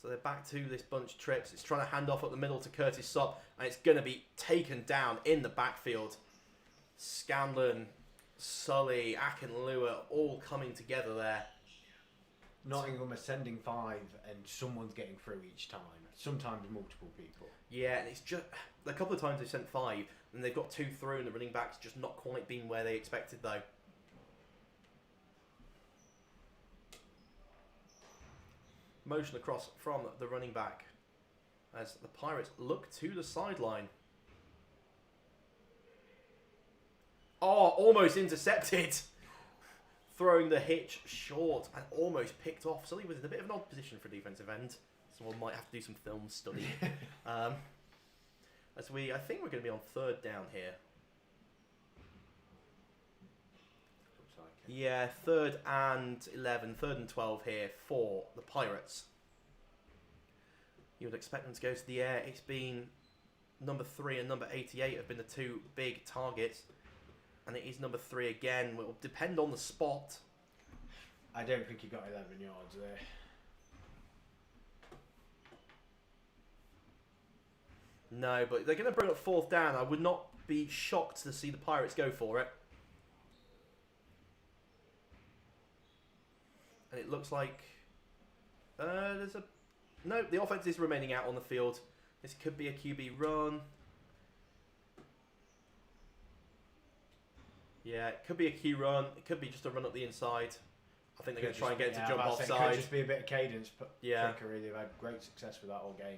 So they're back to this bunch trips. It's trying to hand off up the middle to Curtis Sopp, and it's going to be taken down in the backfield. Scanlon, Sully, Akinlua all coming together there. Nottingham are sending 5 and someone's getting through each time. Sometimes multiple people. Yeah, and it's just a couple of times they've sent 5 and they've got 2 through, and the running back's just not quite been where they expected though. Motion across from the running back as the Pirates look to the sideline. Oh, almost intercepted. Throwing the hitch short and almost picked off. Sully was in a bit of an odd position for a defensive end. Someone might have to do some film study. I think we're going to be on 3rd down here. Looks like it. Yeah, 3rd and 11, 3rd and 12 here for the Pirates. You would expect them to go to the air. It's been number 3 and number 88 have been the 2 big targets. And it is number 3 again. It will depend on the spot. I don't think he got 11 yards there. No, but they're going to bring up 4th down. I would not be shocked to see the Pirates go for it. And it looks like there's a... No, the offense is remaining out on the field. This could be a QB run. Yeah, it could be a Q run. It could be just a run up the inside. I think they're going to try and get it to jump offside. Could just be a bit of cadence, but yeah, trickery. They've had great success with that all game.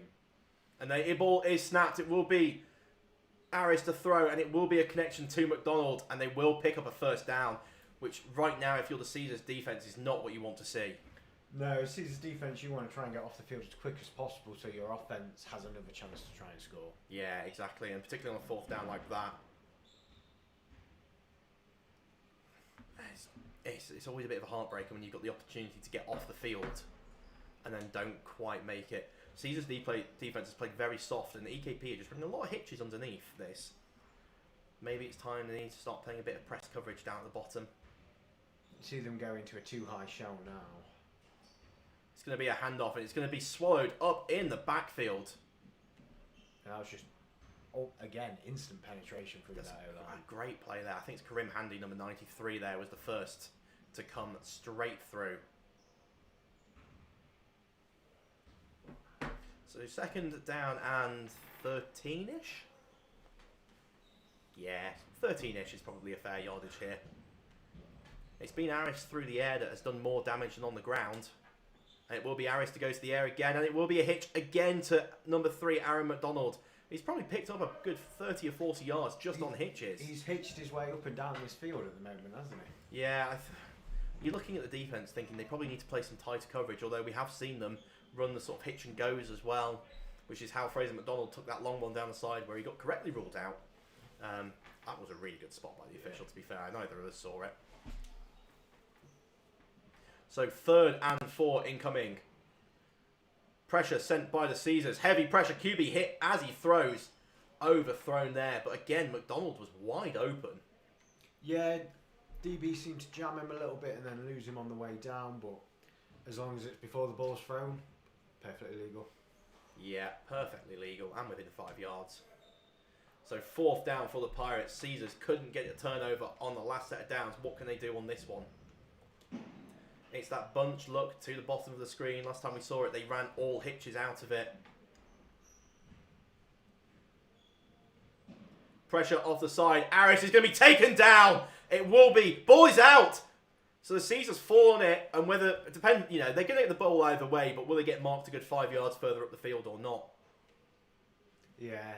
And the ball is snapped. It will be Aris to throw, and it will be a connection to McDonald, and they will pick up a 1st down, which right now, if you're the Caesars defense, is not what you want to see. No, Caesars defense, you want to try and get off the field as quick as possible so your offense has another chance to try and score. Yeah, exactly, and particularly on a 4th down like that. It's always a bit of a heartbreaker when you've got the opportunity to get off the field and then don't quite make it. Caesars defense has played very soft, and the EKP are just bringing a lot of hitches underneath this. Maybe it's time they need to start playing a bit of press coverage down at the bottom. See them go into a too high shell now. It's going to be a handoff, and it's going to be swallowed up in the backfield. And that was just, again, instant penetration through that O-line. A great play there. I think it's Karim Handy, number 93 there, was the first to come straight through. So 2nd down and 13-ish? Yeah, 13-ish is probably a fair yardage here. It's been Aris through the air that has done more damage than on the ground. And it will be Aris to go to the air again, and it will be a hitch again to number 3, Aaron McDonald. He's probably picked up a good 30 or 40 yards just on hitches. He's hitched his way up and down this field at the moment, hasn't he? Yeah, you're looking at the defense thinking they probably need to play some tighter coverage, although we have seen them run the sort of hitch and goes as well, which is how Fraser McDonald took that long one down the side where he got correctly ruled out. That was a really good spot by the official, to be fair. Neither of us saw it. So 3rd and 4 incoming. Pressure sent by the Caesars. Heavy pressure. QB hit as he throws. Overthrown there. But again, McDonald was wide open. Yeah, DB seemed to jam him a little bit and then lose him on the way down, but as long as it's before the ball's thrown, perfectly legal. Yeah, perfectly legal and within 5 yards. So 4th down for the Pirates. Caesars couldn't get a turnover on the last set of downs. What can they do on this one? It's that bunch look to the bottom of the screen. Last time we saw it, they ran all hitches out of it. Pressure off the side. Aris is going to be taken down. It will be. Ball is out. So the Caesars fall on it, and whether it depends, they're going to get the ball either way, but will they get marked a good 5 yards further up the field or not? Yeah.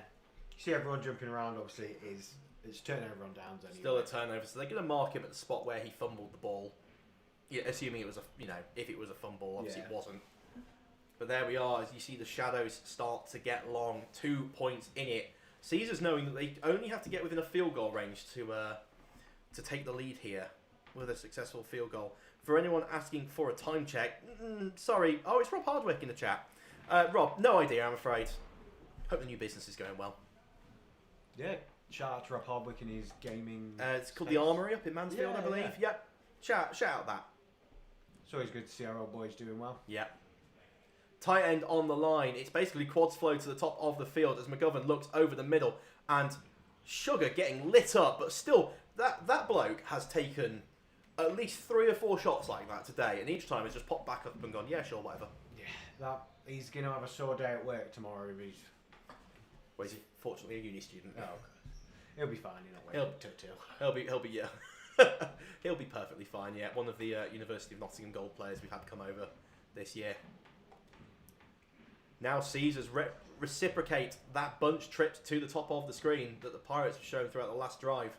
You see everyone jumping around, obviously, it's turnover on downs anyway. Still a turnover, so they're going to mark him at the spot where he fumbled the ball. Yeah, assuming it was if it was a fumble, obviously it wasn't. But there we are, as you see the shadows start to get long. 2 points in it. Caesars knowing that they only have to get within a field goal range to take the lead here with a successful field goal. For anyone asking for a time check, sorry. Oh, it's Rob Hardwick in the chat. Rob, no idea, I'm afraid. Hope the new business is going well. Yeah, shout out to Rob Hardwick and his gaming. It's called the Armoury up in Mansfield, I believe. Yeah. Yep. Shout out that. It's always good to see our old boys doing well. Yep. Tight end on the line. It's basically quads flow to the top of the field as McGovern looks over the middle and Sugar getting lit up, but still that bloke has taken at least 3 or 4 shots like that today, and each time it's just popped back up and gone, yeah, sure, whatever. Yeah, he's going to have a sore day at work tomorrow if he's... Well, he's fortunately a uni student. Oh, he'll be fine. He'll not wait He'll be he'll be perfectly fine. Yeah, one of the University of Nottingham gold players we've had come over this year. Now Caesars reciprocate that bunch trip to the top of the screen that the Pirates have shown throughout the last drive.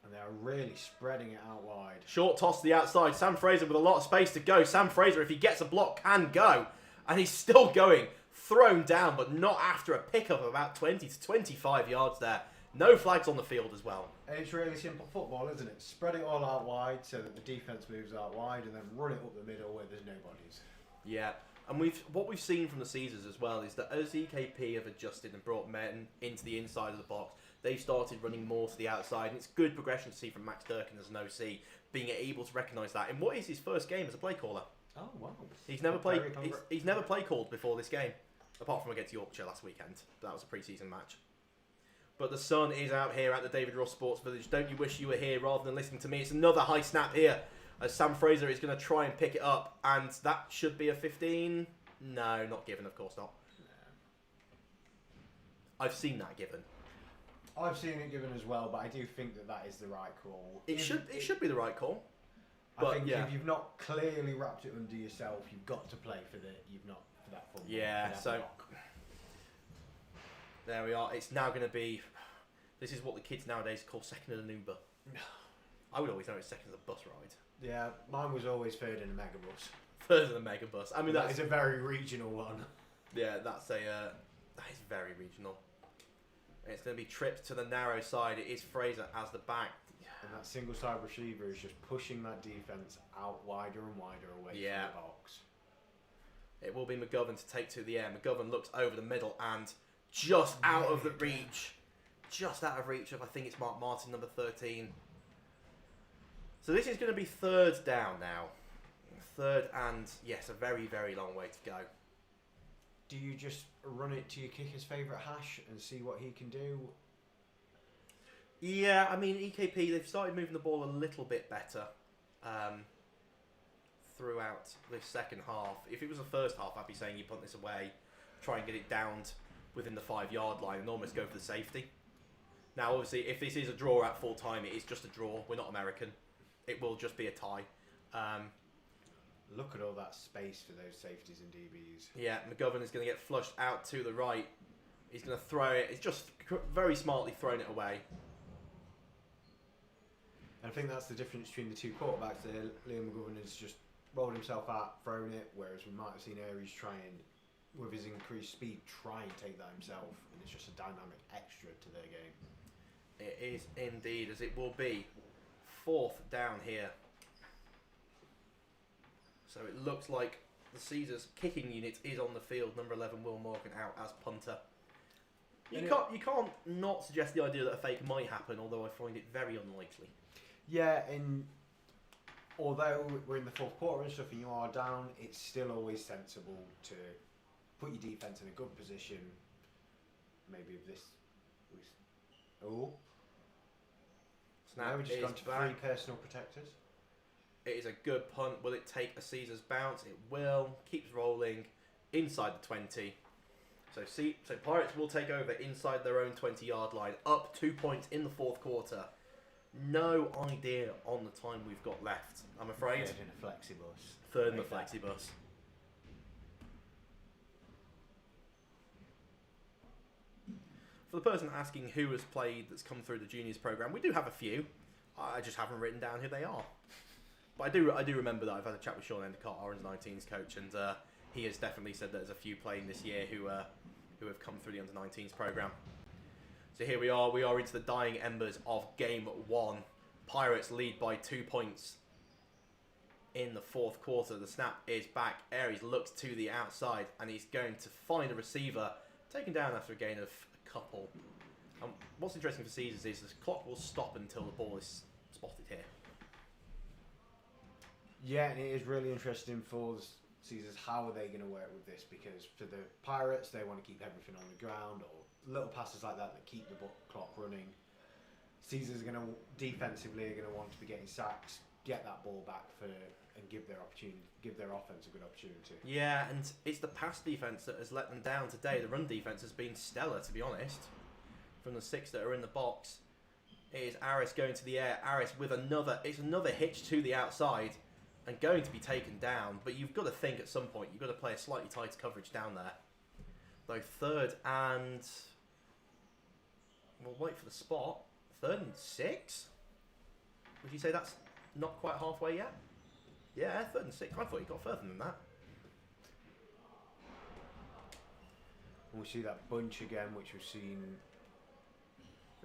And they're really spreading it out wide. Short toss to the outside. Sam Fraser with a lot of space to go. Sam Fraser, if he gets a block, can go. And he's still going. Thrown down, but not after a pickup of about 20 to 25 yards there. No flags on the field as well. And it's really simple football, isn't it? Spread it all out wide so that the defence moves out wide and then run it up the middle where there's nobodies. Yeah. And what we've seen from the Caesars as well is that as EKP have adjusted and brought men into the inside of the box, they've started running more to the outside, and it's good progression to see from Max Durkin as an OC, being able to recognise that in what is his first game as a play caller. Oh wow! He's never played. He's never play called before this game, apart from against Yorkshire last weekend. That was a pre-season match. But the sun is out here at the David Ross Sports Village. Don't you wish you were here rather than listening to me? It's another high snap here as Sam Fraser is going to try and pick it up, and that should be a 15. No, not given, of course not. I've seen that given. I've seen it given as well, but I do think that is the right call. It should be the right call. I think if you've not clearly wrapped it under yourself, you've got to play for that full. Yeah, so block. There we are. It's now going to be. This is what the kids nowadays call second in an Uber. I would always know it's second in a bus ride. Yeah, mine was always third in a megabus. Third in a megabus. I mean, that is a very regional one. Yeah, that is very regional. It's going to be tripped to the narrow side. It is Fraser as the back. And that single side receiver is just pushing that defence out wider and wider away from the box. It will be McGovern to take to the air. McGovern looks over the middle and just out of the reach. Just out of reach of, I think it's Mark Martin, number 13. So this is going to be third down now. Third and, yes, a very, very long way to go. Do you just run it to your kicker's favourite hash and see what he can do? Yeah, I mean, EKP, they've started moving the ball a little bit better throughout this second half. If it was the first half, I'd be saying you punt this away, try and get it down within the 5-yard line and almost go for the safety. Now, obviously, if this is a draw at full time, it is just a draw. We're not American. It will just be a tie. Look at all that space for those safeties and DBs. Yeah, McGovern is going to get flushed out to the right. He's going to throw it. It's just very smartly thrown it away. I think that's the difference between the two quarterbacks there. Liam McGovern has just rolled himself out, thrown it, whereas we might have seen Aries try and, with his increased speed, try and take that himself. And it's just a dynamic extra to their game. It is indeed, as it will be. Fourth down here. So it looks like the Caesars kicking unit is on the field. Number 11, Will Morgan, out as punter. You can't not suggest the idea that a fake might happen, although I find it very unlikely. Yeah, and although we're in the fourth quarter and stuff and you are down, it's still always sensible to put your defence in a good position. Maybe if this... Oh. Snap Now we've just is gone to back. 3 personal protectors. It is a good punt. Will it take a Caesar's bounce? It will. Keeps rolling inside the 20. So Pirates will take over inside their own 20-yard line. Up 2 points in the fourth quarter. No idea on the time we've got left, I'm afraid. Third in a flexibus. Third in the flexibus. For the person asking who has played that's come through the juniors program, we do have a few. I just haven't written down who they are. But I do remember that I've had a chat with Sean Endicott, Orange 19's coach, and he has definitely said that there's a few playing this year who have come through the under 19s program. So here we are into the dying embers of game 1. Pirates lead by 2 points in the fourth quarter. The snap is back. Aries looks to the outside and he's going to find a receiver, taken down after a gain of a couple. What's interesting for Caesars is the clock will stop until the ball is spotted here. Yeah, and it is really interesting for the Caesars. How are they going to work with this? Because for the Pirates, they want to keep everything on the ground, or little passes like that keep the clock running. Caesars are going to defensively want to be getting sacks, get that ball back and give their offense a good opportunity. Yeah, and it's the pass defense that has let them down today. The run defense has been stellar, to be honest. From the 6 that are in the box, it is Aris going to the air. Aris with another hitch to the outside and going to be taken down. But you've got to think at some point you've got to play a slightly tighter coverage down there. Though third and we'll wait for the spot. 3rd and 6. Would you say that's not quite halfway yet? Yeah, 3rd and 6. I thought you got further than that. And we see that bunch again, which we've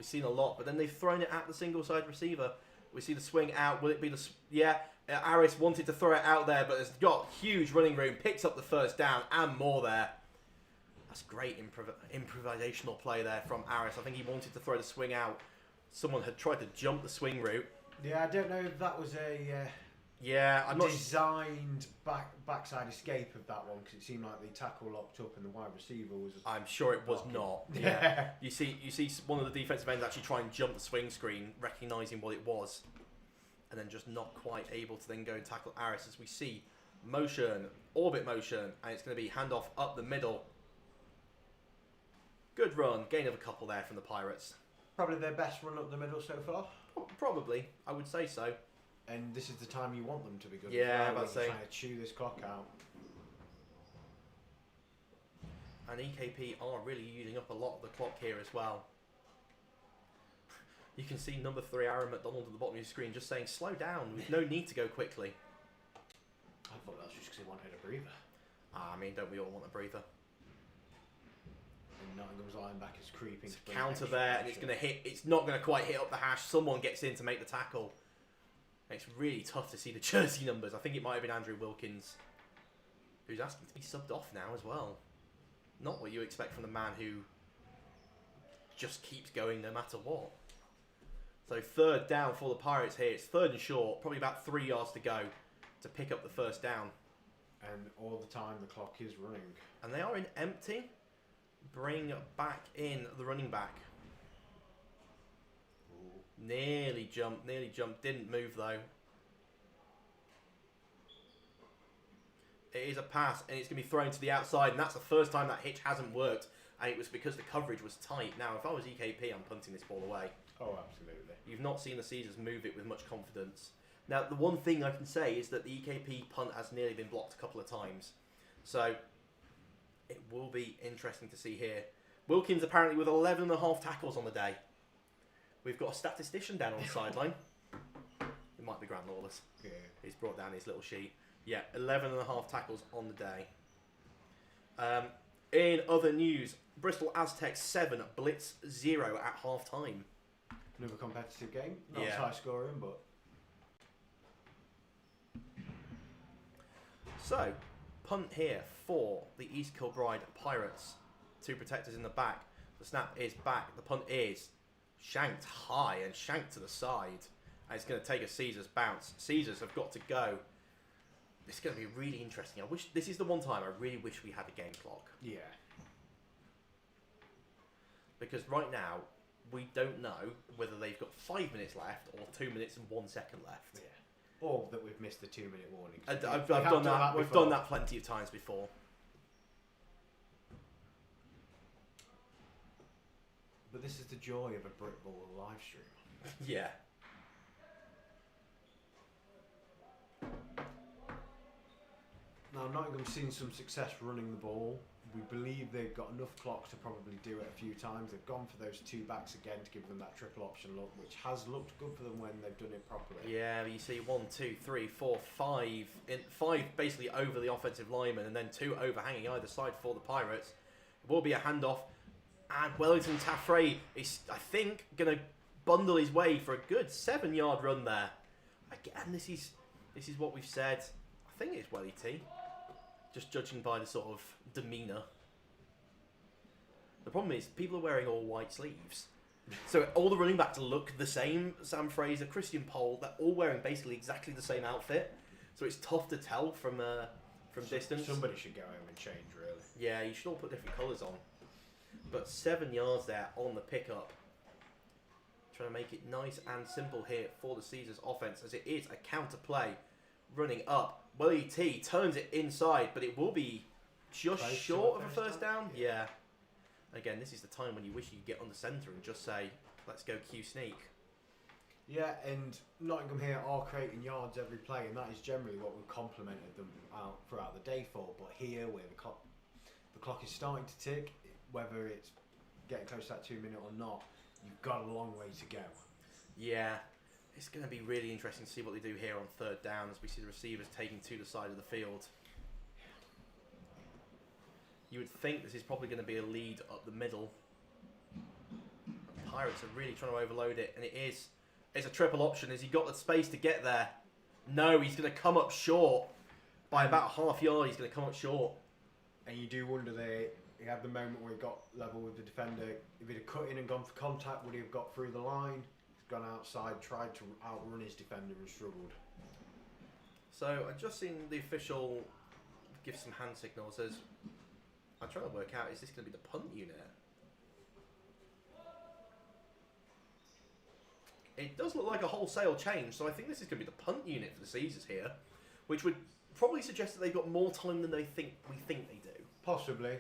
seen a lot, but then they've thrown it at the single side receiver. We see the swing out. Will it be the... Yeah, Aris wanted to throw it out there, but has got huge running room. Picks up the first down and more there. That's great improvisational play there from Aris. I think he wanted to throw the swing out. Someone had tried to jump the swing route. Yeah, I don't know if that was a I'm not designed backside escape of that one, because it seemed like the tackle locked up and the wide receiver was... I'm sure it was not. Yeah. You see one of the defensive ends actually try and jump the swing screen, recognising what it was, and then just not quite able to then go and tackle Aris, as we see motion, orbit motion, and it's going to be handoff up the middle. Good run, gain of a couple there from the Pirates. Probably their best run up the middle so far. Probably, I would say so. And this is the time you want them to be good. Yeah, I'm saying. Trying to chew this clock out. And EKP are really using up a lot of the clock here as well. You can see number 3 Aaron McDonald at the bottom of your screen just saying, slow down, with no need to go quickly. I thought that was just because he wanted a breather. I mean, don't we all want a breather? And Nottingham's linebacker's creeping. Counter there, and it's going to hit. It's not going to quite hit up the hash. Someone gets in to make the tackle. It's really tough to see the jersey numbers. I think it might have been Andrew Wilkins, who's asking to be subbed off now as well. Not what you expect from the man who just keeps going no matter what. So 3rd down for the Pirates here. It's 3rd and short, probably about 3 yards to go to pick up the first down. And all the time the clock is running. And they are in empty. Bring back in the running back. Nearly jumped, didn't move though. It is a pass and it's going to be thrown to the outside, and that's the first time that hitch hasn't worked, and it was because the coverage was tight. Now, if I was EKP, I'm punting this ball away. Oh, absolutely. You've not seen the Caesars move it with much confidence. Now, the one thing I can say is that the EKP punt has nearly been blocked a couple of times. So, it will be interesting to see here. Wilkins apparently with 11.5 tackles on the day. We've got a statistician down on the sideline. It might be Grant Lawless. Yeah. He's brought down his little sheet. Yeah, 11.5 tackles on the day. In other news, Bristol Aztecs 7, Blitz 0 at half time. Another competitive game. Not as Yeah. high scoring, but... So, punt here for the East Kilbride Pirates. 2 protectors in the back. The snap is back. The punt is shanked high and shanked to the side. And it's going to take a Caesars bounce. Caesars have got to go. It's going to be really interesting. I wish this is the one time I really wish we had a game clock. Yeah. Because right now, we don't know whether they've got 5 minutes left or 2 minutes and 1 second left. Yeah. Or that we've missed the 2-minute warning. I've done that. We've done that plenty of times before. But this is the joy of a Brick Ball live stream. Yeah. Now, Nottingham's seen some success running the ball. We believe they've got enough clock to probably do it a few times. They've gone for those 2 backs again to give them that triple option look, which has looked good for them when they've done it properly. Yeah, you see 1, 2, 3, 4, 5. 5 basically over the offensive lineman and then 2 overhanging either side for the Pirates. It will be a handoff. And Wellington Taffray is, I think, going to bundle his way for a good 7-yard run there. Again, this is what we've said. I think it's Welly T. Just judging by the sort of demeanour. The problem is, people are wearing all white sleeves. So all the running backs look the same. Sam Fraser, Christian Pole, they're all wearing basically exactly the same outfit. So it's tough to tell from distance. Somebody should go home and change, really. Yeah, you should all put different colours on. But 7 yards there on the pickup. Trying to make it nice and simple here for the Caesars offense, as it is a counter play running up. Welly T turns it inside, but it will be just short of a first down. Yeah. Again, this is the time when you wish you could get on the centre and just say, let's go Q sneak. Yeah, and Nottingham here are creating yards every play, and that is generally what we've complimented them out throughout the day for. But here, where the clock is starting to tick, whether it's getting close to that 2-minute or not, you've got a long way to go. Yeah, it's going to be really interesting to see what they do here on third down as we see the receivers taking to the side of the field. You would think this is probably going to be a lead up the middle. The Pirates are really trying to overload it, and it is. It's a triple option. Has he got the space to get there? No, he's going to come up short. By about half yard, he's going to come up short. And you do wonder he had the moment where he got level with the defender. If he'd have cut in and gone for contact, would he have got through the line? He's gone outside, tried to outrun his defender and struggled. So I've just seen the official give some hand signals. As I'm trying to work out, is this going to be the punt unit? It does look like a wholesale change, so I think this is going to be the punt unit for the Caesars here, which would probably suggest that they've got more time than we think they do. Possibly.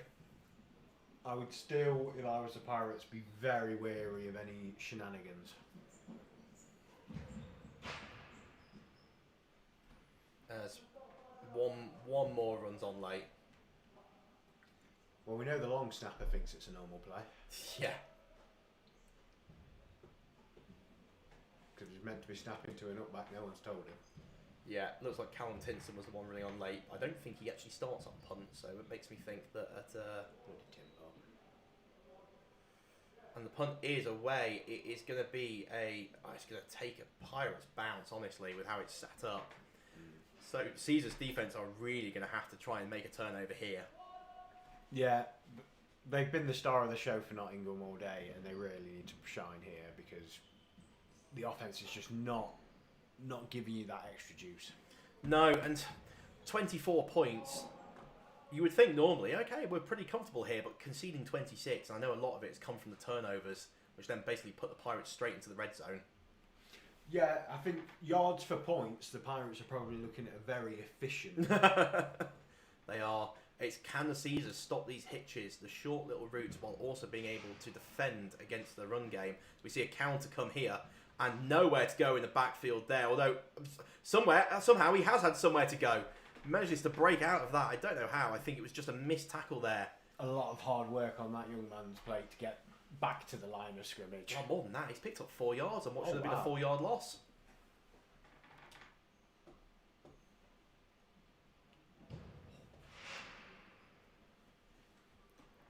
I would still, if I was the Pirates, be very wary of any shenanigans. As one more runs on late. Well, we know the long snapper thinks it's a normal play. Yeah. Because he's meant to be snapping to an up back, no one's told him. Yeah, looks like Callum Tinson was the one running on late. I don't think he actually starts on punt, so it makes me think that and the punt is away. It is going to be it's going to take a Pirates bounce, honestly, with how it's set up. So Caesar's defense are really going to have to try and make a turnover here. Yeah, they've been the star of the show for Nottingham all day, and they really need to shine here because the offense is just not giving you that extra juice. No, and 24 points. You would think normally, okay, we're pretty comfortable here, but conceding 26, I know a lot of it has come from the turnovers, which then basically put the Pirates straight into the red zone. Yeah, I think yards for points, the Pirates are probably looking at a very efficient. They are. It's can the Caesars stop these hitches, the short little routes, while also being able to defend against the run game. So we see a counter come here, and nowhere to go in the backfield there. Although somehow he has had somewhere to go. Manages to break out of that. I don't know how. I think it was just a missed tackle there. A lot of hard work on that young man's plate to get back to the line of scrimmage. Well, more than that, he's picked up 4 yards, and what should have been a wow. 4-yard loss.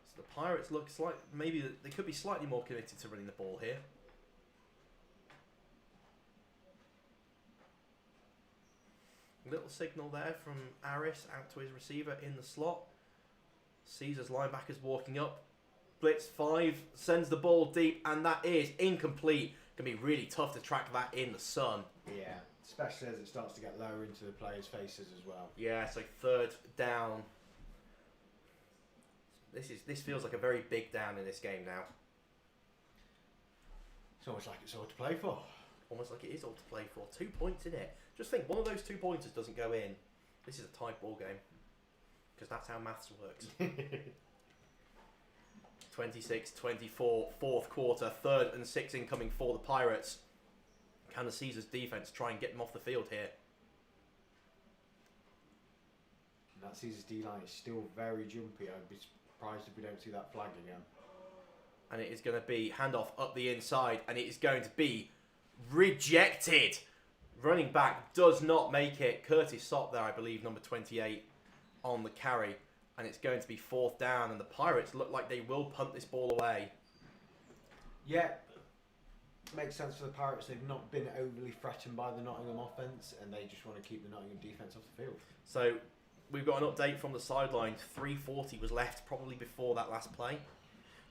So the Pirates look maybe they could be slightly more committed to running the ball here. Little signal there from Aris out to his receiver in the slot. Caesar's linebackers walking up. Blitz 5 sends the ball deep, and that is incomplete. Going to be really tough to track that in the sun. Yeah, especially as it starts to get lower into the players' faces as well. Yeah, so third down. This feels like a very big down in this game now. It's almost like it's all to play for. Almost like it is all to play for. 2 points in it. Just think, one of those 2 pointers doesn't go in. This is a tight ball game. Because that's how maths works. 26-24, fourth quarter, 3rd and 6 incoming for the Pirates. Can the Caesars defense try and get them off the field here? And that Caesars D-line is still very jumpy. I'd be surprised if we don't see that flag again. And it is going to be handoff up the inside, and it is going to be rejected. Running back does not make it. Curtis Sopp there, I believe, number 28 on the carry. And it's going to be 4th down, and the Pirates look like they will punt this ball away. Yeah, makes sense for the Pirates. They've not been overly threatened by the Nottingham offence, and they just want to keep the Nottingham defence off the field. So we've got an update from the sideline. 3:40 was left probably before that last play.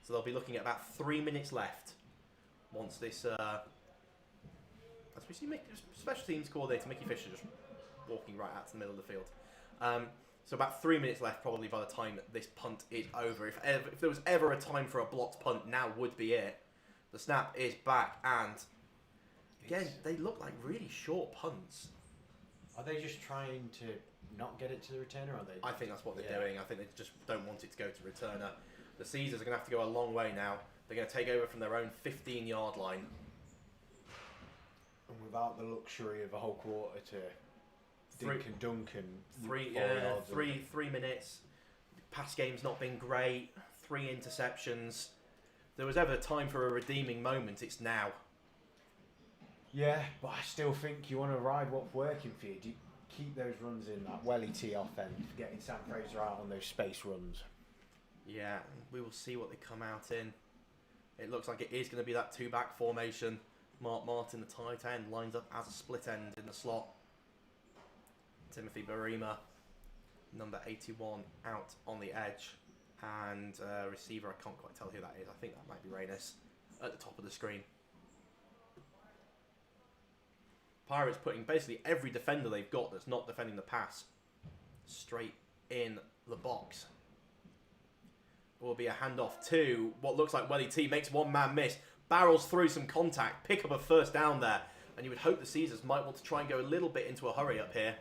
So they'll be looking at about 3 minutes left once this... as we see special teams coordinator Mickey Fisher just walking right out to the middle of the field. So about 3 minutes left probably by the time this punt is over. If there was ever a time for a blocked punt, now would be it. The snap is back, and again, they look like really short punts. Are they just trying to not get it to the returner? Or are they? I think that's what they're doing. I think they just don't want it to go to returner. The Caesars are going to have to go a long way now. They're going to take over from their own 15-yard line. And without the luxury of a whole quarter to dink and dunk and 3 minutes. Pass game's not been great. 3 interceptions. If there was ever time for a redeeming moment, it's now. Yeah, but I still think you want to ride what's working for you. Do you keep those runs in that welly tee offense, getting Sam Fraser out on those space runs? Yeah, we will see what they come out in. It looks like it is going to be that 2-back formation. Mark Martin, the tight end, lines up as a split end in the slot. Timothy Barima, number 81, out on the edge. And receiver, I can't quite tell who that is. I think that might be Reynes at the top of the screen. Pirates putting basically every defender they've got that's not defending the pass straight in the box. Will be a handoff to what looks like Welly T. Makes one man miss. Barrels through some contact. Pick up a first down there. And you would hope the Caesars might want to try and go a little bit into a hurry up here.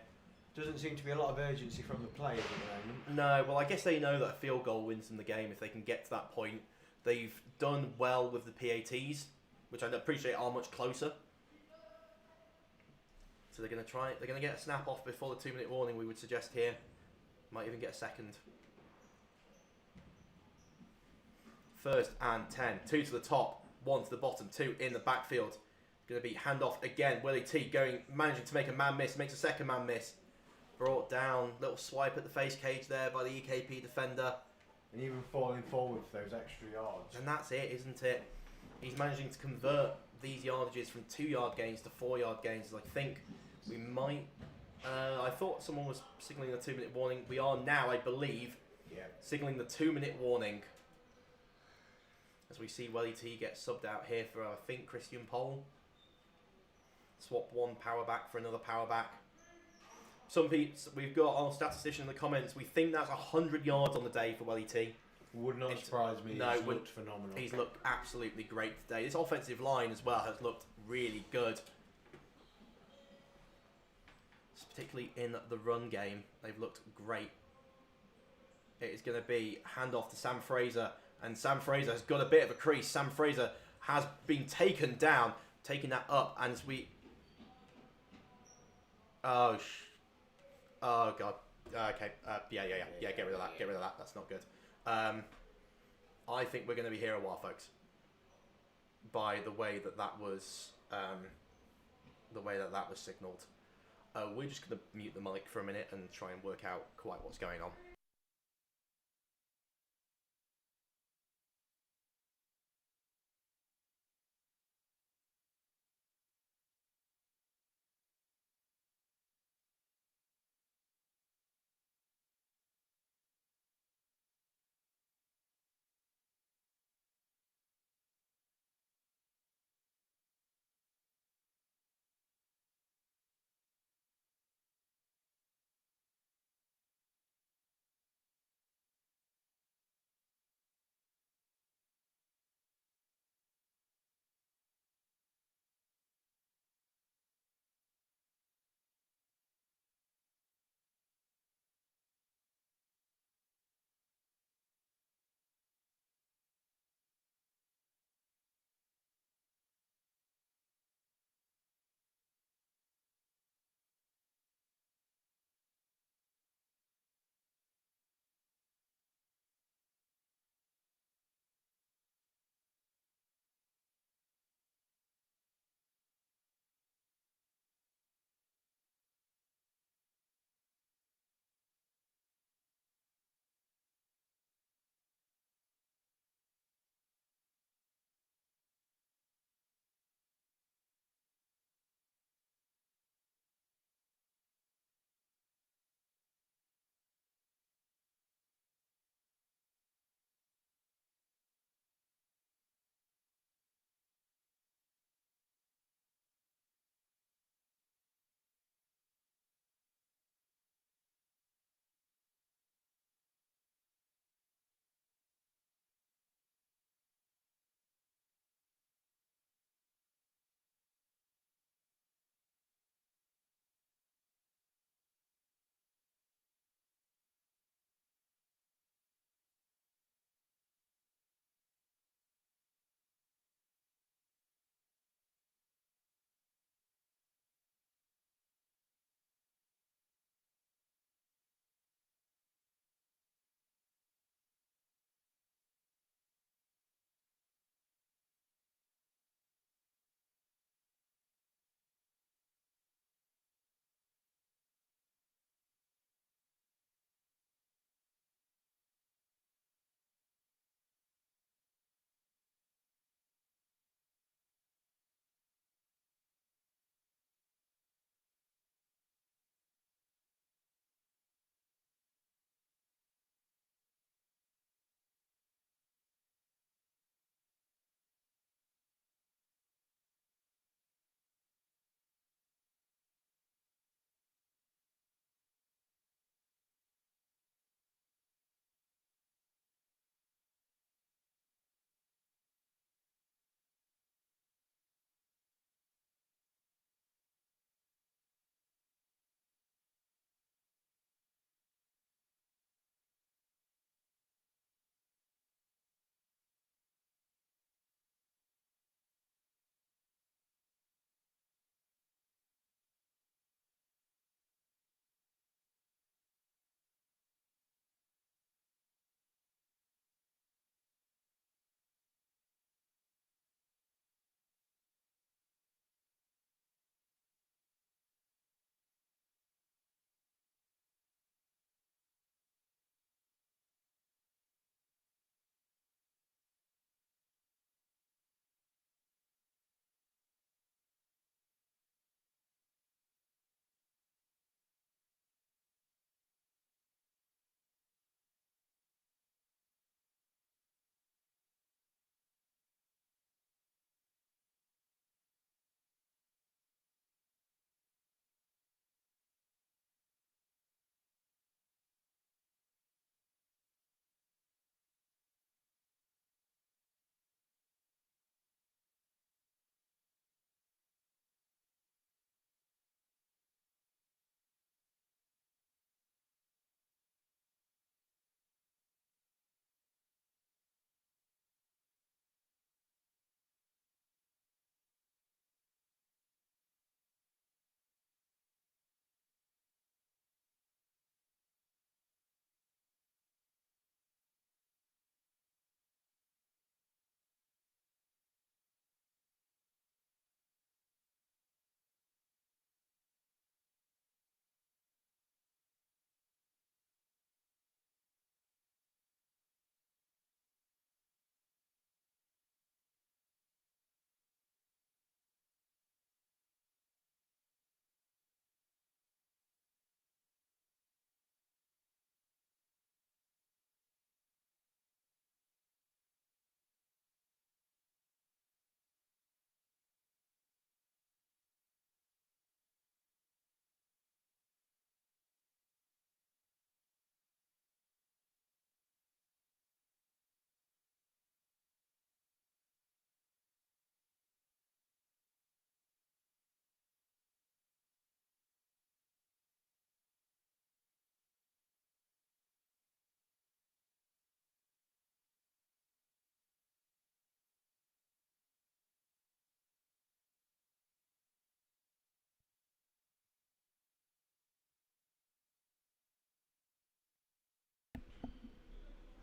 Doesn't seem to be a lot of urgency from the players at the moment. No, well, I guess they know that a field goal wins them the game if they can get to that point. They've done well with the PATs, which I appreciate are much closer. So they're going to try. They're going to get a snap off before the 2-minute warning, we would suggest here. Might even get a second. 1st and 10. 2 to the top, 1 to the bottom, 2 in the backfield. Going to be handoff again. Willie T managing to make a man miss, makes a second man miss. Brought down, little swipe at the face cage there by the EKP defender. And even falling forward for those extra yards. And that's it, isn't it? He's managing to convert these yardages from 2-yard gains to 4-yard gains. I think we might... I thought someone was signalling a 2-minute warning. We are now, I believe, signalling the 2-minute warning. As we see Welly T get subbed out here for, I think, Christian Pole. Swap one power back for another power back. Some people, we've got our statistician in the comments, we think that's 100 yards on the day for Welly T. Would not surprise me. No, He's looked phenomenal. He's looked absolutely great today. This offensive line as well has looked really good. Particularly in the run game, they've looked great. It is going to be handoff to Sam Fraser, and Sam Fraser has got a bit of a crease. Sam Fraser has been taken down, taking that up, and as we... Oh God. Okay. Yeah. Get rid of that. Get rid of that. That's not good. I think we're going to be here a while, folks. By the way that was, signalled. We're just going to mute the mic for a minute and try and work out quite what's going on.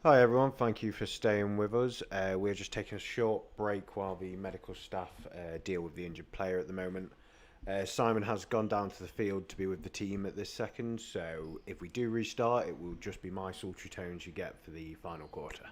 Hi everyone, thank you for staying with us. We're just taking a short break while the medical staff deal with the injured player at the moment. Simon has gone down to the field to be with the team at this second, so if we do restart, it will just be my sultry tones you get for the final quarter.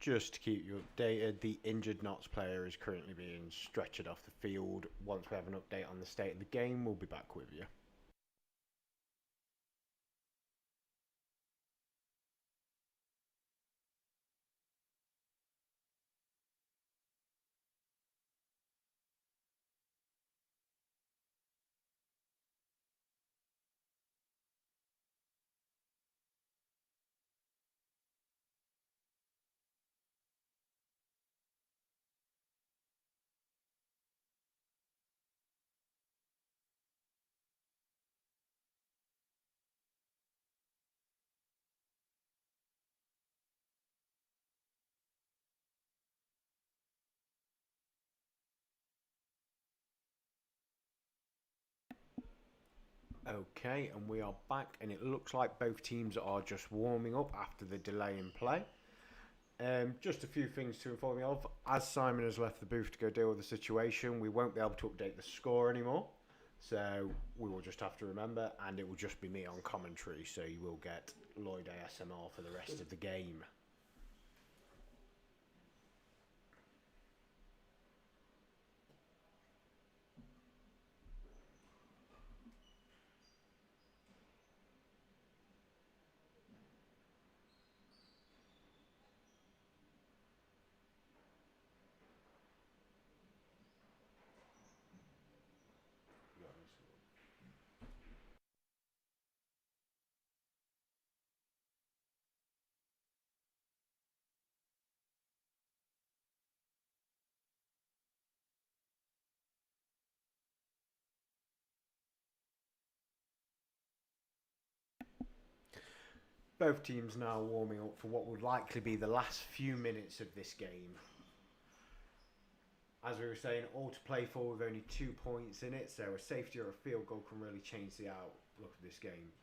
Just to keep you updated, the injured Notts player is currently being stretchered off the field. Once we have an update on the state of the game, we'll be back with you. Okay, and we are back, and it looks like both teams are just warming up after the delay in play. Just a few things to inform you of. As Simon has left the booth to go deal with the situation, we won't be able to update the score anymore. So we will just have to remember, and it will just be me on commentary, so you will get Lloyd ASMR for the rest of the game. Both teams now warming up for what would likely be the last few minutes of this game. As we were saying, all to play for with only 2 points in it, so a safety or a field goal can really change the outlook of this game.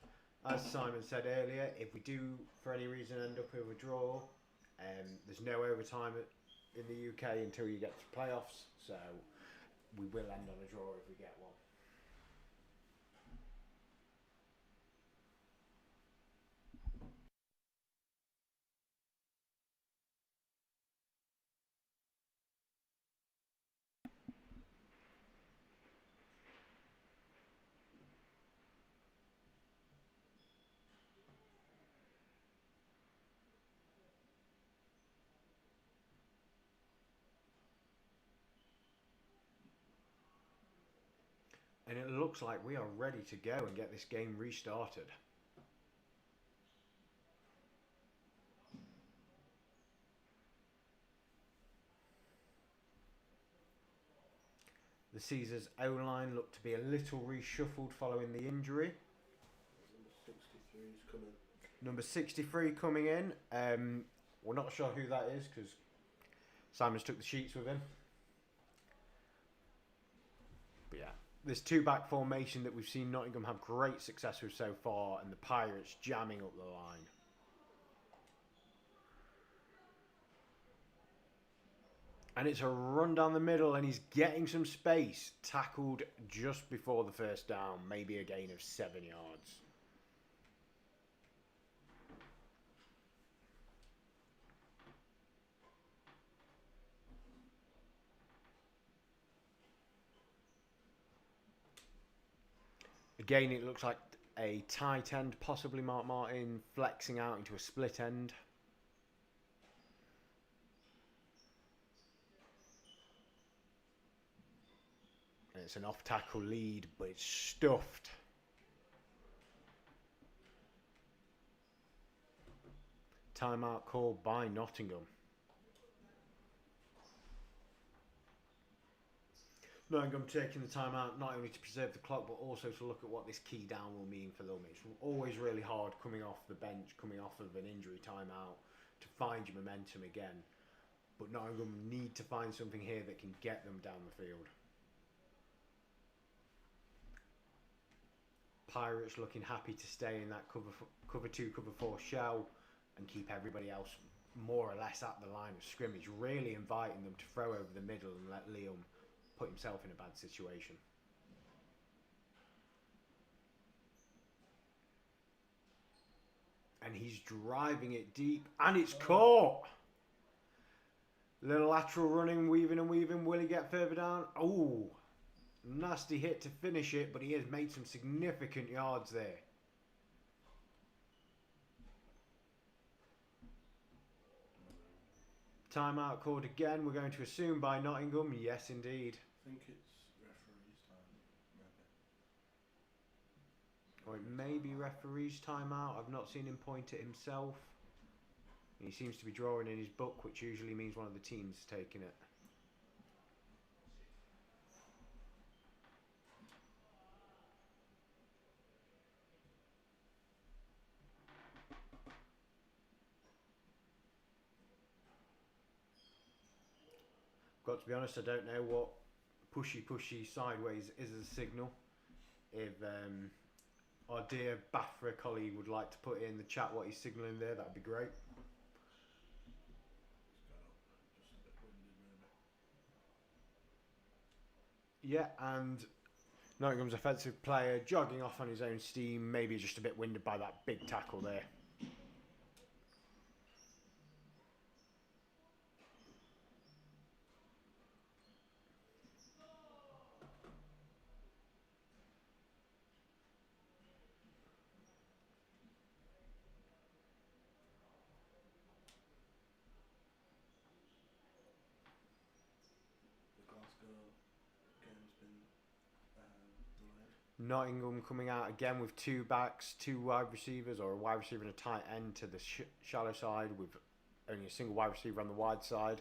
As Simon said earlier, if we do for any reason end up with a draw, there's no overtime in the UK until you get to playoffs, so we will end on a draw if we get one. And it looks like we are ready to go and get this game restarted. The Caesars O-line looked to be a little reshuffled following the injury. Number 63 coming in. We're not sure who that is because Simon's took the sheets with him. But yeah, this two-back formation that we've seen Nottingham have great success with so far, and the Pirates jamming up the line. And it's a run down the middle, and he's getting some space. Tackled just before the first down, maybe a gain of 7 yards. Again, it looks like a tight end, possibly Mark Martin, flexing out into a split end. And it's an off-tackle lead, but it's stuffed. Timeout called by Nottingham. Nottingham taking the time out not only to preserve the clock but also to look at what this key down will mean for them. It's always really hard coming off the bench, coming off of an injury timeout to find your momentum again. But Nottingham need to find something here that can get them down the field. Pirates looking happy to stay in that cover 2, cover 4 shell and keep everybody else more or less at the line of scrimmage, really inviting them to throw over the middle and let Liam put himself in a bad situation. And he's driving it deep, and it's caught. Little lateral running, weaving and weaving. Will he get further down? Oh, nasty hit to finish it, but he has made some significant yards there. Timeout called again. We're going to assume by Nottingham. Yes, indeed. I think it's referee's time, maybe. Or it may be referee's timeout. I've not seen him point it himself. He seems to be drawing in his book, which usually means one of the teams taking it. Got to be honest, I don't know what pushy sideways is as a signal. If our dear BAFA colleague would like to put in the chat what he's signalling there, that'd be great. Yeah, and Nottingham's offensive player jogging off on his own steam, maybe just a bit winded by that big tackle there. Nottingham coming out again with two backs, two wide receivers, or a wide receiver and a tight end to the shallow side with only a single wide receiver on the wide side.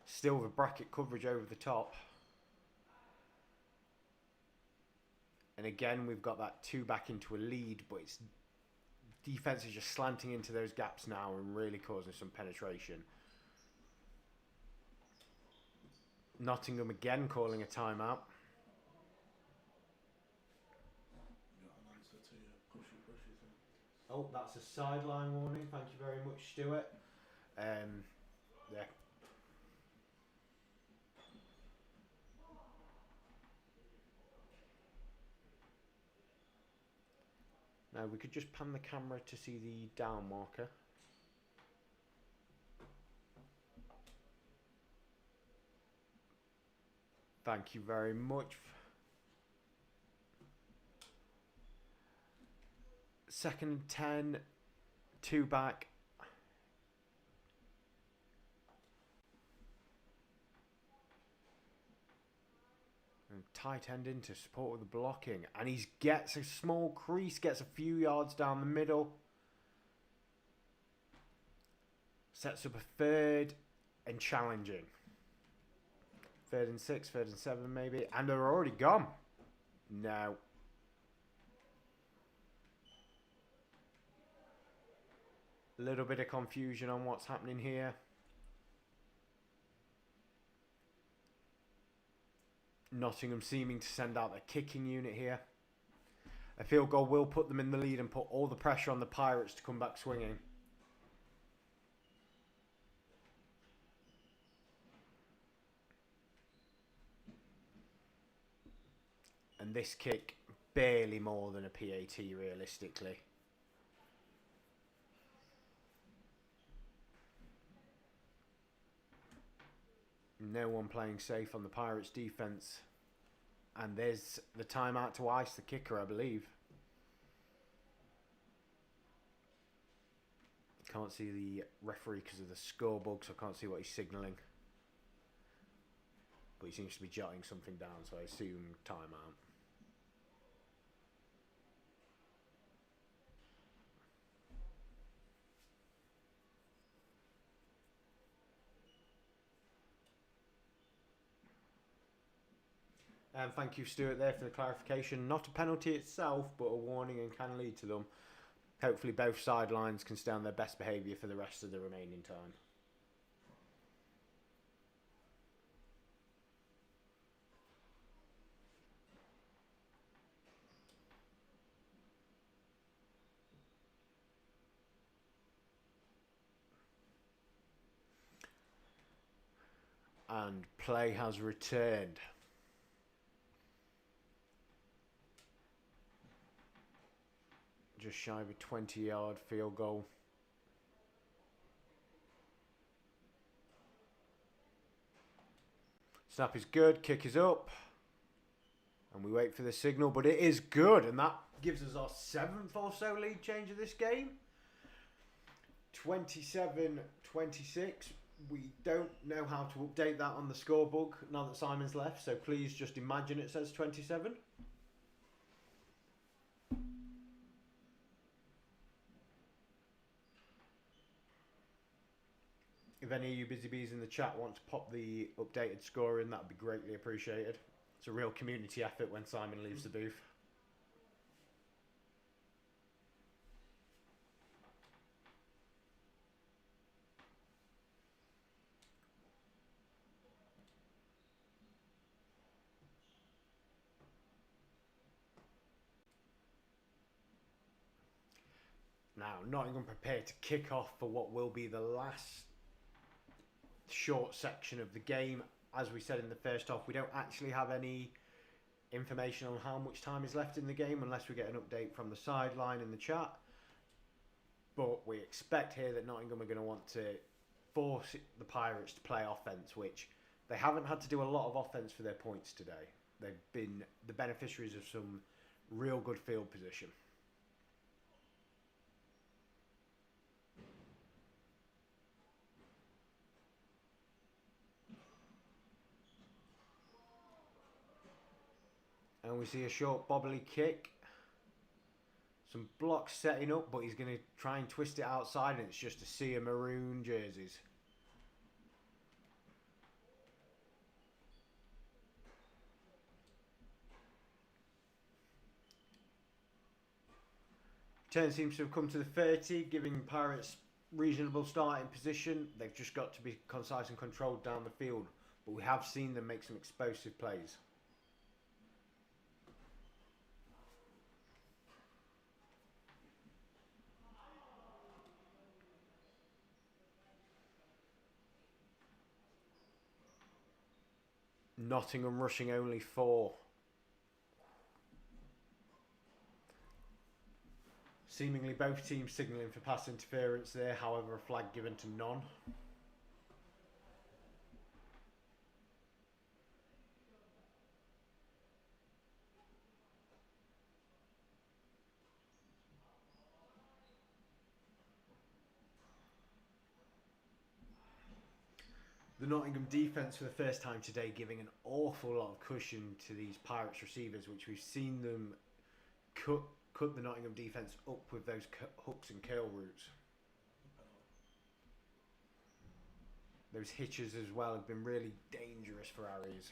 Still with bracket coverage over the top. And again, we've got that two back into a lead, but it's defense is just slanting into those gaps now and really causing some penetration. Nottingham again calling a timeout. Oh, that's a sideline warning. Thank you very much, Stuart. Yeah. Now we could just pan the camera to see the down marker. Thank you very much. Second and 10, two back. And tight end in to support with the blocking. And he gets a small crease, gets a few yards down the middle. Sets up a third and challenging. Third and 6, third and 7 maybe. And they're already gone. No. A little bit of confusion on what's happening here. Nottingham seeming to send out their kicking unit here. A field goal will put them in the lead and put all the pressure on the Pirates to come back swinging. And this kick, barely more than a PAT realistically. No one playing safe on the Pirates defence. And there's the timeout to ice the kicker, I believe. Can't see the referee because of the scorebug, so I can't see what he's signalling. But he seems to be jotting something down, so I assume timeout. And thank you, Stuart, there for the clarification. Not a penalty itself, but a warning and can lead to them. Hopefully both sidelines can stay on their best behaviour for the rest of the remaining time. And play has returned. Just shy of a 20-yard field goal. Snap is good, kick is up. And we wait for the signal, but it is good. And that gives us our 7th or so lead change of this game. 27-26. We don't know how to update that on the scorebook now that Simon's left, so please just imagine it says 27. If any of you busy bees in the chat want to pop the updated score in, that would be greatly appreciated. It's a real community effort when Simon leaves the booth. Now, Nottingham prepared to kick off for what will be the last short section of the game. As we said in the first half, we don't actually have any information on how much time is left in the game unless we get an update from the sideline in the chat. But we expect here that Nottingham are going to want to force the Pirates to play offence, which they haven't had to do a lot of offence for their points today. They've been the beneficiaries of some real good field position. And we see a short bobbly kick. Some blocks setting up, but he's going to try and twist it outside, and it's just a sea of maroon jerseys. Turn seems to have come to the 30, giving Pirates reasonable starting position. They've just got to be concise and controlled down the field, but we have seen them make some explosive plays. Nottingham rushing only 4. Seemingly both teams signalling for pass interference there, however a flag given to none. The Nottingham defence for the first time today giving an awful lot of cushion to these Pirates receivers, which we've seen them cut the Nottingham defence up with those hooks and curl routes. Those hitches as well have been really dangerous for Aries.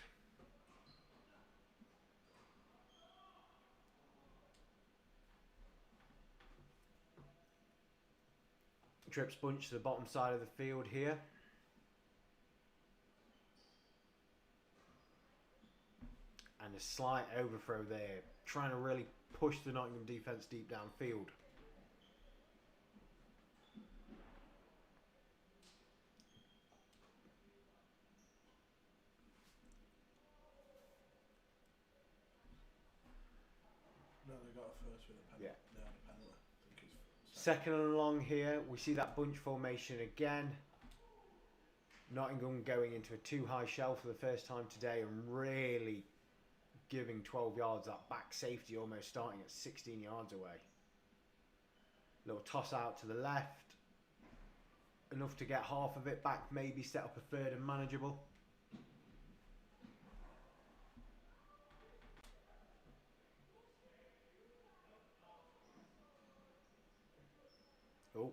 Trips bunch to the bottom side of the field here. And a slight overthrow there, trying to really push the Nottingham defence deep downfield. No, they got a first with a penalty. Yeah. They had a penalty. I think it's Second and long here, we see that bunch formation again. Nottingham going into a too high shell for the first time today and really giving 12 yards, that back safety almost starting at 16 yards away. Little toss out to the left. Enough to get half of it back, maybe set up a third and manageable. Oh,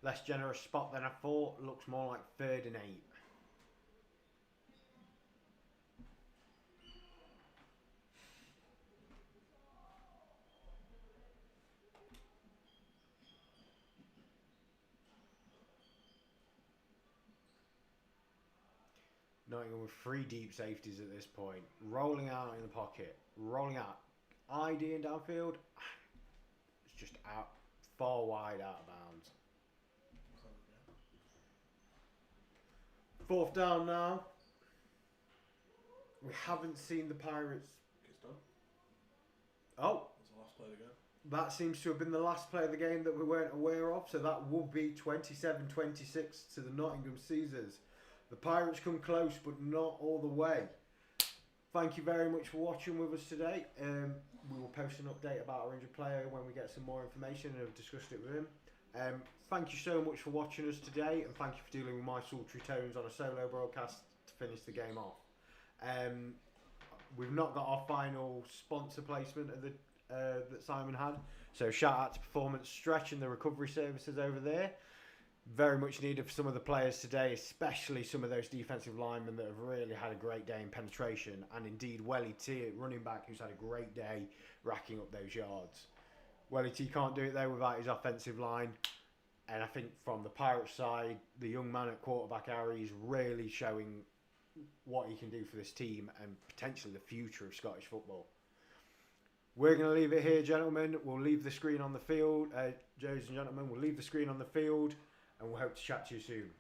less generous spot than I thought. Looks more like 3rd and 8. Nottingham with 3 deep safeties at this point. Rolling out in the pocket. Rolling out. ID downfield. It's just out. Far wide out of bounds. Fourth down now. We haven't seen the Pirates. It's done. Oh, That's the last play of the game. that seems to have been the last play of the game that we weren't aware of. So that will be 27-26 to the Nottingham Caesars. The Pirates come close, but not all the way. Thank you very much for watching with us today. We will post an update about our injured player when we get some more information and have discussed it with him. Thank you so much for watching us today, and thank you for dealing with my sultry tones on a solo broadcast to finish the game off. We've not got our final sponsor placement of the that Simon had, so shout out to Performance Stretch and the recovery services over there. Very much needed for some of the players today, especially some of those defensive linemen that have really had a great day in penetration, and indeed Welly T, running back, who's had a great day racking up those yards. Welly T can't do it though without his offensive line, and I think from the Pirates side, the young man at quarterback Harry is really showing what he can do for this team and potentially the future of Scottish football. We're going to leave it here, gentlemen. We'll leave the screen on the field. Ladies and gentlemen, we'll leave the screen on the field, and we'll hope to chat to you soon.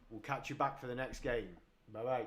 We'll catch you back for the next game. Bye-bye.